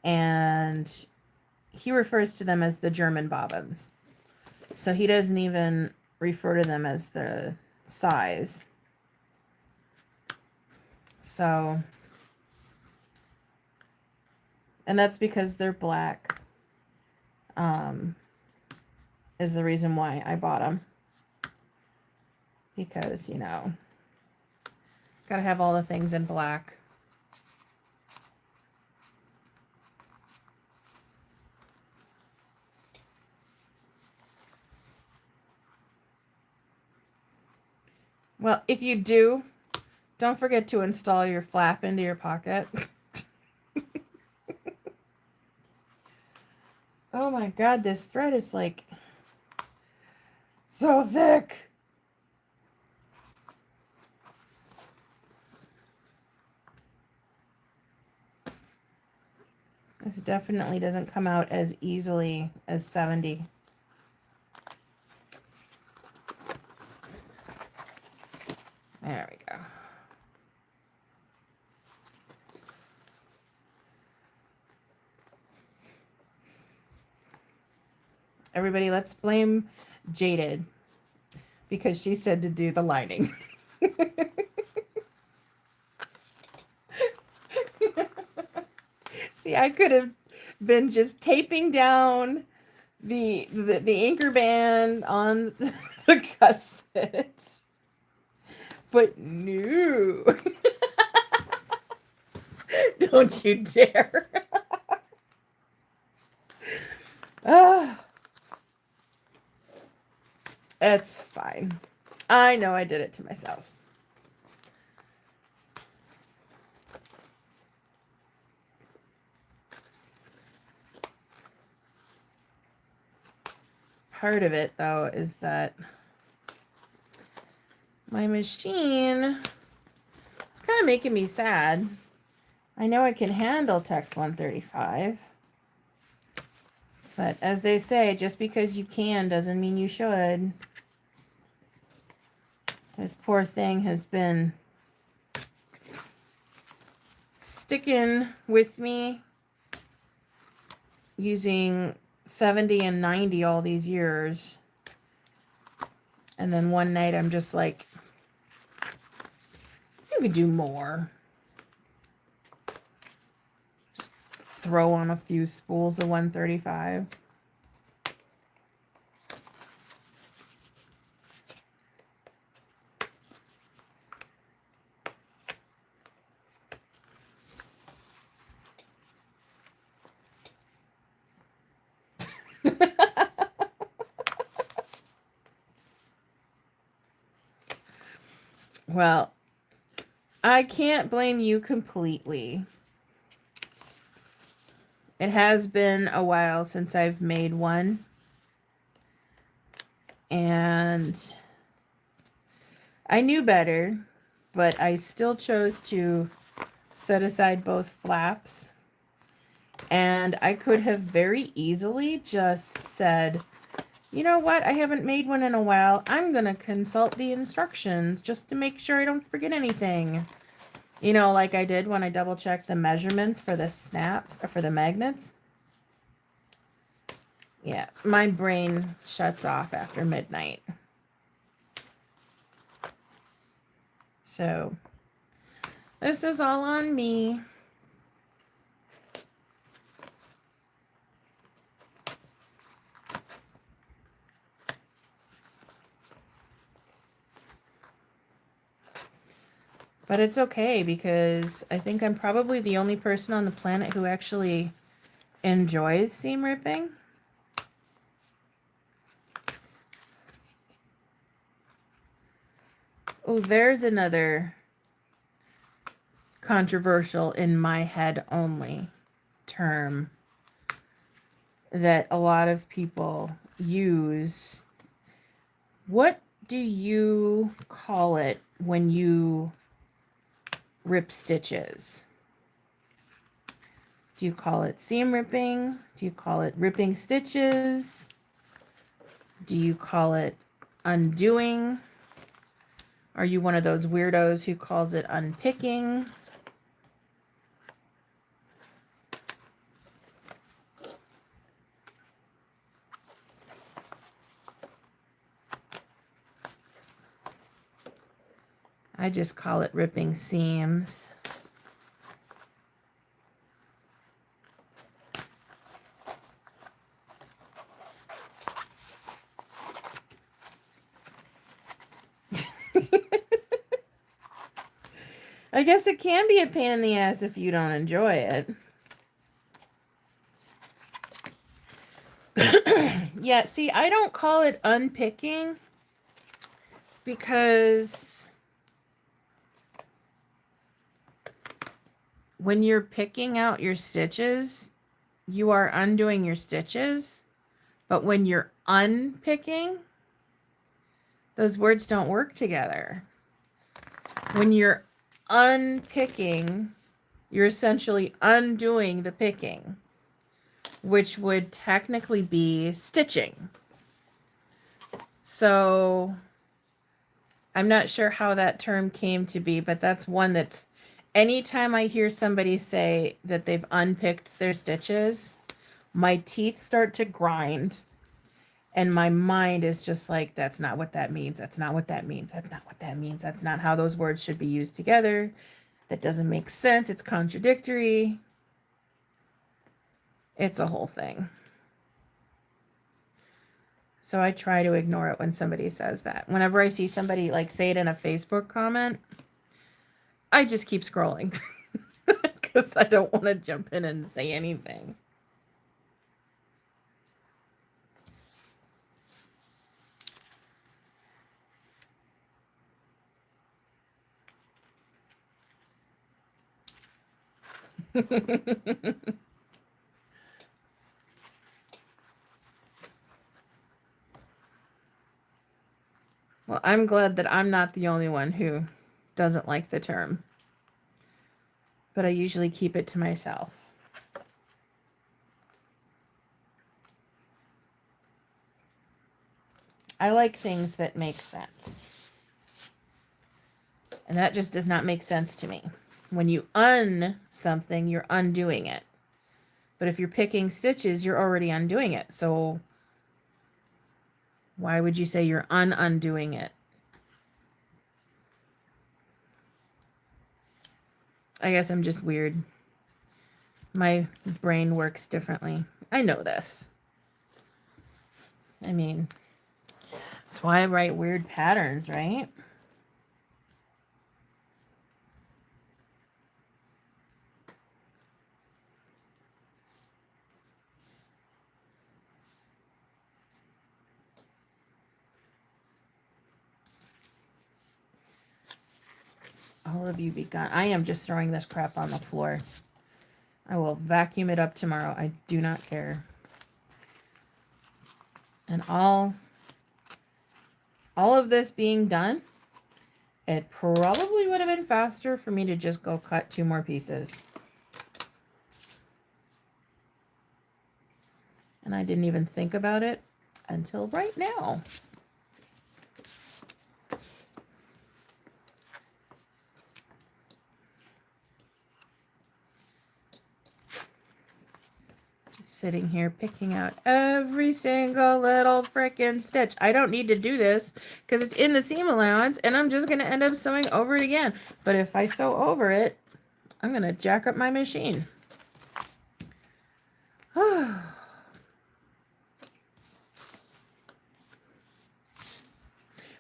A: and he refers to them as the German bobbins. So he doesn't even refer to them as the size. So, and that's because they're black, is the reason why I bought them. Because, you know, gotta have all the things in black. Well, if you do, don't forget to install your flap into your pocket. Oh my God, this thread is like so thick. This definitely doesn't come out as easily as 70. There we go. Everybody, let's blame Jaded because she said to do the lining. See, I could have been just taping down the anchor band on the gusset. But no. Don't you dare. It's fine. I know I did it to myself. Part of it, though, is that my machine is kind of making me sad. I know I can handle text 135. But as they say, just because you can doesn't mean you should. This poor thing has been sticking with me using 70 and 90 all these years. And then one night I'm just like, you could do more. Just throw on a few spools of 135. Well, I can't blame you completely. It has been a while since I've made one. And I knew better, but I still chose to set aside both flaps. And I could have very easily just said, you know what? I haven't made one in a while. I'm going to consult the instructions just to make sure I don't forget anything. You know, like I did when I double checked the measurements for the snaps or for the magnets. Yeah, my brain shuts off after midnight. So this is all on me. But it's okay because I think I'm probably the only person on the planet who actually enjoys seam ripping. Oh, there's another controversial in my head only term that a lot of people use. What do you call it when you rip stitches? Do you call it seam ripping? Do you call it ripping stitches? Do you call it undoing? Are you one of those weirdos who calls it unpicking? I just call it ripping seams. I guess it can be a pain in the ass if you don't enjoy it. Yeah, see, I don't call it unpicking because when you're picking out your stitches, you are undoing your stitches. But when you're unpicking, those words don't work together. When you're unpicking, you're essentially undoing the picking, which would technically be stitching. So I'm not sure how that term came to be, but that's one that's anytime I hear somebody say that they've unpicked their stitches, my teeth start to grind and my mind is just like, that's not what that means. That's not what that means. That's not what that means. That's not how those words should be used together. That doesn't make sense. It's contradictory. It's a whole thing. So I try to ignore it when somebody says that. Whenever I see somebody like say it in a Facebook comment, I just keep scrolling because I don't want to jump in and say anything. Well, I'm glad that I'm not the only one who doesn't like the term, but I usually keep it to myself. I like things that make sense. And that just does not make sense to me. When you something, you're undoing it. But if you're picking stitches, you're already undoing it. So why would you say you're undoing it? I guess I'm just weird. My brain works differently. I know this. I mean, that's why I write weird patterns, right? All of you be gone. I am just throwing this crap on the floor. I will vacuum it up tomorrow. I do not care. And all of this being done, it probably would have been faster for me to just go cut 2 more pieces. And I didn't even think about it until right now. Sitting here picking out every single little frickin' stitch. I don't need to do this because it's in the seam allowance and I'm just going to end up sewing over it again. But if I sew over it, I'm going to jack up my machine.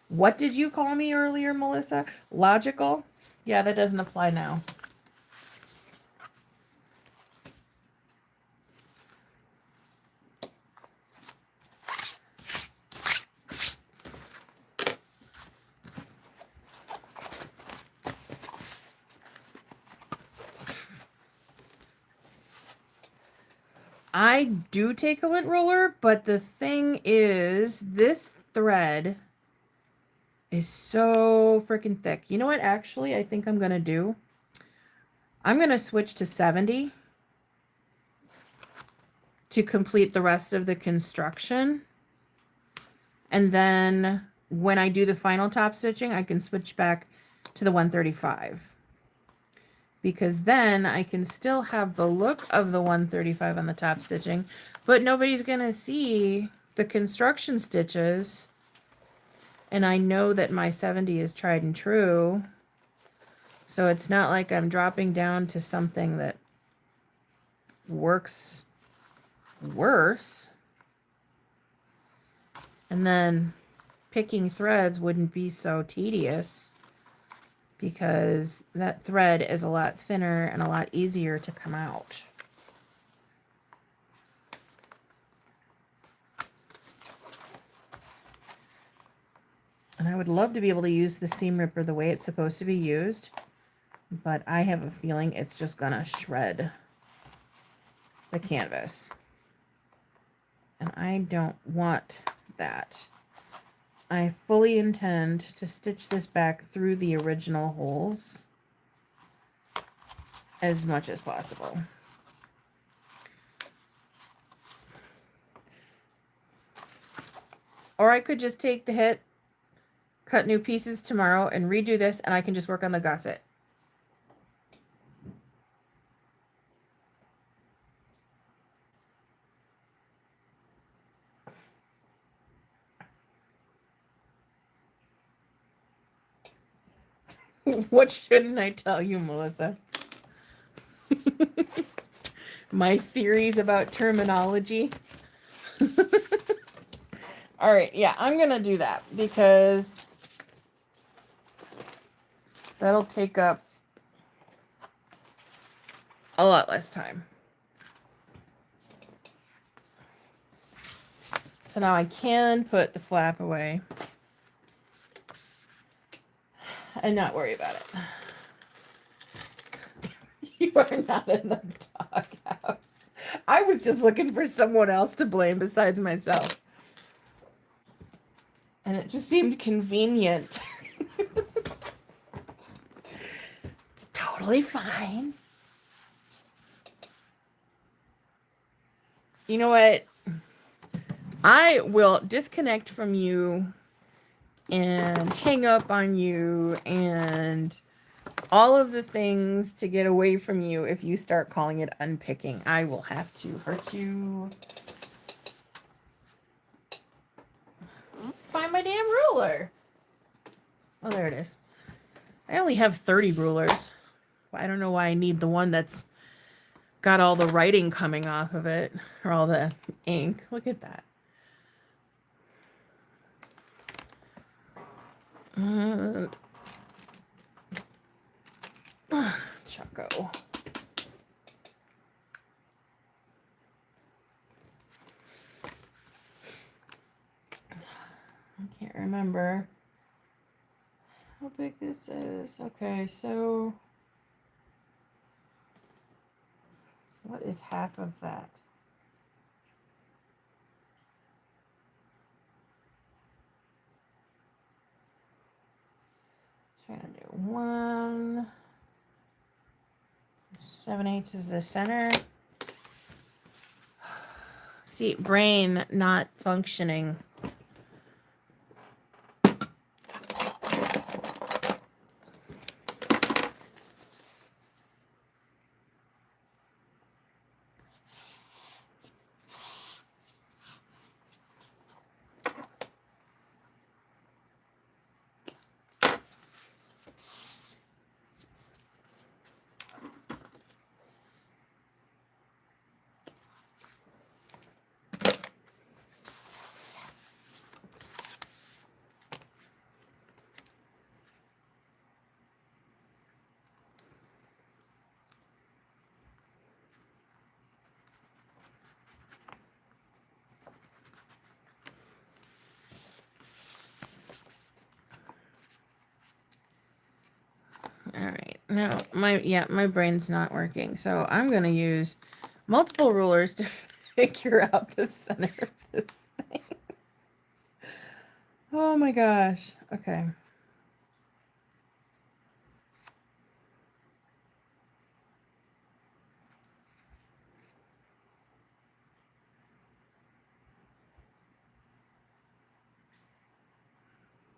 A: What did you call me earlier, Melissa? Logical? Yeah, that doesn't apply now. I do take a lint roller, but the thing is, this thread is so freaking thick. You know what, actually, I think I'm going to do? I'm going to switch to 70 to complete the rest of the construction. And then when I do the final top stitching, I can switch back to the 135. Because then I can still have the look of the 135 on the top stitching, but nobody's going to see the construction stitches. And I know that my 70 is tried and true. So it's not like I'm dropping down to something that works worse. And then picking threads wouldn't be so tedious because that thread is a lot thinner and a lot easier to come out. And I would love to be able to use the seam ripper the way it's supposed to be used, but I have a feeling it's just gonna shred the canvas. And I don't want that. I fully intend to stitch this back through the original holes as much as possible. Or I could just take the hit, cut new pieces tomorrow, and redo this, and I can just work on the gusset. What shouldn't I tell you, Melissa? My theories about terminology. All right, yeah, I'm going to do that because that'll take up a lot less time. So now I can put the flap away and not worry about it. You are not in the doghouse. I was just looking for someone else to blame besides myself. And it just seemed convenient. It's totally fine. You know what? I will disconnect from you and hang up on you and all of the things to get away from you if you start calling it unpicking. I will have to hurt you. Find my damn ruler. Oh, there it is. I only have 30 rulers. I don't know why I need the one that's got all the writing coming off of it, or all the ink. Look at that. Choco. I can't remember how big this is. Okay, so what is half of that? Trying to do 1. 7/8 is the center. See, brain not functioning. All right, now my brain's not working, so I'm gonna use multiple rulers to figure out the center of this thing. Oh my gosh. Okay.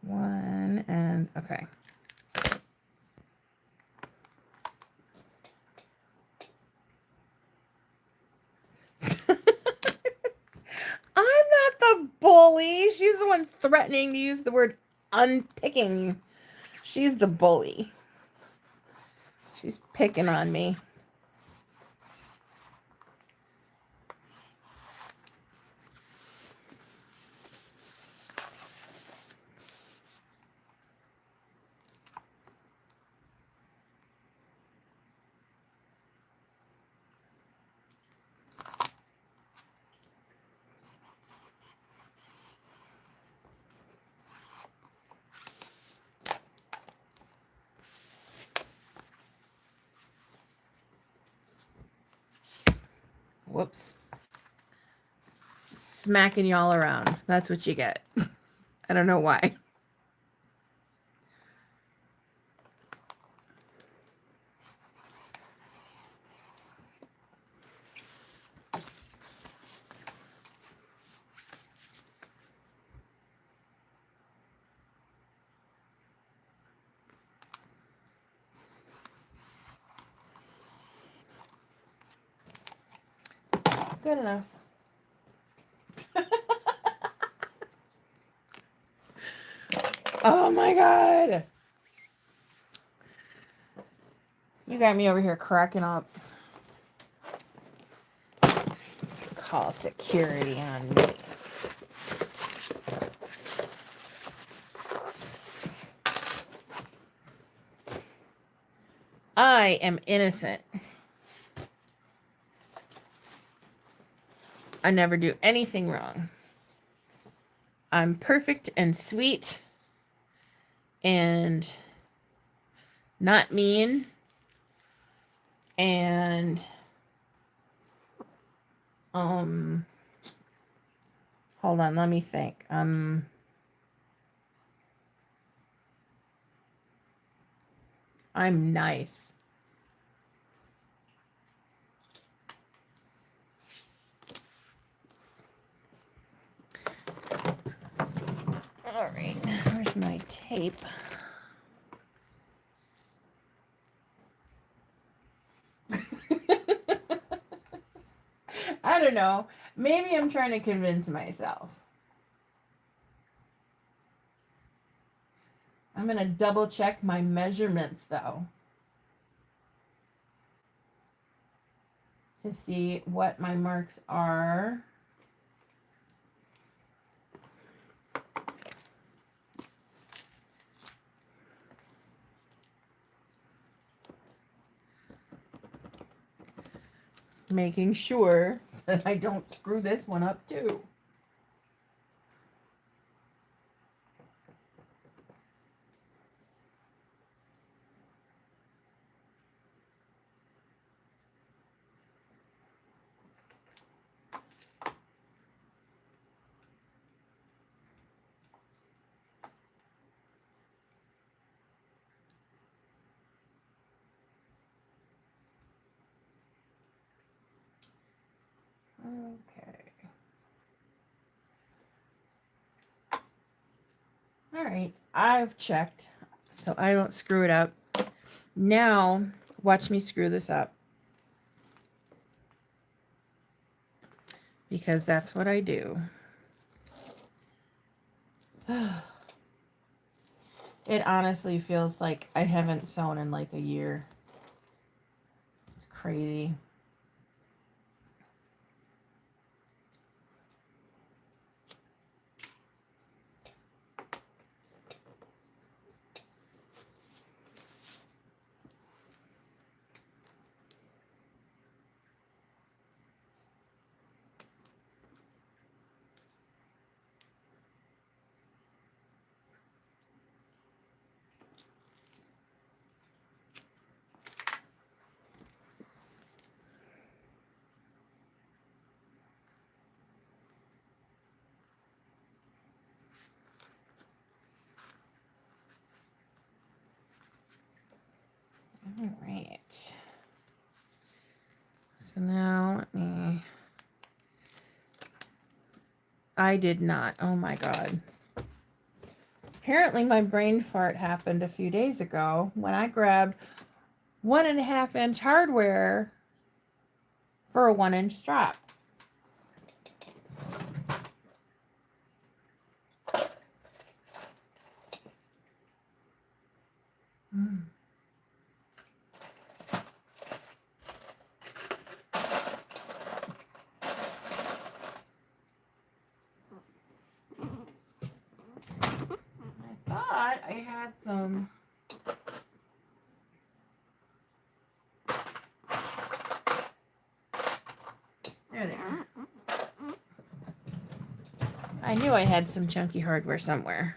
A: One and okay. I'm not the bully. She's the one threatening to use the word unpicking. She's the bully. She's picking on me. Whoops. Smacking y'all around. That's what you get. I don't know why. Good enough. Oh my god. You got me over here cracking up. Call security on me. I am innocent. I never do anything wrong. I'm perfect and sweet and not mean and hold on, let me think. I'm nice. All right, where's my tape. I don't know. Maybe I'm trying to convince myself. I'm going to double check my measurements though, to see what my marks are. Making sure that I don't screw this one up too. Okay. All right, I've checked so I don't screw it up. Now, watch me screw this up. Because that's what I do. It honestly feels like I haven't sewn in like a year. It's crazy. All right. So now let me. I did not. Oh my God. Apparently my brain fart happened a few days ago when I grabbed 1.5 inch hardware for a 1 inch strap. I thought I had some. There they are. I knew I had some chunky hardware somewhere.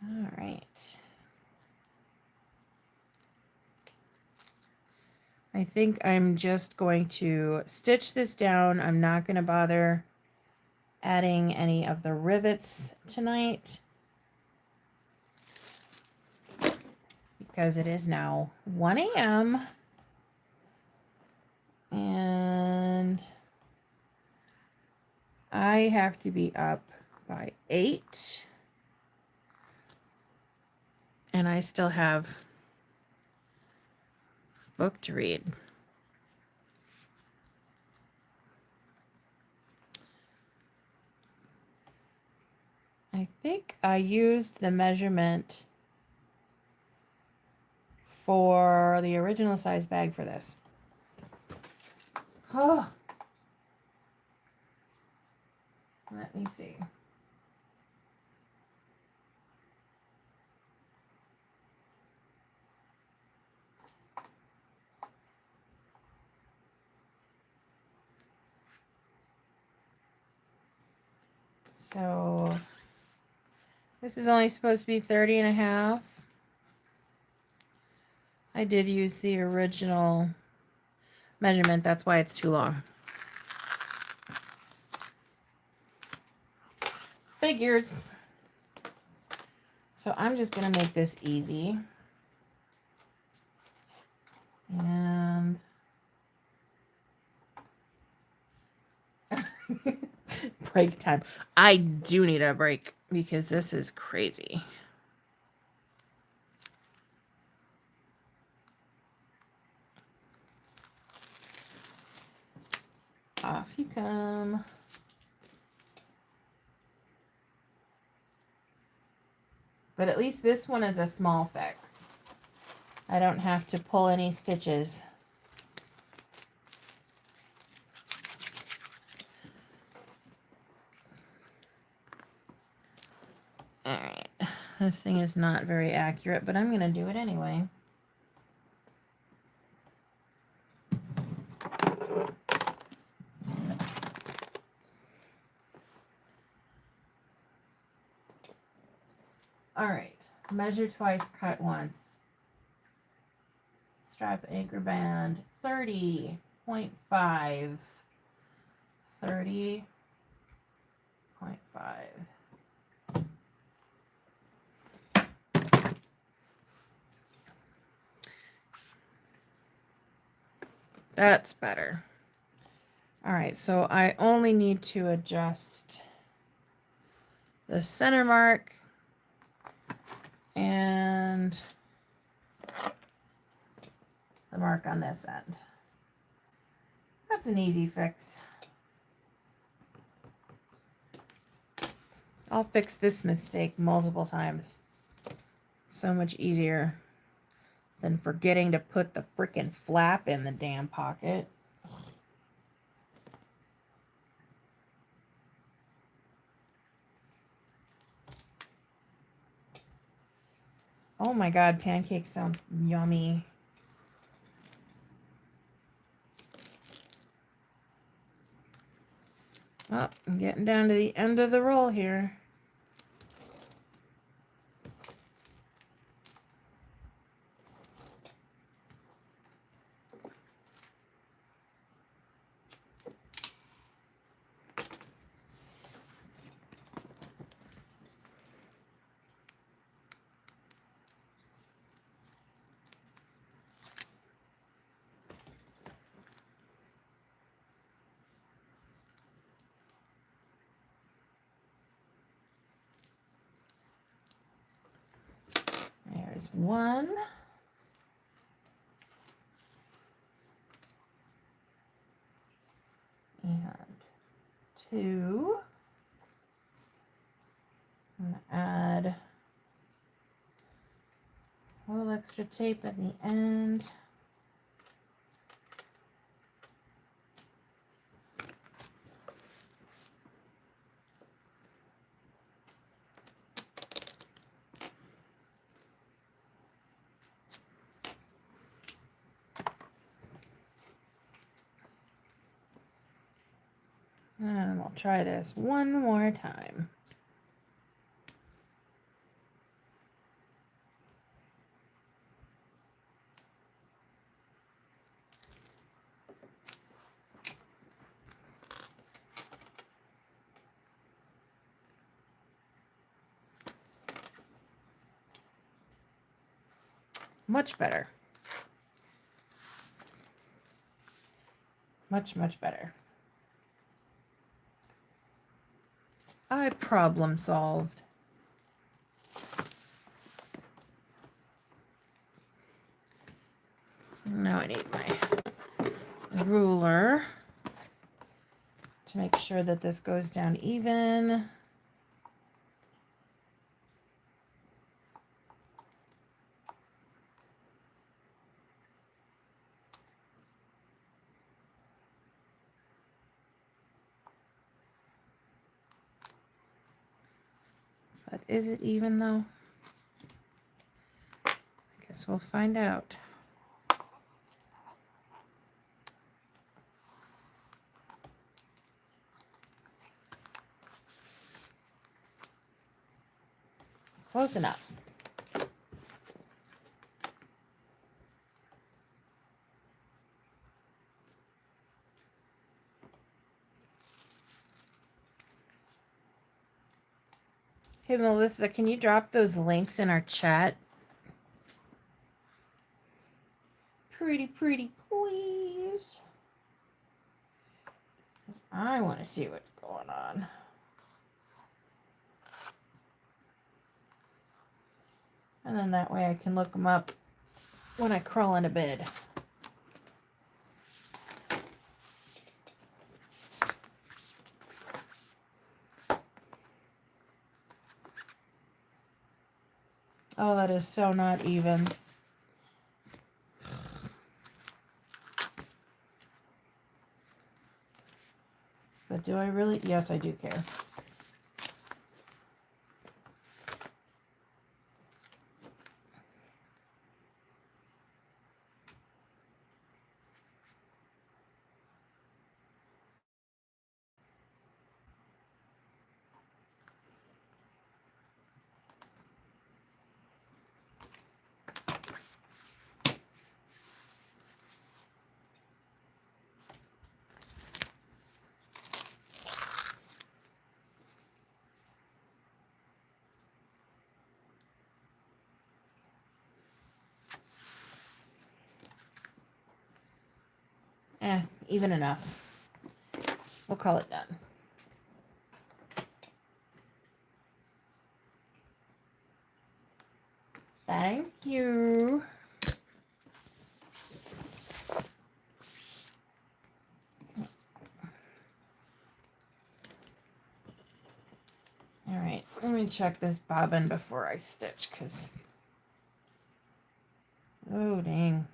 A: All right. I think I'm just going to stitch this down. I'm not going to bother adding any of the rivets tonight because it is now 1 a.m. and I have to be up by 8, and I still have book to read. I think I used the measurement for the original size bag for this. Oh, let me see. So this is only supposed to be 30.5. I did use the original measurement. That's why it's too long. Figures. So I'm just going to make this easy. And break time. I do need a break because this is crazy. Off you come. But at least this one is a small fix. I don't have to pull any stitches. Alright, this thing is not very accurate, but I'm going to do it anyway. Alright, measure twice, cut once. Strap anchor band, 30.5. 30.5. That's better. All right, so I only need to adjust the center mark and the mark on this end. That's an easy fix. I'll fix this mistake multiple times. So much easier than forgetting to put the frickin' flap in the damn pocket. Oh my god, pancake sounds yummy. Oh, I'm getting down to the end of the roll here. There's one. And two. I'm gonna add a little extra tape at the end. And we'll try this one more time. Much better. Much, much better. I problem solved. Now I need my ruler to make sure that this goes down even. But is it even though? I guess we'll find out. Close enough. Hey, Melissa, can you drop those links in our chat? Pretty, please. 'Cause I want to see what's going on. And then that way I can look them up when I crawl into bed. Oh, that is so not even. But do I really? Yes, I do care. Even enough. We'll call it done. Thank you. All right, let me check this bobbin before I stitch, because, oh, dang.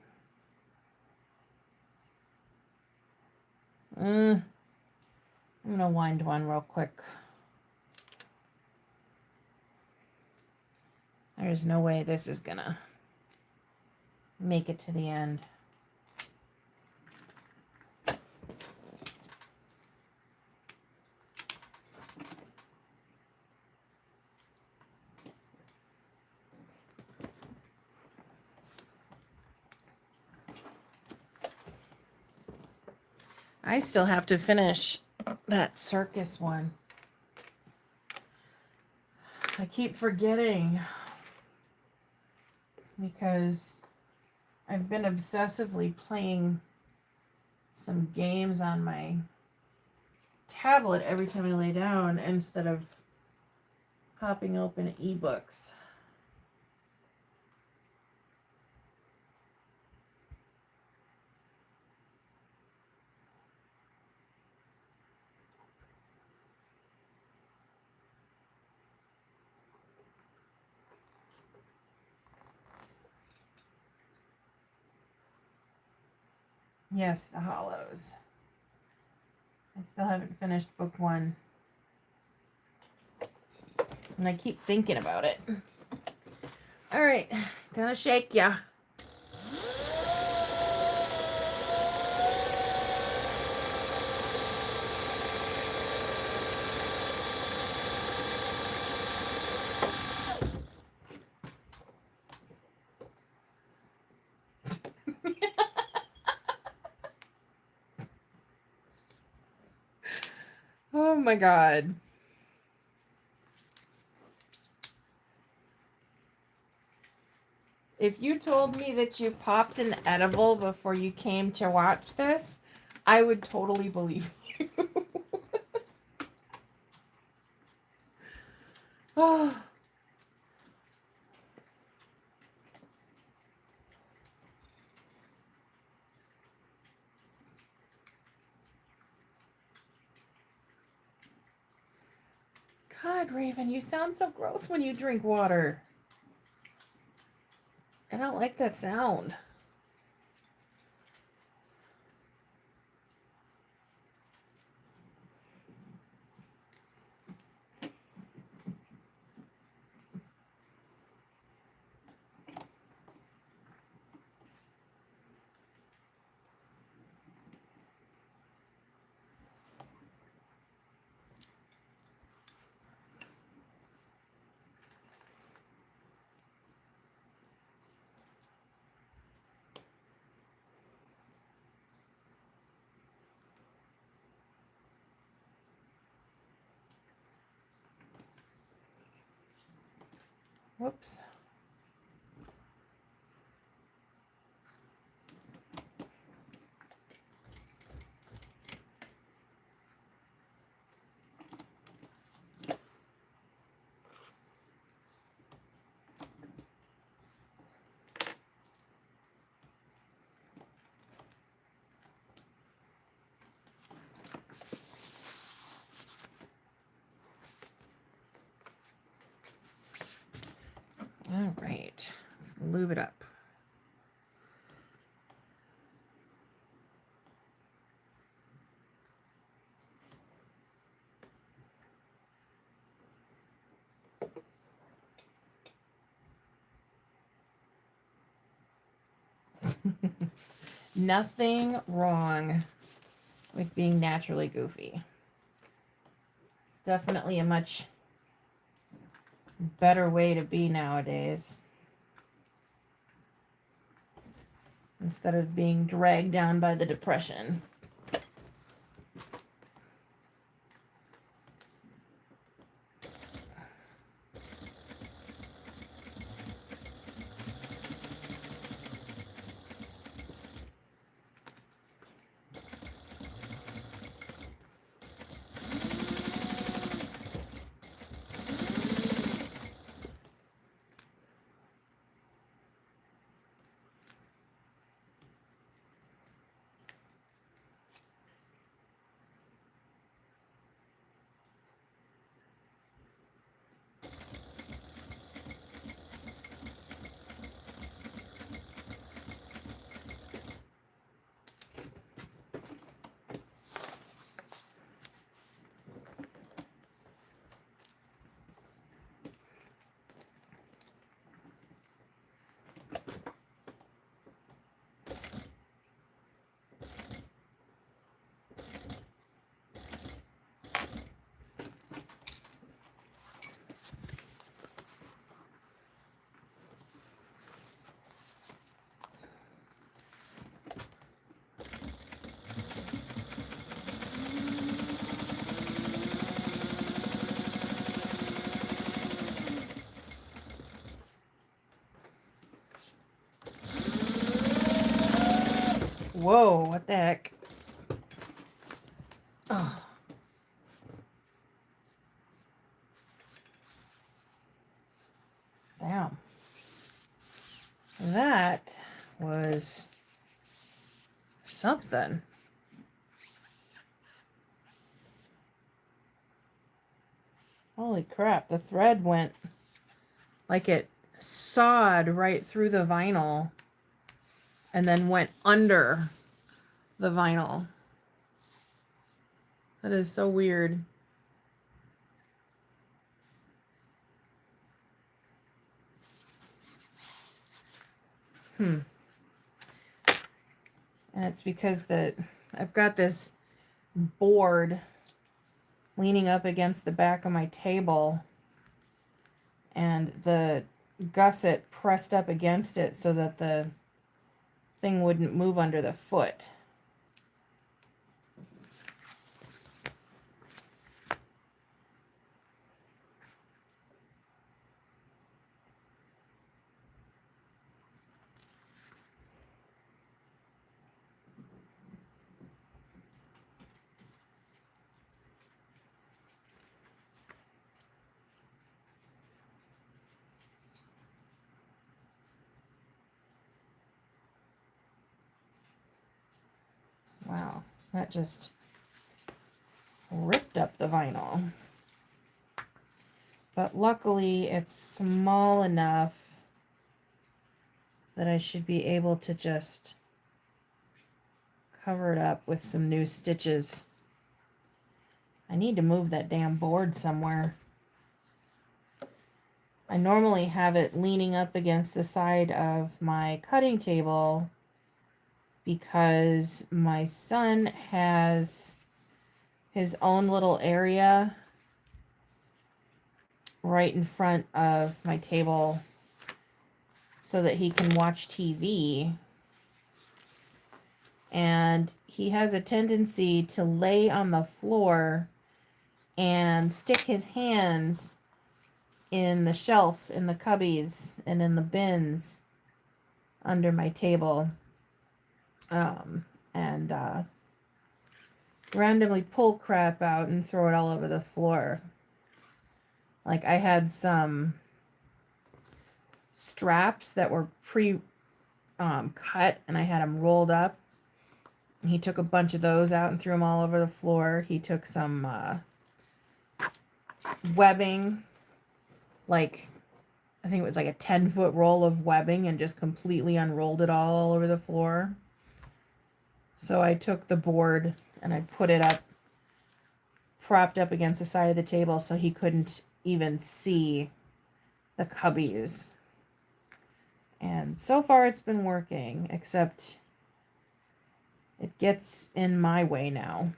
A: I'm going to wind one real quick. There's no way this is going to make it to the end. I still have to finish that circus one. I keep forgetting because I've been obsessively playing some games on my tablet every time I lay down instead of popping open ebooks. Yes, the hollows. I still haven't finished book one. And I keep thinking about it. All right, gonna shake ya. Oh my God. If you told me that you popped an edible before you came to watch this, I would totally believe you. Oh. God, Raven, you sound so gross when you drink water. I don't like that sound. Whoops. All right, let's lube it up. Nothing wrong with being naturally goofy. It's definitely a much better way to be nowadays. Instead of being dragged down by the depression. Whoa, what the heck? Oh. Damn. That was something. Holy crap, the thread went like it sawed right through the vinyl and then went under the vinyl. That is so weird. And it's because I've got this board leaning up against the back of my table and the gusset pressed up against it so that the thing wouldn't move under the foot. Wow, that just ripped up the vinyl. But luckily it's small enough that I should be able to just cover it up with some new stitches. I need to move that damn board somewhere. I normally have it leaning up against the side of my cutting table because my son has his own little area right in front of my table so that he can watch TV. And he has a tendency to lay on the floor and stick his hands in the shelf, in the cubbies, and in the bins under my table. And randomly pull crap out and throw it all over the floor. Like I had some straps that were cut, and I had them rolled up. And he took a bunch of those out and threw them all over the floor. He took some webbing, like I think it was like a 10-foot roll of webbing, and just completely unrolled it all over the floor. So I took the board and I put it up, propped up against the side of the table so he couldn't even see the cubbies. And so far it's been working, except it gets in my way now.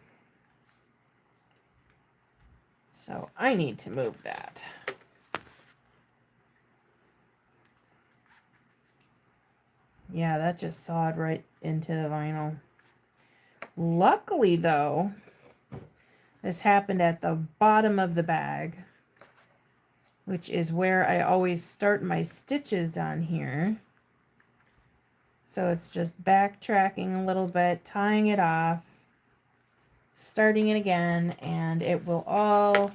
A: So I need to move that. Yeah, that just sawed right into the vinyl. Luckily, though, this happened at the bottom of the bag, which is where I always start my stitches on here. So it's just backtracking a little bit, tying it off, starting it again, and it will all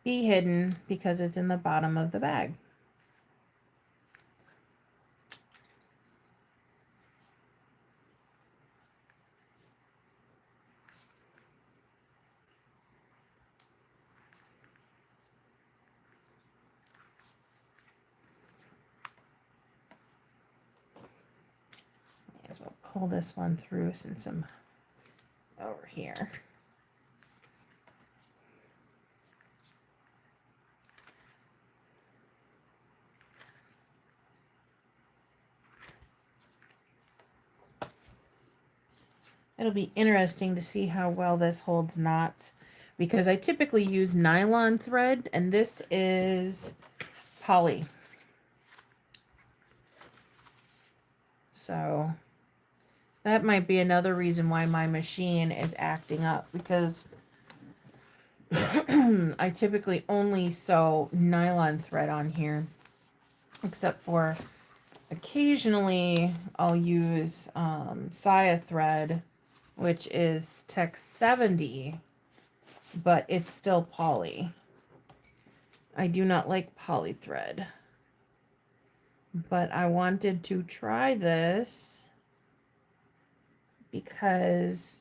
A: be hidden because it's in the bottom of the bag. May as well pull this one through since I'm over here. It'll be interesting to see how well this holds knots, because I typically use nylon thread and this is poly. So that might be another reason why my machine is acting up, because I typically only sew nylon thread on here, except for occasionally I'll use Saya thread, which is Tech 70, but it's still poly. I do not like poly thread, but I wanted to try this because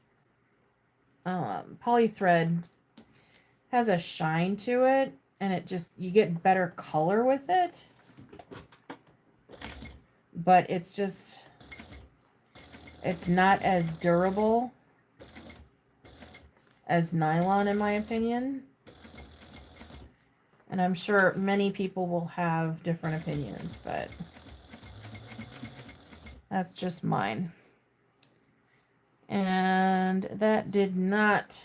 A: poly thread has a shine to it, and it just, you get better color with it, but it's just, it's not as durable as nylon, in my opinion. And I'm sure many people will have different opinions, but that's just mine. And that did not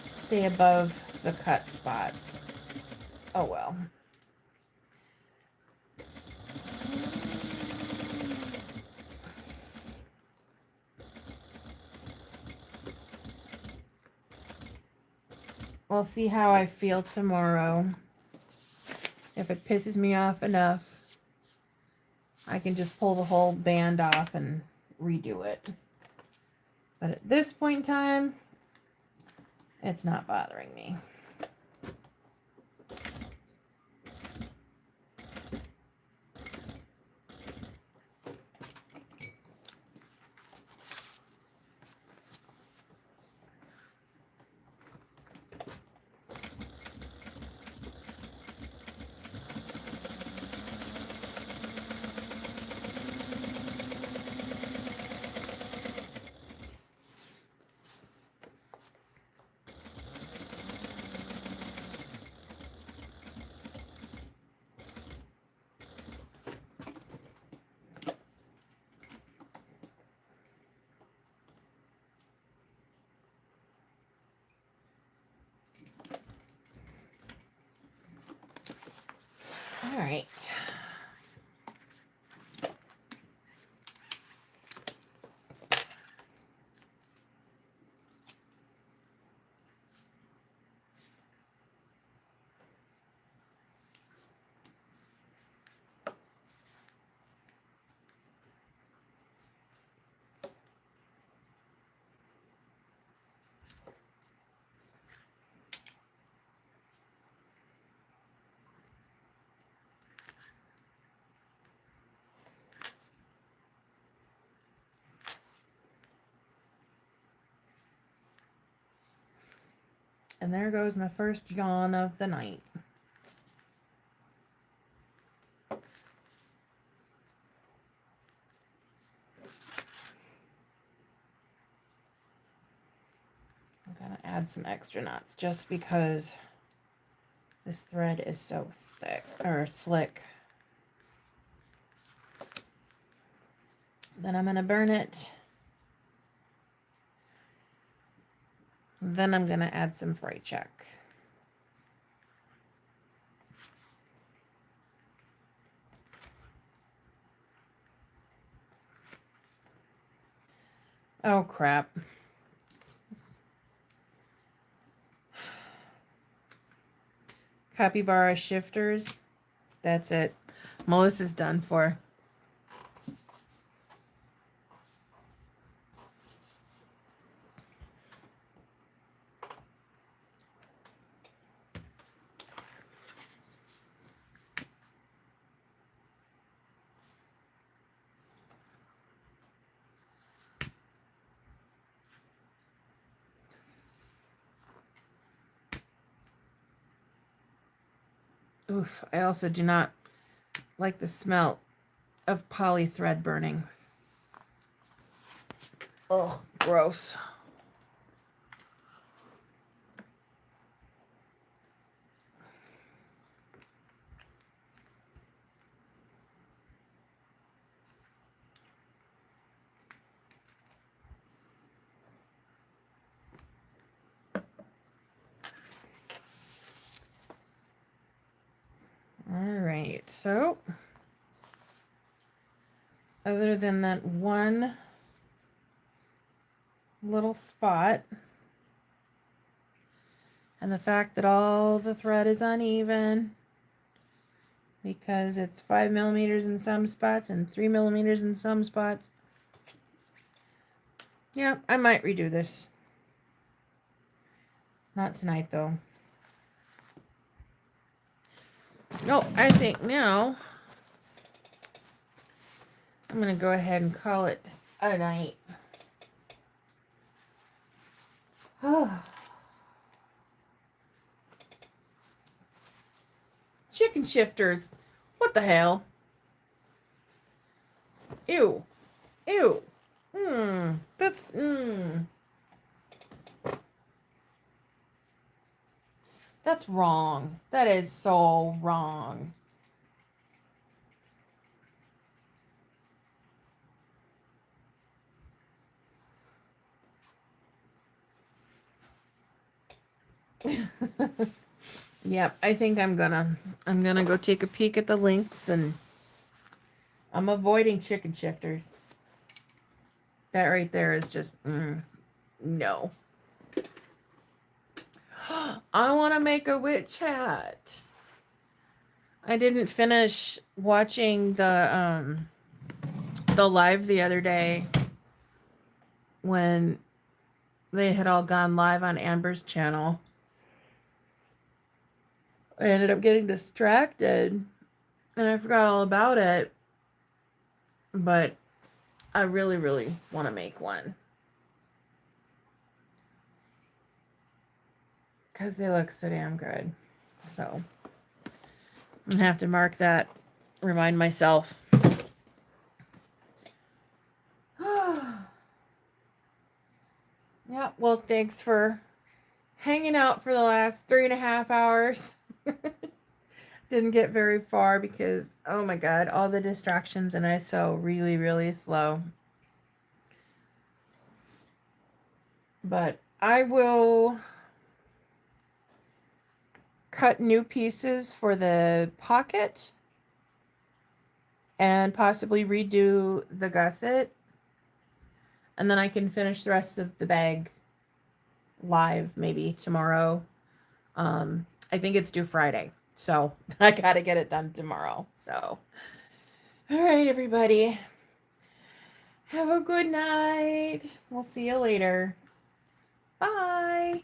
A: stay above the cut spot. Oh well. We'll see how I feel tomorrow. If it pisses me off enough, I can just pull the whole band off and redo it. But at this point in time, it's not bothering me. All right. And there goes my first yawn of the night. I'm gonna add some extra knots just because this thread is so thick or slick. Then I'm gonna burn it. Then I'm gonna add some fray check. Oh crap. Capybara shifters. That's it. Melissa's done for. Oof, I also do not like the smell of poly thread burning. Oh, gross. All right, so other than that one little spot and the fact that all the thread is uneven because it's 5 millimeters in some spots and 3 millimeters in some spots. Yeah, I might redo this. Not tonight though. No, I think now I'm going to go ahead and call it a night. Chicken shifters. What the hell? Ew. Ew. That's, That's wrong. That is so wrong. Yep, I think I'm gonna go take a peek at the links, and I'm avoiding chicken shifters. That right there is just no. I want to make a witch hat. I didn't finish watching the live the other day when they had all gone live on Amber's channel. I ended up getting distracted and I forgot all about it. But I really, really want to make one. Because they look so damn good. So I'm going to have to mark that. Remind myself. Yeah, well, thanks for hanging out for the last 3.5 hours. Didn't get very far because, oh my god, all the distractions and I sew really, really slow. But I will cut new pieces for the pocket and possibly redo the gusset. And then I can finish the rest of the bag live maybe tomorrow. I think it's due Friday. So I got to get it done tomorrow. So, all right, everybody. Have a good night. We'll see you later. Bye.